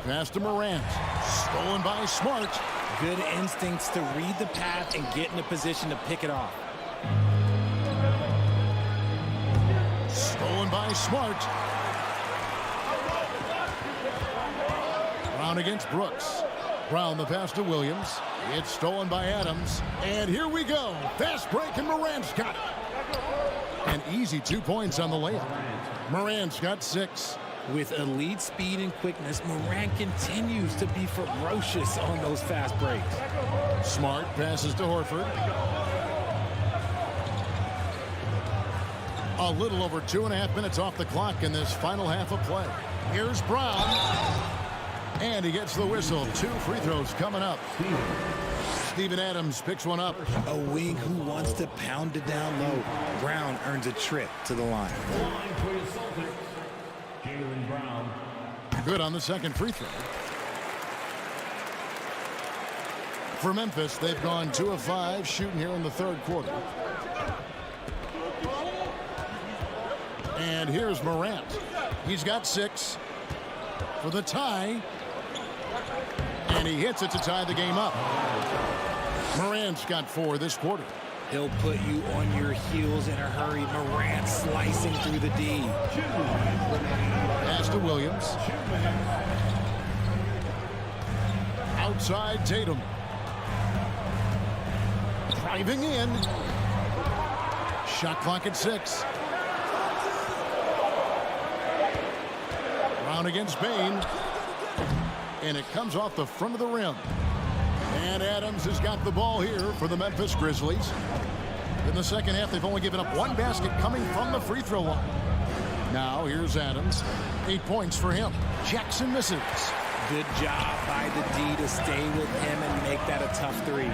Pass to Morant. Stolen by Smart. Good instincts to read the path and get in a position to pick it off. Stolen by Smart. Brown against Brooks. Brown the pass to Williams. It's stolen by Adams. And here we go. Fast break and Morant's got it. An easy 2 points on the layup. Morant's got 6. With elite speed and quickness, Morant continues to be ferocious on those fast breaks. Smart passes to Horford. A little over 2.5 minutes off the clock in this final half of play. Here's Brown. And he gets the whistle. 2 free throws coming up. Steven Adams picks one up. A wing who wants to pound it down low. Brown earns a trip to the line. Good on the second free throw. For Memphis, they've gone 2 of 5 shooting here in the third quarter. And here's Morant. He's got 6 for the tie. And he hits it to tie the game up. Morant's got 4 this quarter. He'll put you on your heels in a hurry. Morant slicing through the D. Pass to Williams. Outside Tatum. Driving in. Shot clock at 6. Brown against Bane. And it comes off the front of the rim. And Adams has got the ball here for the Memphis Grizzlies. In the second half, they've only given up 1 basket coming from the free throw line. Now, here's Adams. 8 points for him. Jackson misses. Good job by the D to stay with him and make that a tough 3.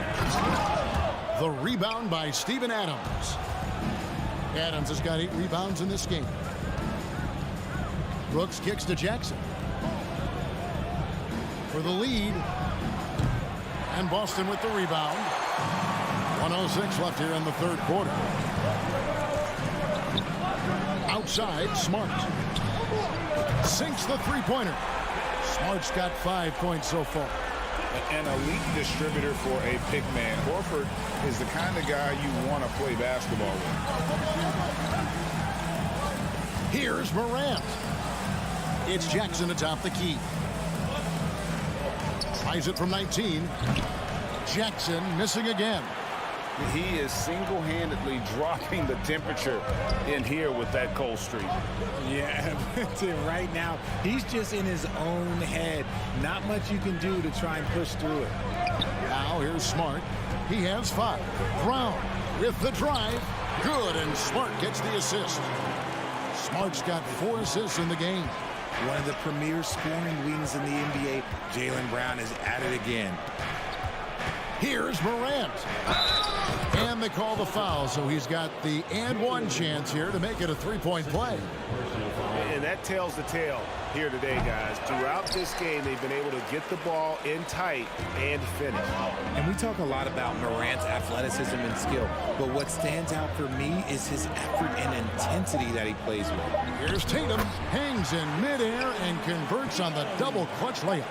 The rebound by Steven Adams. Adams has got 8 rebounds in this game. Brooks kicks to Jackson. For the lead. And Boston with the rebound. 1:06 left here in the third quarter. Outside, Smart. Sinks the three-pointer. Smart's got 5 points so far. An elite distributor for a big man. Horford is the kind of guy you want to play basketball with. Here's Morant. It's Jackson atop the key. Tries it from 19. Jackson missing again. He is single-handedly dropping the temperature in here with that cold streak. Yeah, right now, he's just in his own head. Not much you can do to try and push through it. Now here's Smart. He has 5. Brown with the drive. Good, and Smart gets the assist. Smart's got 4 assists in the game. One of the premier scoring wings in the NBA, Jaylen Brown is at it again. Here's Morant. And they call the foul, so he's got the and 1 chance here to make it a 3-point play. And that tells the tale here today, guys. Throughout this game, they've been able to get the ball in tight and finish. And we talk a lot about Morant's athleticism and skill, but what stands out for me is his effort and intensity that he plays with. Here's Tatum, hangs in midair and converts on the double clutch layup.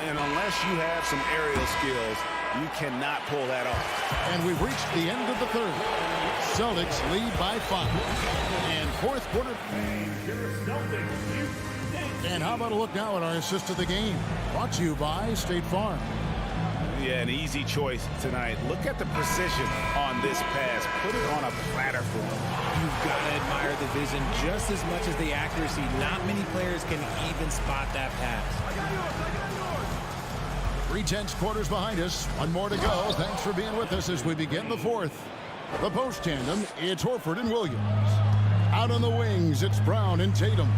And unless you have some aerial skills, you cannot pull that off. And we've reached the end of the third. Celtics lead by 5. And fourth quarter. And how about a look now at our assist of the game? Brought to you by State Farm. Yeah, an easy choice tonight. Look at the precision on this pass. Put it on a platter for him. You've got to admire the vision just as much as the accuracy. Not many players can even spot that pass. 3/10 quarters behind us. One more to go. Thanks for being with us as we begin the fourth. The post tandem, it's Horford and Williams. Out on the wings, it's Brown and Tatum.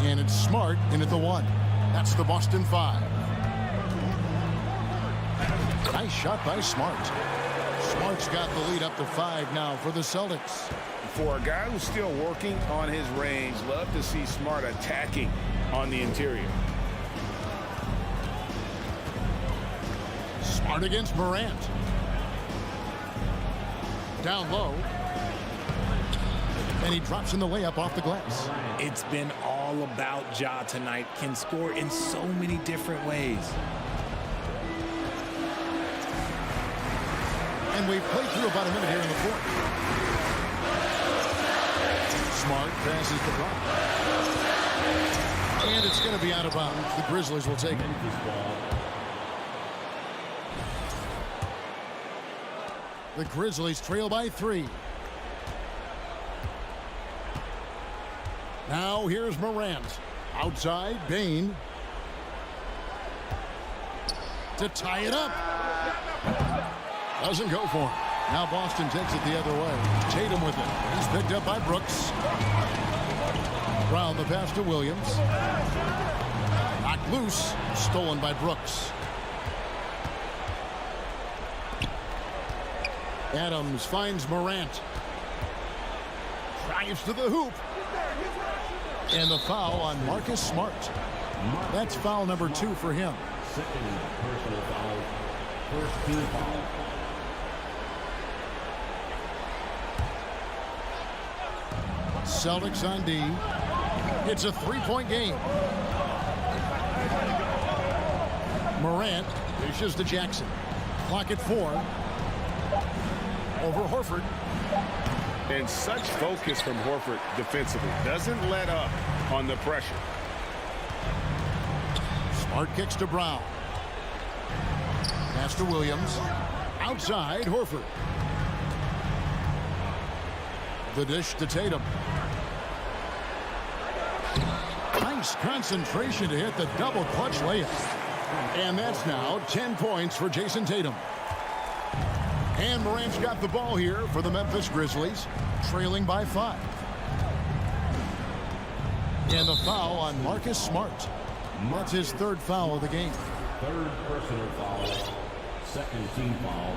And it's Smart in at the 1. That's the Boston 5. Nice shot by Smart. Smart's got the lead up to 5 now for the Celtics. For a guy who's still working on his range, love to see Smart attacking on the interior. Smart against Morant. Down low. And he drops in the layup off the glass. It's been all about Ja tonight. Can score in so many different ways. And we've played through about a minute here in the fourth. Smart passes to Brown. And it's going to be out of bounds. The Grizzlies will take it. The Grizzlies trail by 3. Now here's Morant. Outside, Bane. To tie it up. Doesn't go for him. Now Boston takes it the other way. Tatum with it. He's picked up by Brooks. Brown the pass to Williams. Knocked loose. Stolen by Brooks. Adams finds Morant. Drives to the hoop. And the foul on Marcus Smart. That's foul number 2 for him. Second personal foul. First team foul. Celtics on D. It's a 3-point game. Morant dishes to Jackson. Clock at 4. Over Horford. And such focus from Horford defensively. Doesn't let up on the pressure. Smart kicks to Brown. Pass to Williams. Outside, Horford. The dish to Tatum. Nice concentration to hit the double clutch layup. And that's now 10 points for Jason Tatum. And Morant's got the ball here for the Memphis Grizzlies, trailing by 5. And the foul on Marcus Smart. That's his 3rd foul of the game. 3rd personal foul. Second team foul.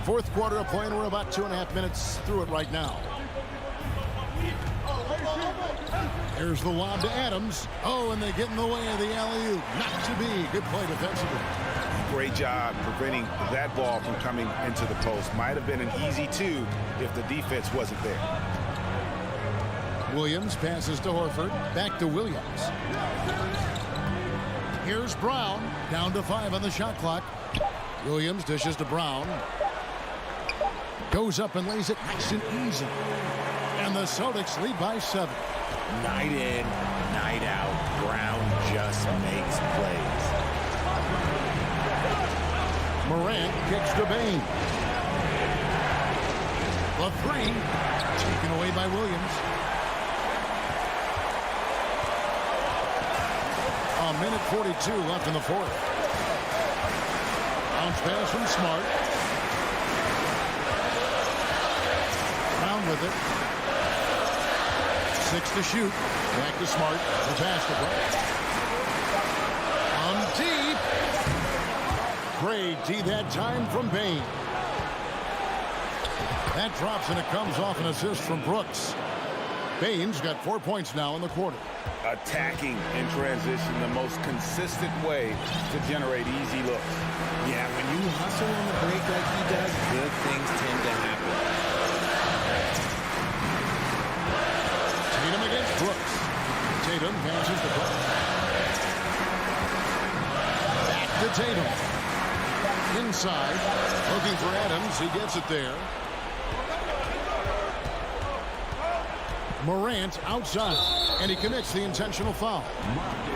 4th quarter of play, and we're about 2.5 minutes through it right now. There's the lob to Adams. Oh, and they get in the way of the alley-oop. Not to be. Good play defensively. Great job preventing that ball from coming into the post. Might have been an easy 2 if the defense wasn't there. Williams passes to Horford. Back to Williams. Here's Brown. Down to 5 on the shot clock. Williams dishes to Brown. Goes up and lays it nice and easy. And the Celtics lead by 7. Night in, night out, Brown just makes plays. Morant kicks to Bane. The 3 taken away by Williams. A minute 42 left in the 4th. Bounce pass from Smart. Brown with it. 6 to shoot. Back to Smart. The pass to Brown. Deep. Great D that time from Bane. That drops and it comes off an assist from Brooks. Bane's got 4 points now in the quarter. Attacking in transition, the most consistent way to generate easy looks. Yeah, when you hustle on the break like he does, good things tend to happen. Tatum against Brooks. Tatum passes to Brooks. Back to Tatum. Inside, looking for Adams. He gets it there. Morant outside. And he commits the intentional foul.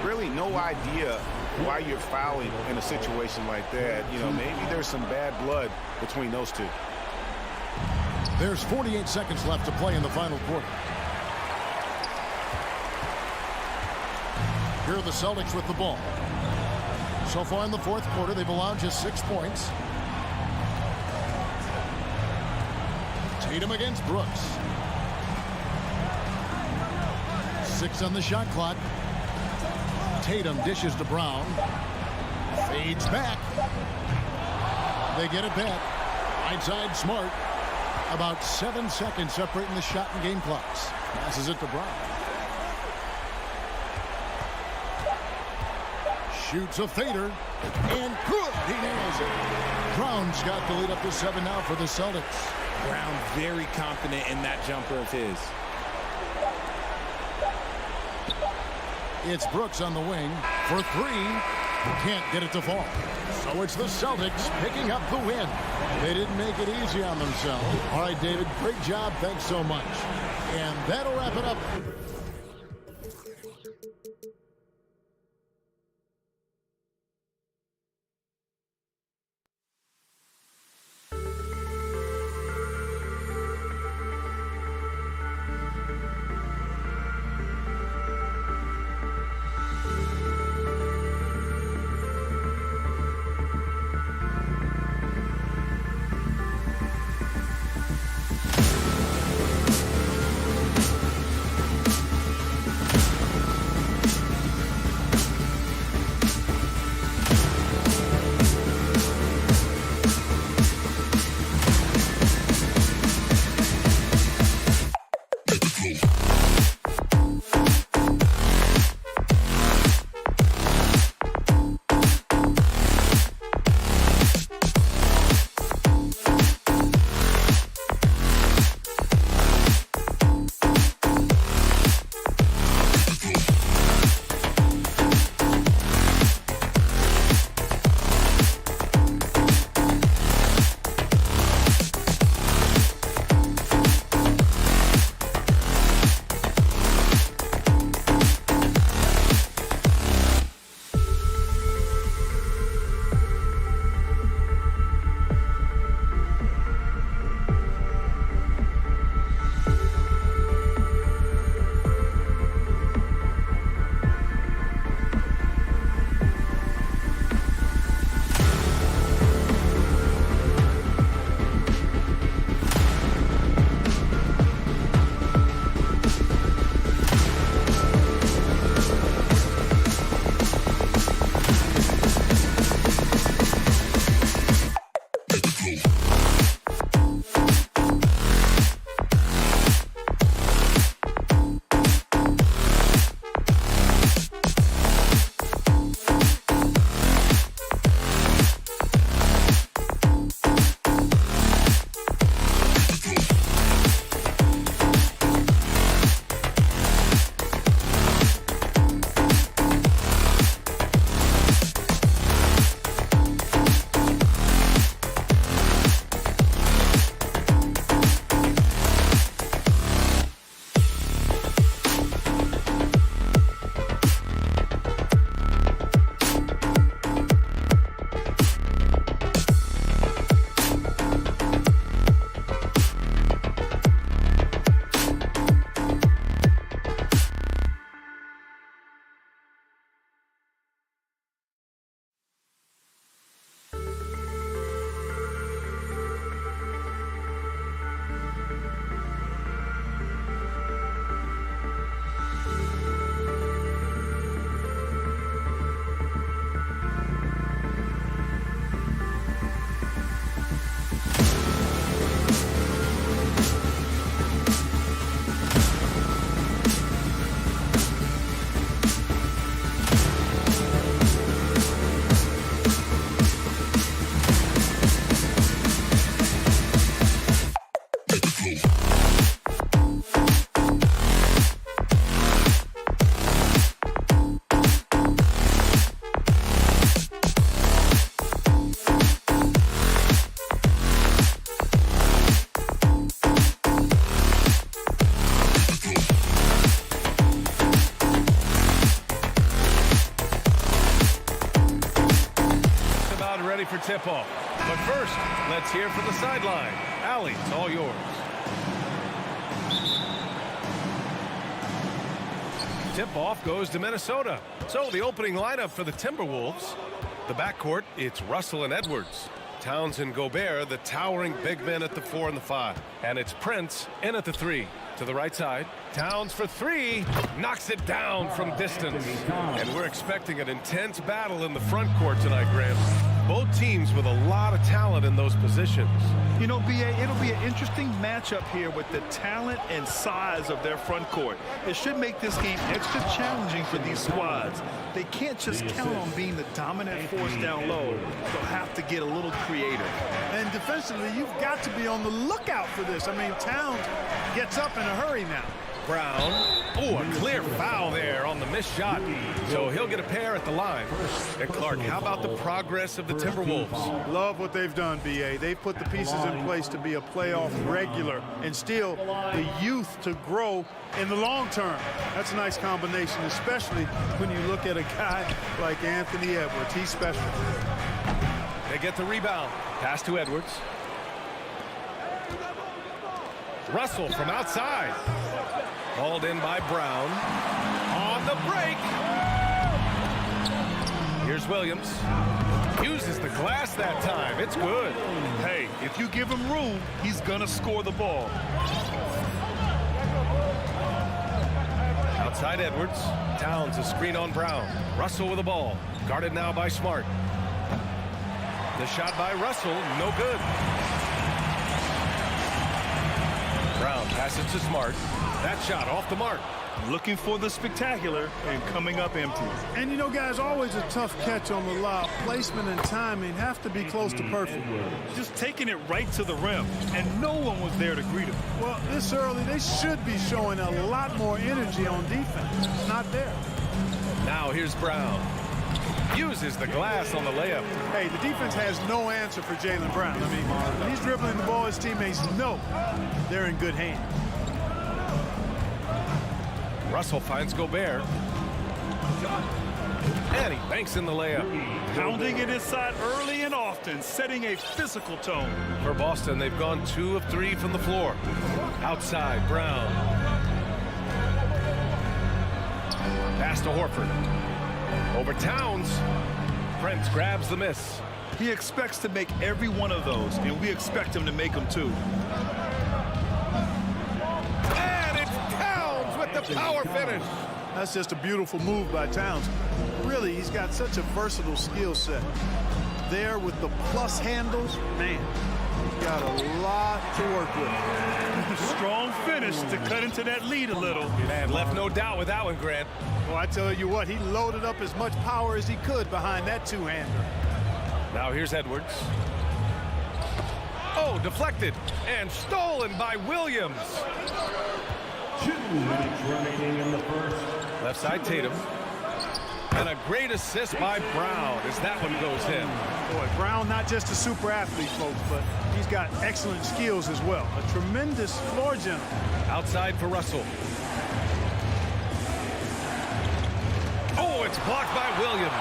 Really no idea why you're fouling in a situation like that. You know, maybe there's some bad blood between those two. There's 48 seconds left to play in the final quarter. Here are the Celtics with the ball. So far in the fourth quarter, they've allowed just 6 points. Tatum against Brooks. 6 on the shot clock. Tatum dishes to Brown. Fades back. They get it back. Right side, Smart. About 7 seconds separating the shot and game clocks. Passes it to Brown. Shoots a fader. And good. He nails it. Brown's got the lead up to 7 now for the Celtics. Brown very confident in that jumper of his. It's Brooks on the wing for 3. Can't get it to fall. So it's the Celtics picking up the win. They didn't make it easy on themselves. All right, David, great job. Thanks so much. And that'll wrap it up. tip-off. But first, let's hear from the sideline. Allie, it's all yours. Tip-off goes to Minnesota. So the opening lineup for the Timberwolves. The backcourt, it's Russell and Edwards. Towns and Gobert, the towering big men at the 4 and the 5. And it's Prince in at the 3. To the right side, Towns for 3, knocks it down from distance. And we're expecting an intense battle in the front court tonight, Graham. Both teams with a lot of talent in those positions. You know, B.A., it'll be an interesting matchup here with the talent and size of their front court. It should make this game extra challenging for these squads. They can't just count on being the dominant force down low. They'll have to get a little creative. And defensively, you've got to be on the lookout for this. I mean, Towns gets up in a hurry now. Brown. Oh, a clear foul there on the missed shot. So he'll get a pair at the line. And Clark, how about the progress of the Timberwolves? Love what they've done, B.A. They've put the pieces in place to be a playoff regular and still the youth to grow in the long term. That's a nice combination, especially when you look at a guy like Anthony Edwards. He's special. They get the rebound. Pass to Edwards. Russell from outside. Hauled in by Brown. On the break. Here's Williams. Uses the glass that time. It's good. Hey, if you give him room, he's going to score the ball. Outside Edwards. Towns a screen on Brown. Russell with the ball. Guarded now by Smart. The shot by Russell, no good. Brown passes to Smart. That shot off the mark. Looking for the spectacular and coming up empty. And you know, guys, always a tough catch on the lob. Placement and timing have to be close to perfect. Just taking it right to the rim, and no one was there to greet him. Well, this early, they should be showing a lot more energy on defense. It's not there. Now here's Brown. Uses the glass on the layup. Hey, the defense has no answer for Jaylen Brown. I mean, when he's dribbling the ball, his teammates know they're in good hands. Russell finds Gobert. And he banks in the layup. Pounding it inside early and often, setting a physical tone. For Boston, they've gone 2 of 3 from the floor. Outside, Brown. Pass to Horford. Over Towns. Prince grabs the miss. He expects to make every one of those, and we expect him to make them too. And it's Towns with the power finish. That's just a beautiful move by Towns. Really, he's got such a versatile skill set. There with the plus handles, man, he's got a lot to work with. Strong finish to cut into that lead a little. Man, left no doubt with that one, Grant. Well, I tell you what, he loaded up as much power as he could behind that two-hander. Now here's Edwards. Oh, deflected and stolen by Williams. 2 minutes remaining in the first. Left side Tatum. And a great assist by Brown as that one goes in. Boy, Brown not just a super athlete, folks, but he's got excellent skills as well. A tremendous floor general. Outside for Russell. Oh, it's blocked by Williams.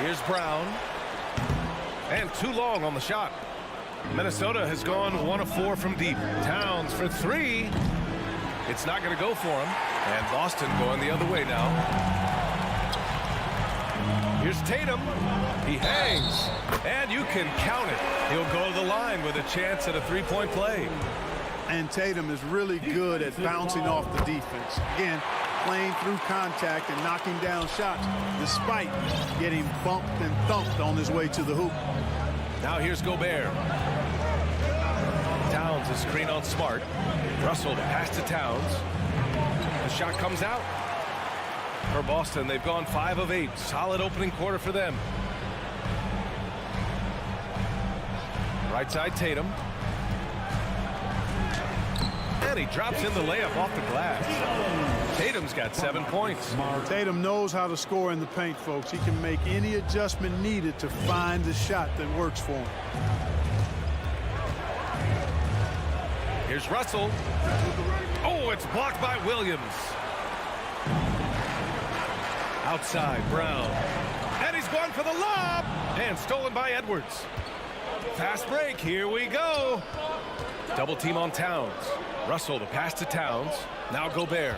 Here's Brown. And too long on the shot. Minnesota has gone 1 of 4 from deep. Towns for 3. It's not going to go for him. And Boston going the other way now. Here's Tatum. He hangs. And you can count it. He'll go to the line with a chance at a three-point play. And Tatum is really good at bouncing off the defense. Again, playing through contact and knocking down shots despite getting bumped and thumped on his way to the hoop. Now here's Gobert. Towns is screen on Smart. Russell to pass to Towns. The shot comes out. For Boston, they've gone 5 of 8. Solid opening quarter for them. Right side Tatum. And he drops in the layup off the glass. Tatum's got 7 points. Tatum knows how to score in the paint, folks. He can make any adjustment needed to find the shot that works for him. Here's Russell. Oh, it's blocked by Williams. Outside, Brown. one for the lob. And stolen by Edwards. Fast break. Here we go. Double team on Towns. Russell, the pass to Towns. Now Gobert.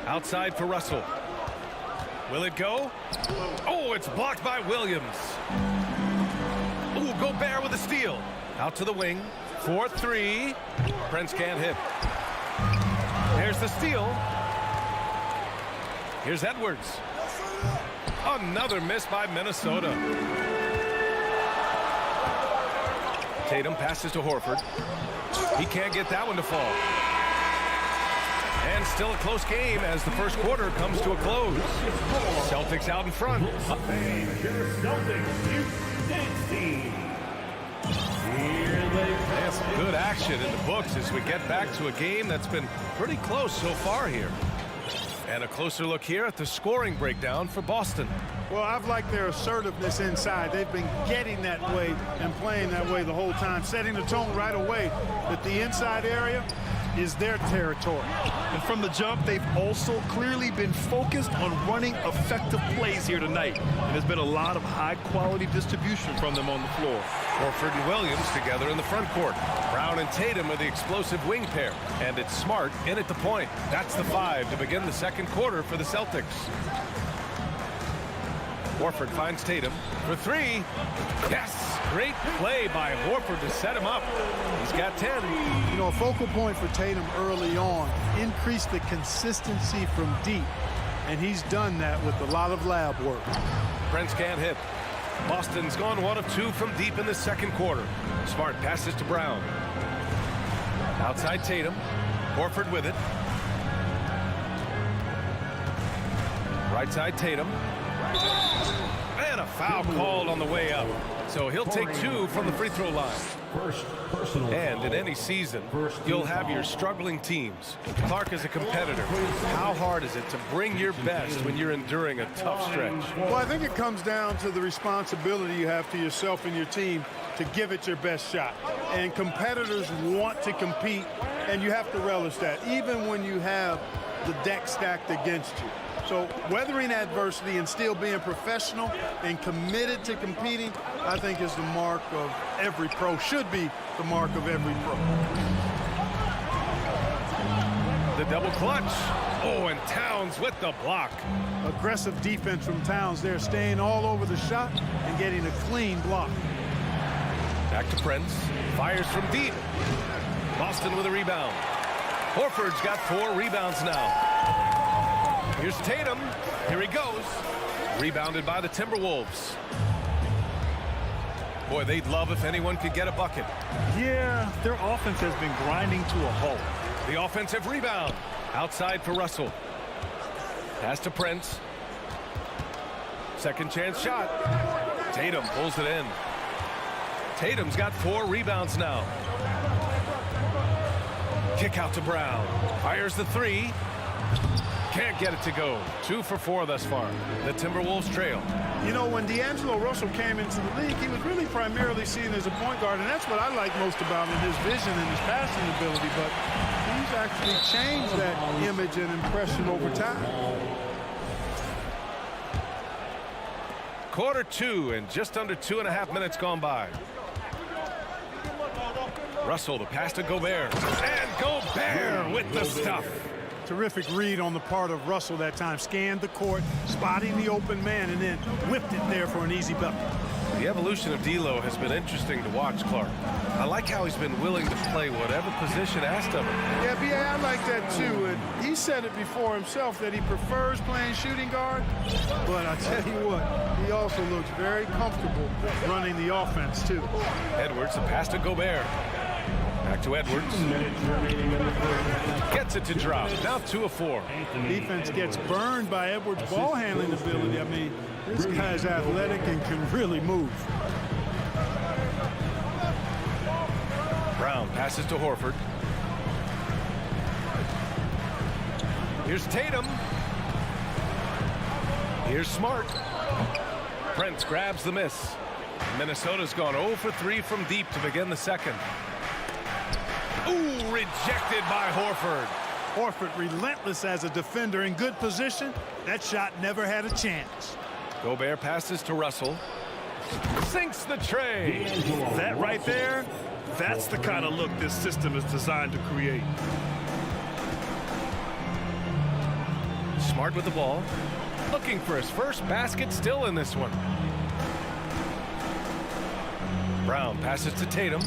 Outside for Russell. Will it go? Oh, it's blocked by Williams. Oh, Gobert with a steal. Out to the wing. 4-3. Prince can't hit. There's the steal. Here's Edwards. Another miss by Minnesota. Tatum passes to Horford. He can't get that one to fall. And still a close game as the first quarter comes to a close. Celtics out in front. And some good action in the books as we get back to a game that's been pretty close so far here. And a closer look here at the scoring breakdown for Boston. Well, I've liked their assertiveness inside. They've been getting that way and playing that way the whole time, setting the tone right away that the inside area is their territory. And from the jump, they've also clearly been focused on running effective plays here tonight. And there's been a lot of high-quality distribution from them on the floor. Horford and Williams together in the front court. Brown and Tatum are the explosive wing pair. And it's Smart in at the point. That's the 5 to begin the second quarter for the Celtics. Horford finds Tatum for 3. Yes! Great play by Horford to set him up. He's got 10. You know, a focal point for Tatum early on, increase the consistency from deep. And he's done that with a lot of lab work. Prince can't hit. Boston's gone 1 of 2 from deep in the second quarter. Smart passes to Brown. Outside Tatum. Horford with it. Right side Tatum. And a foul called on the way up. So he'll take 2 from the free throw line. And in any season, you'll have your struggling teams. Clark is a competitor. How hard is it to bring your best when you're enduring a tough stretch? Well, I think it comes down to the responsibility you have to yourself and your team to give it your best shot. And competitors want to compete, and you have to relish that, even when you have the deck stacked against you. So weathering adversity and still being professional and committed to competing, I think is the mark of every pro, should be the mark of every pro. The double clutch. Oh, and Towns with the block. Aggressive defense from Towns there, staying all over the shot and getting a clean block. Back to Prince. Fires from deep. Boston with a rebound. Horford's got 4 rebounds now. Here's Tatum. Here he goes. Rebounded by the Timberwolves. Boy, they'd love if anyone could get a bucket. Yeah, their offense has been grinding to a halt. The offensive rebound. Outside for Russell. Pass to Prince. Second chance shot. Tatum pulls it in. Tatum's got 4 rebounds now. Kick out to Brown. Fires the 3. Can't get it to go. 2 for 4 thus far. The Timberwolves trail. You know, when D'Angelo Russell came into the league, he was really primarily seen as a point guard, and that's what I like most about him, his vision and his passing ability. But he's actually changed that image and impression over time. Quarter 2 and just under 2.5 minutes gone by. Russell, the pass to Gobert. And Gobert with the stuff. Terrific read on the part of Russell that time. Scanned the court, spotting the open man, and then whipped it there for an easy bucket. The evolution of D'Lo has been interesting to watch, Clark. I like how he's been willing to play whatever position asked of him. Yeah, B.A., I like that too. And he said it before himself that he prefers playing shooting guard. But I tell you what, he also looks very comfortable running the offense too. Edwards, the pass to Gobert. Back to Edwards. Gets it to drop. Now 2 of 4. Defense gets burned by Edwards' ball handling ability. I mean, this guy's athletic and can really move. Brown passes to Horford. Here's Tatum. Here's Smart. Prince grabs the miss. Minnesota's gone 0 for 3 from deep to begin the second. Ooh, rejected by Horford. Horford relentless as a defender, in good position, That shot never had a chance. Gobert passes to Russell. Sinks the tray. That right there, that's the kind of look this system is designed to create. Smart with the ball. Looking for his first basket still in this one. Brown passes to Tatum.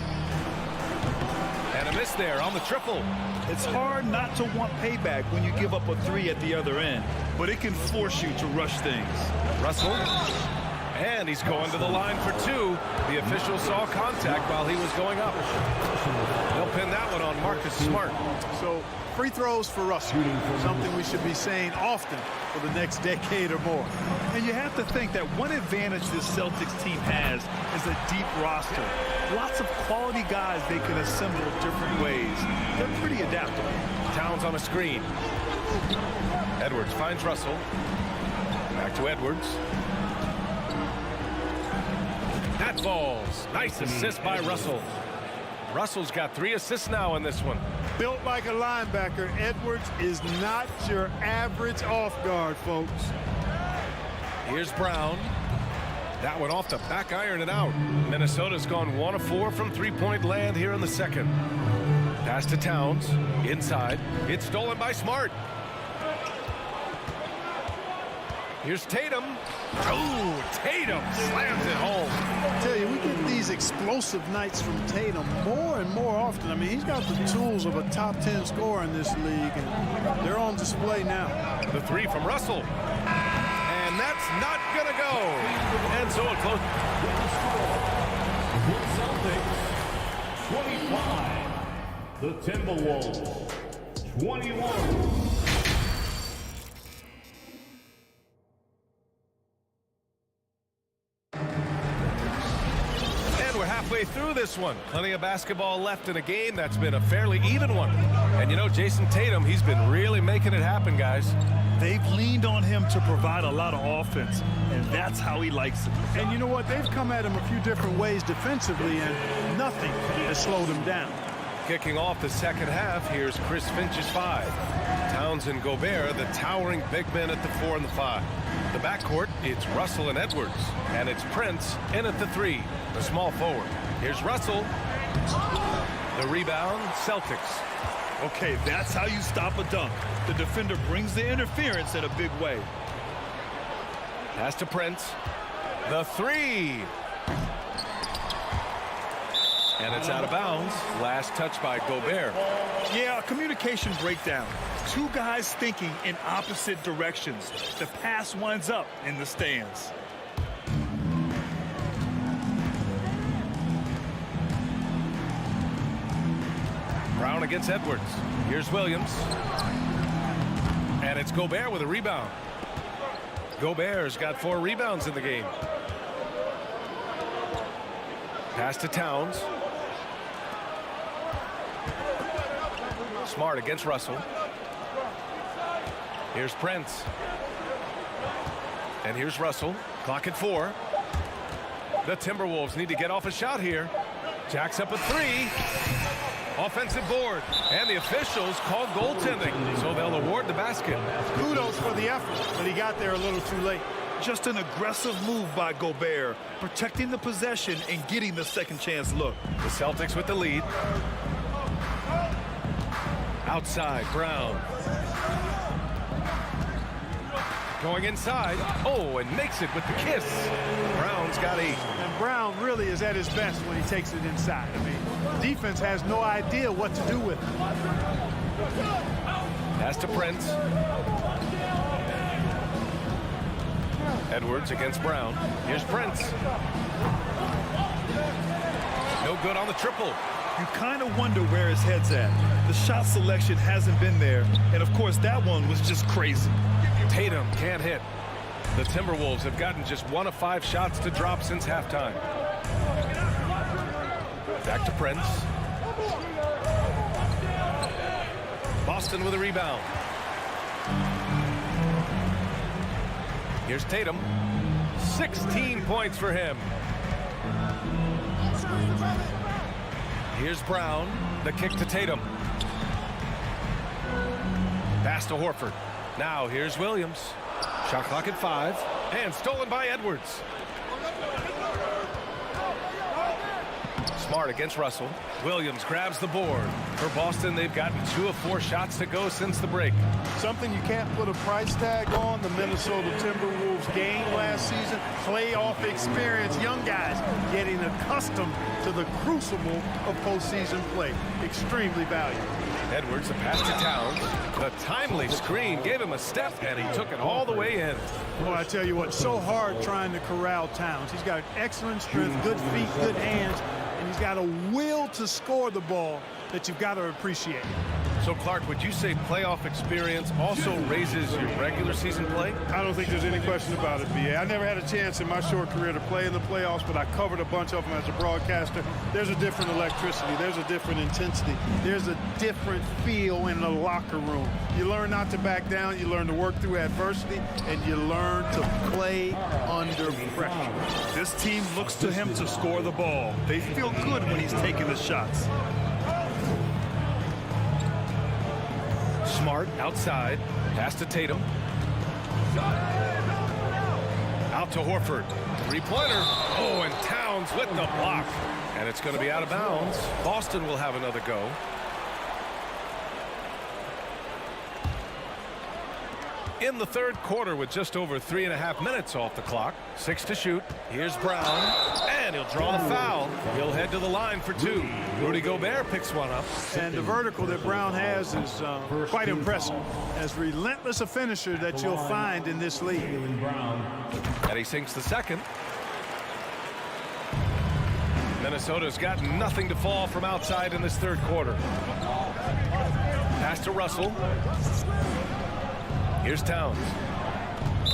And a miss there on the triple. It's hard not to want payback when you give up a three at the other end, but it can force you to rush things. Russell. And he's going to the line for two. The official saw contact while he was going up. They'll pin that one on Marcus Smart. So free throws for Russell, something we should be saying often for the next decade or more. And you have to think that one advantage this Celtics team has is a deep roster. Lots of quality guys they can assemble different ways. They're pretty adaptable. Towns on a screen. Edwards finds Russell. Back to Edwards. That falls. Nice assist by Russell. Russell's got 3 assists now in this one. Built like a linebacker, Edwards is not your average off guard, folks. Here's Brown. That one off the back iron and out. Minnesota's gone 1 of 4 from three-point land here in the second. Pass to Towns. Inside. It's stolen by Smart. Here's Tatum. Oh, Tatum slams it home. I tell you, we get these explosive nights from Tatum more and more often. I mean, he's got the tools of a top 10 scorer in this league, and they're on display now. The three from Russell. And that's not going to go. And so it closes. Celtics 25. The Timberwolves 21. Halfway through this one. Plenty of basketball left in a game that's been a fairly even one. And you know, Jason Tatum, he's been really making it happen, guys. They've leaned on him to provide a lot of offense, and that's how he likes it. And you know what? They've come at him a few different ways defensively, and nothing has slowed him down. Kicking off the second half, here's Chris Finch's 5. Towns and Gobert, the towering big men at the 4 and the 5. The backcourt, it's Russell and Edwards. And it's Prince in at the 3, the small forward. Here's Russell. The rebound, Celtics. Okay, that's how you stop a dunk. The defender brings the interference in a big way. Pass to Prince. The 3. And it's out of bounds. Last touch by Gobert. Yeah, a communication breakdown. Two guys thinking in opposite directions. The pass winds up in the stands. Brown against Edwards. Here's Williams. And it's Gobert with a rebound. Gobert's got 4 rebounds in the game. Pass to Towns. Smart against Russell. Here's Prince. And here's Russell. Clock at 4. The Timberwolves need to get off a shot here. Jacks up a 3. Offensive board. And the officials call goaltending, so they'll award the basket. Kudos for the effort, but he got there a little too late. Just an aggressive move by Gobert, protecting the possession and getting the second chance look. The Celtics with the lead. Outside, Brown. Going inside. Oh, and makes it with the kiss. Brown's got 8. And Brown really is at his best when he takes it inside. I mean, defense has no idea what to do with it. Pass to Prince. Edwards against Brown. Here's Prince. No good on the triple. You kind of wonder where his head's at. The shot selection hasn't been there. And, of course, that one was just crazy. Tatum can't hit. The Timberwolves have gotten just 1 of 5 shots to drop since halftime. Back to Prince. Boston with a rebound. Here's Tatum. 16 points for him. Here's Brown. The kick to Tatum. Pass to Horford. Now here's Williams. Shot clock at 5. And stolen by Edwards. Smart against Russell. Williams grabs the board. For Boston, they've gotten 2 of 4 shots to go since the break. Something you can't put a price tag on, the Minnesota Timberwolves game last season. Playoff experience, young guys getting accustomed to the crucible of postseason play. Extremely valuable. Edwards, a pass to Towns. The timely screen gave him a step, and he took it all the way in. Boy, I tell you what, so hard trying to corral Towns. He's got excellent strength, good feet, good hands, and he's got a will to score the ball that you've got to appreciate. So, Clark, would you say playoff experience also raises your regular season play? I don't think there's any question about it, B.A. I never had a chance in my short career to play in the playoffs, but I covered a bunch of them as a broadcaster. There's a different electricity. There's a different intensity. There's a different feel in the locker room. You learn not to back down. You learn to work through adversity, and you learn to play under pressure. This team looks to him to score the ball. They feel good when he's taking the shots. Smart outside. Pass to Tatum. Out to Horford. 3-pointer. Oh, and Towns with the block. And it's going to be out of bounds. Boston will have another go. In the third quarter with just over 3.5 minutes off the clock. 6 to shoot. Here's Brown. And he'll draw the foul. He'll head to the line for 2. Rudy Gobert picks one up. And the vertical that Brown has is quite impressive. As relentless a finisher that you'll find in this league. And he sinks the second. Minnesota's got nothing to fall from outside in this third quarter. Pass to Russell. Here's Towns.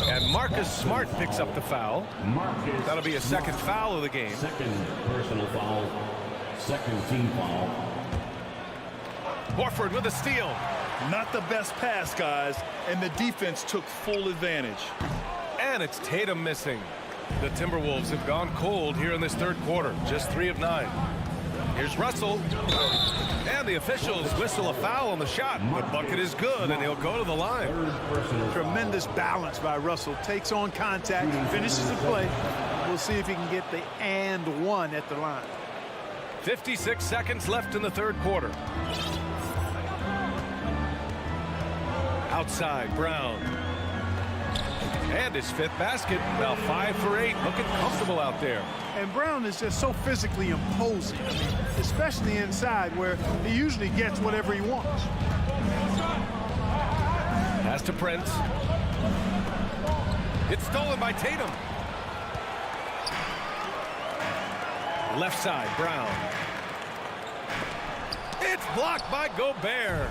And Marcus Smart picks up the foul. That'll be a second foul of the game. Second personal foul. Second team foul. Horford with a steal. Not the best pass, guys, and the defense took full advantage. And it's Tatum missing. The Timberwolves have gone cold here in this third quarter. Just 3 of 9. Here's Russell. And the officials whistle a foul on the shot. The bucket is good, and he'll go to the line. Tremendous balance by Russell. Takes on contact, finishes the play. We'll see if he can get the and one at the line. 56 seconds left in the third quarter. Outside, Brown. And his 5th basket. Now 5 for 8. Looking comfortable out there. And Brown is just so physically imposing, I mean, especially inside where he usually gets whatever he wants. Pass to Prince. It's stolen by Tatum. Left side, Brown. It's blocked by Gobert.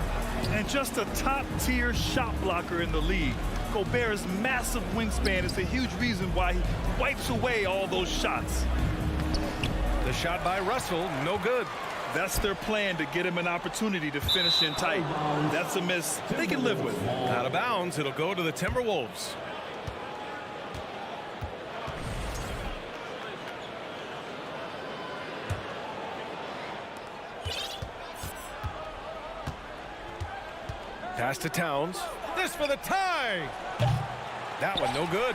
And just a top-tier shot blocker in the league. Gobert's massive wingspan is a huge reason why he wipes away all those shots. The shot by Russell, no good. That's their plan, to get him an opportunity to finish in tight. That's a miss they can live with. Out of bounds, it'll go to the Timberwolves. Pass to Towns. This for the tie. That one no good.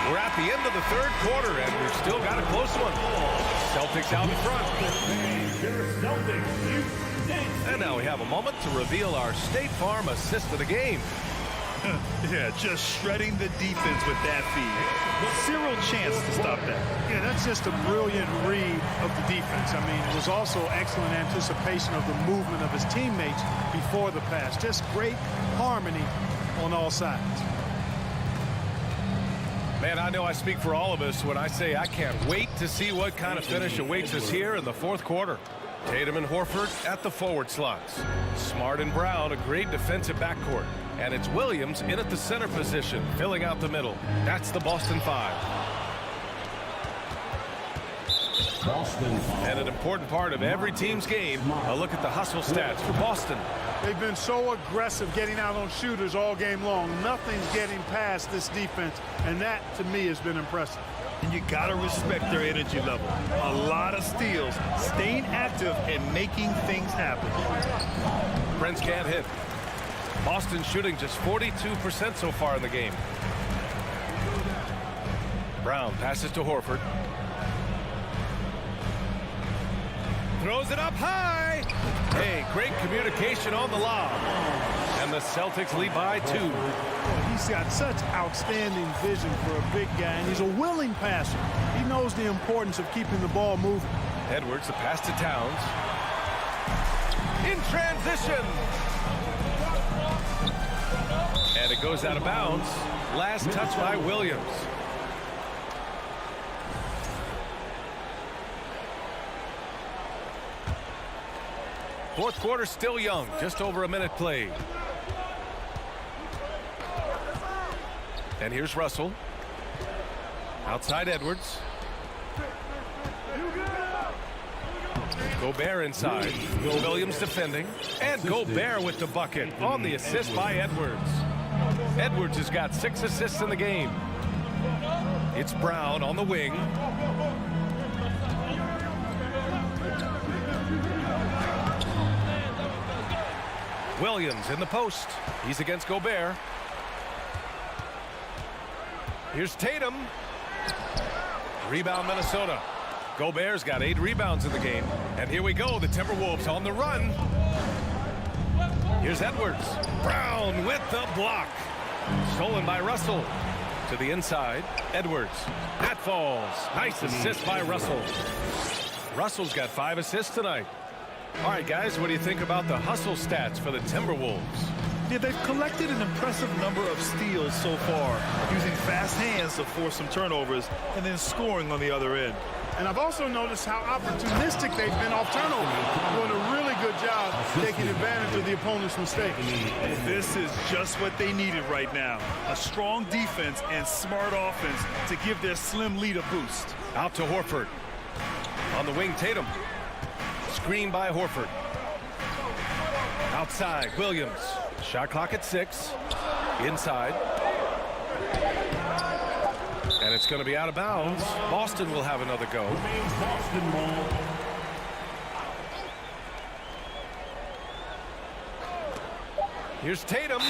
We're at the end of the third quarter, and we've still got a close one. Celtics out in front. And now we have a moment to reveal our State Farm assist of the game. Yeah, just shredding the defense with that feed. Zero chance to stop that. Yeah, that's just a brilliant read of the defense. I mean, it was also excellent anticipation of the movement of his teammates before the pass. Just great harmony on all sides. Man, I know I speak for all of us when I say I can't wait to see what kind of finish awaits us here in the fourth quarter. Tatum and Horford at the forward slots. Smart and Brown, a great defensive backcourt. And it's Williams in at the center position, filling out the middle. That's the Boston 5. And an important part of every team's game, a look at the hustle stats for Boston. They've been so aggressive getting out on shooters all game long. Nothing's getting past this defense, and that, to me, has been impressive. And you got to respect their energy level. A lot of steals, staying active and making things happen. Prince can't hit. Boston shooting just 42% so far in the game. Brown passes to Horford. Throws it up high. Hey, great communication on the lob. And the Celtics lead by 2. He's got such outstanding vision for a big guy, and he's a willing passer. He knows the importance of keeping the ball moving. Edwards, the pass to Towns. In transition. And it goes out of bounds. Last touch by Williams. Fourth quarter still young, just over a minute played. And here's Russell. Outside Edwards. Gobert inside. Williams defending. And Gobert with the bucket on the assist by Edwards. Edwards has got 6 assists in the game. It's Brown on the wing. Williams in the post. He's against Gobert. Here's Tatum. Rebound Minnesota. Gobert's got 8 rebounds in the game. And here we go, the Timberwolves on the run. Here's Edwards. Brown with the block. Stolen by Russell. To the inside, Edwards. That falls. Nice assist by Russell. Russell's got 5 assists tonight. All right, guys, what do you think about the hustle stats for the Timberwolves? Yeah, they've collected an impressive number of steals so far, using fast hands to force some turnovers and then scoring on the other end. And I've also noticed how opportunistic they've been off turnover, doing a really good job taking advantage of the opponent's mistakes. This is just what they needed right now. A strong defense and smart offense to give their slim lead a boost. Out to Horford. On the wing, Tatum. Screen by Horford. Outside, Williams. Shot clock at 6. Inside. And it's going to be out of bounds. Boston will have another go. Here's Tatum.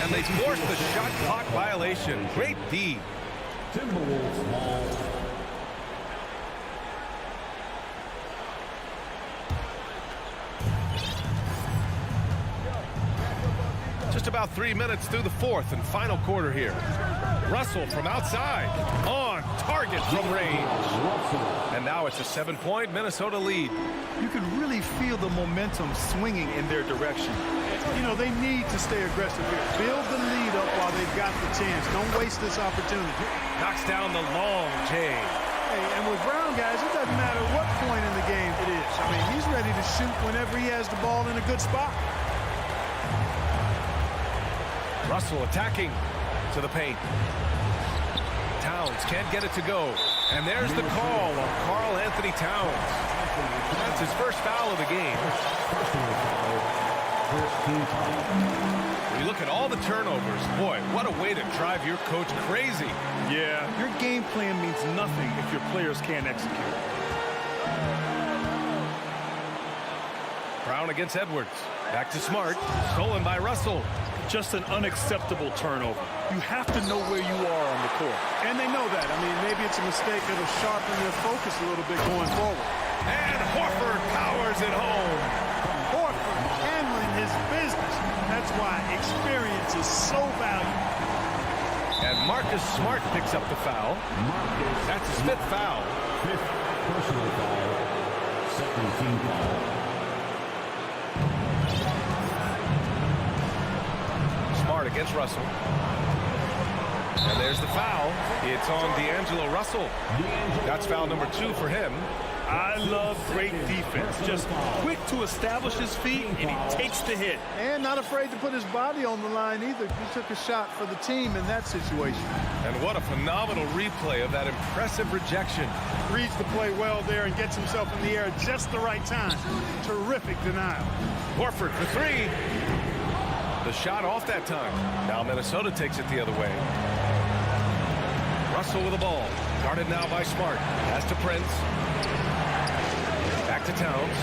And they force the shot clock violation. Great D. Timberwolves ball. Just about 3 minutes through the fourth and final quarter here. Russell from outside. On target from range. And now it's a 7-point Minnesota lead. You can really feel the momentum swinging in their direction. You know, they need to stay aggressive here. Build the lead up while they've got the chance. Don't waste this opportunity. Knocks down the long J. Hey, and with Brown, guys, it doesn't matter what point in the game it is. I mean, he's ready to shoot whenever he has the ball in a good spot. Russell attacking to the paint. Towns can't get it to go. And there's the call on Karl Anthony Towns. That's his first foul of the game. When you look at all the turnovers, boy, what a way to drive your coach crazy. Yeah, your game plan means nothing if your players can't execute. Brown against Edwards. Back to Smart. Stolen by Russell. Just an unacceptable turnover. You have to know where you are on the court. And they know that. I mean, maybe it's a mistake that'll sharpen their focus a little bit going forward. And Horford powers it home. Horford handling his business. That's why experience is so valuable. And Marcus Smart picks up the foul. That's his 5th foul. 5th personal foul. 2nd team foul. Smart against Russell. And there's the foul. It's on D'Angelo Russell. That's foul number 2 for him. I love great defense. Just quick to establish his feet, and he takes the hit. And not afraid to put his body on the line either. He took a shot for the team in that situation. And what a phenomenal replay of that impressive rejection. Reads the play well there and gets himself in the air at just the right time. Terrific denial. Horford for 3. The shot off that time. Now Minnesota takes it the other way. Russell with the ball. Guarded now by Smart. Pass to Prince. Back to Towns.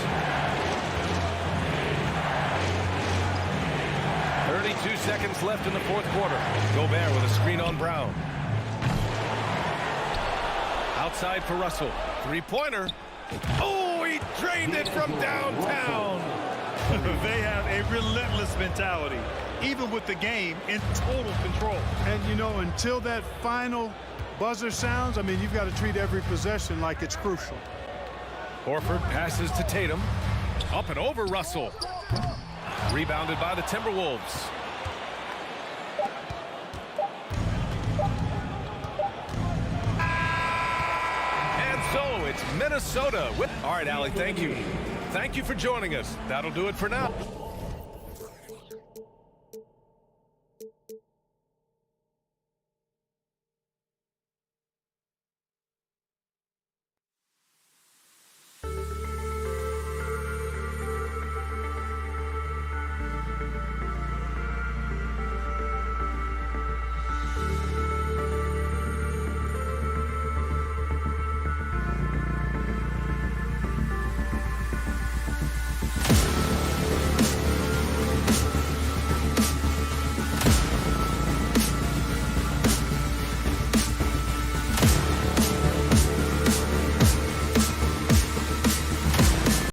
30 32 seconds left in the fourth quarter. Gobert with a screen on Brown. Outside for Russell. Three-pointer. Oh, he drained it from downtown. They have a relentless mentality, even with the game in total control. And, you know, until that final buzzer sounds, I mean, you've got to treat every possession like it's crucial. Horford passes to Tatum. Up and over Russell. Rebounded by the Timberwolves. And so it's Minnesota. All right, Allie, thank you. Thank you for joining us. That'll do it for now.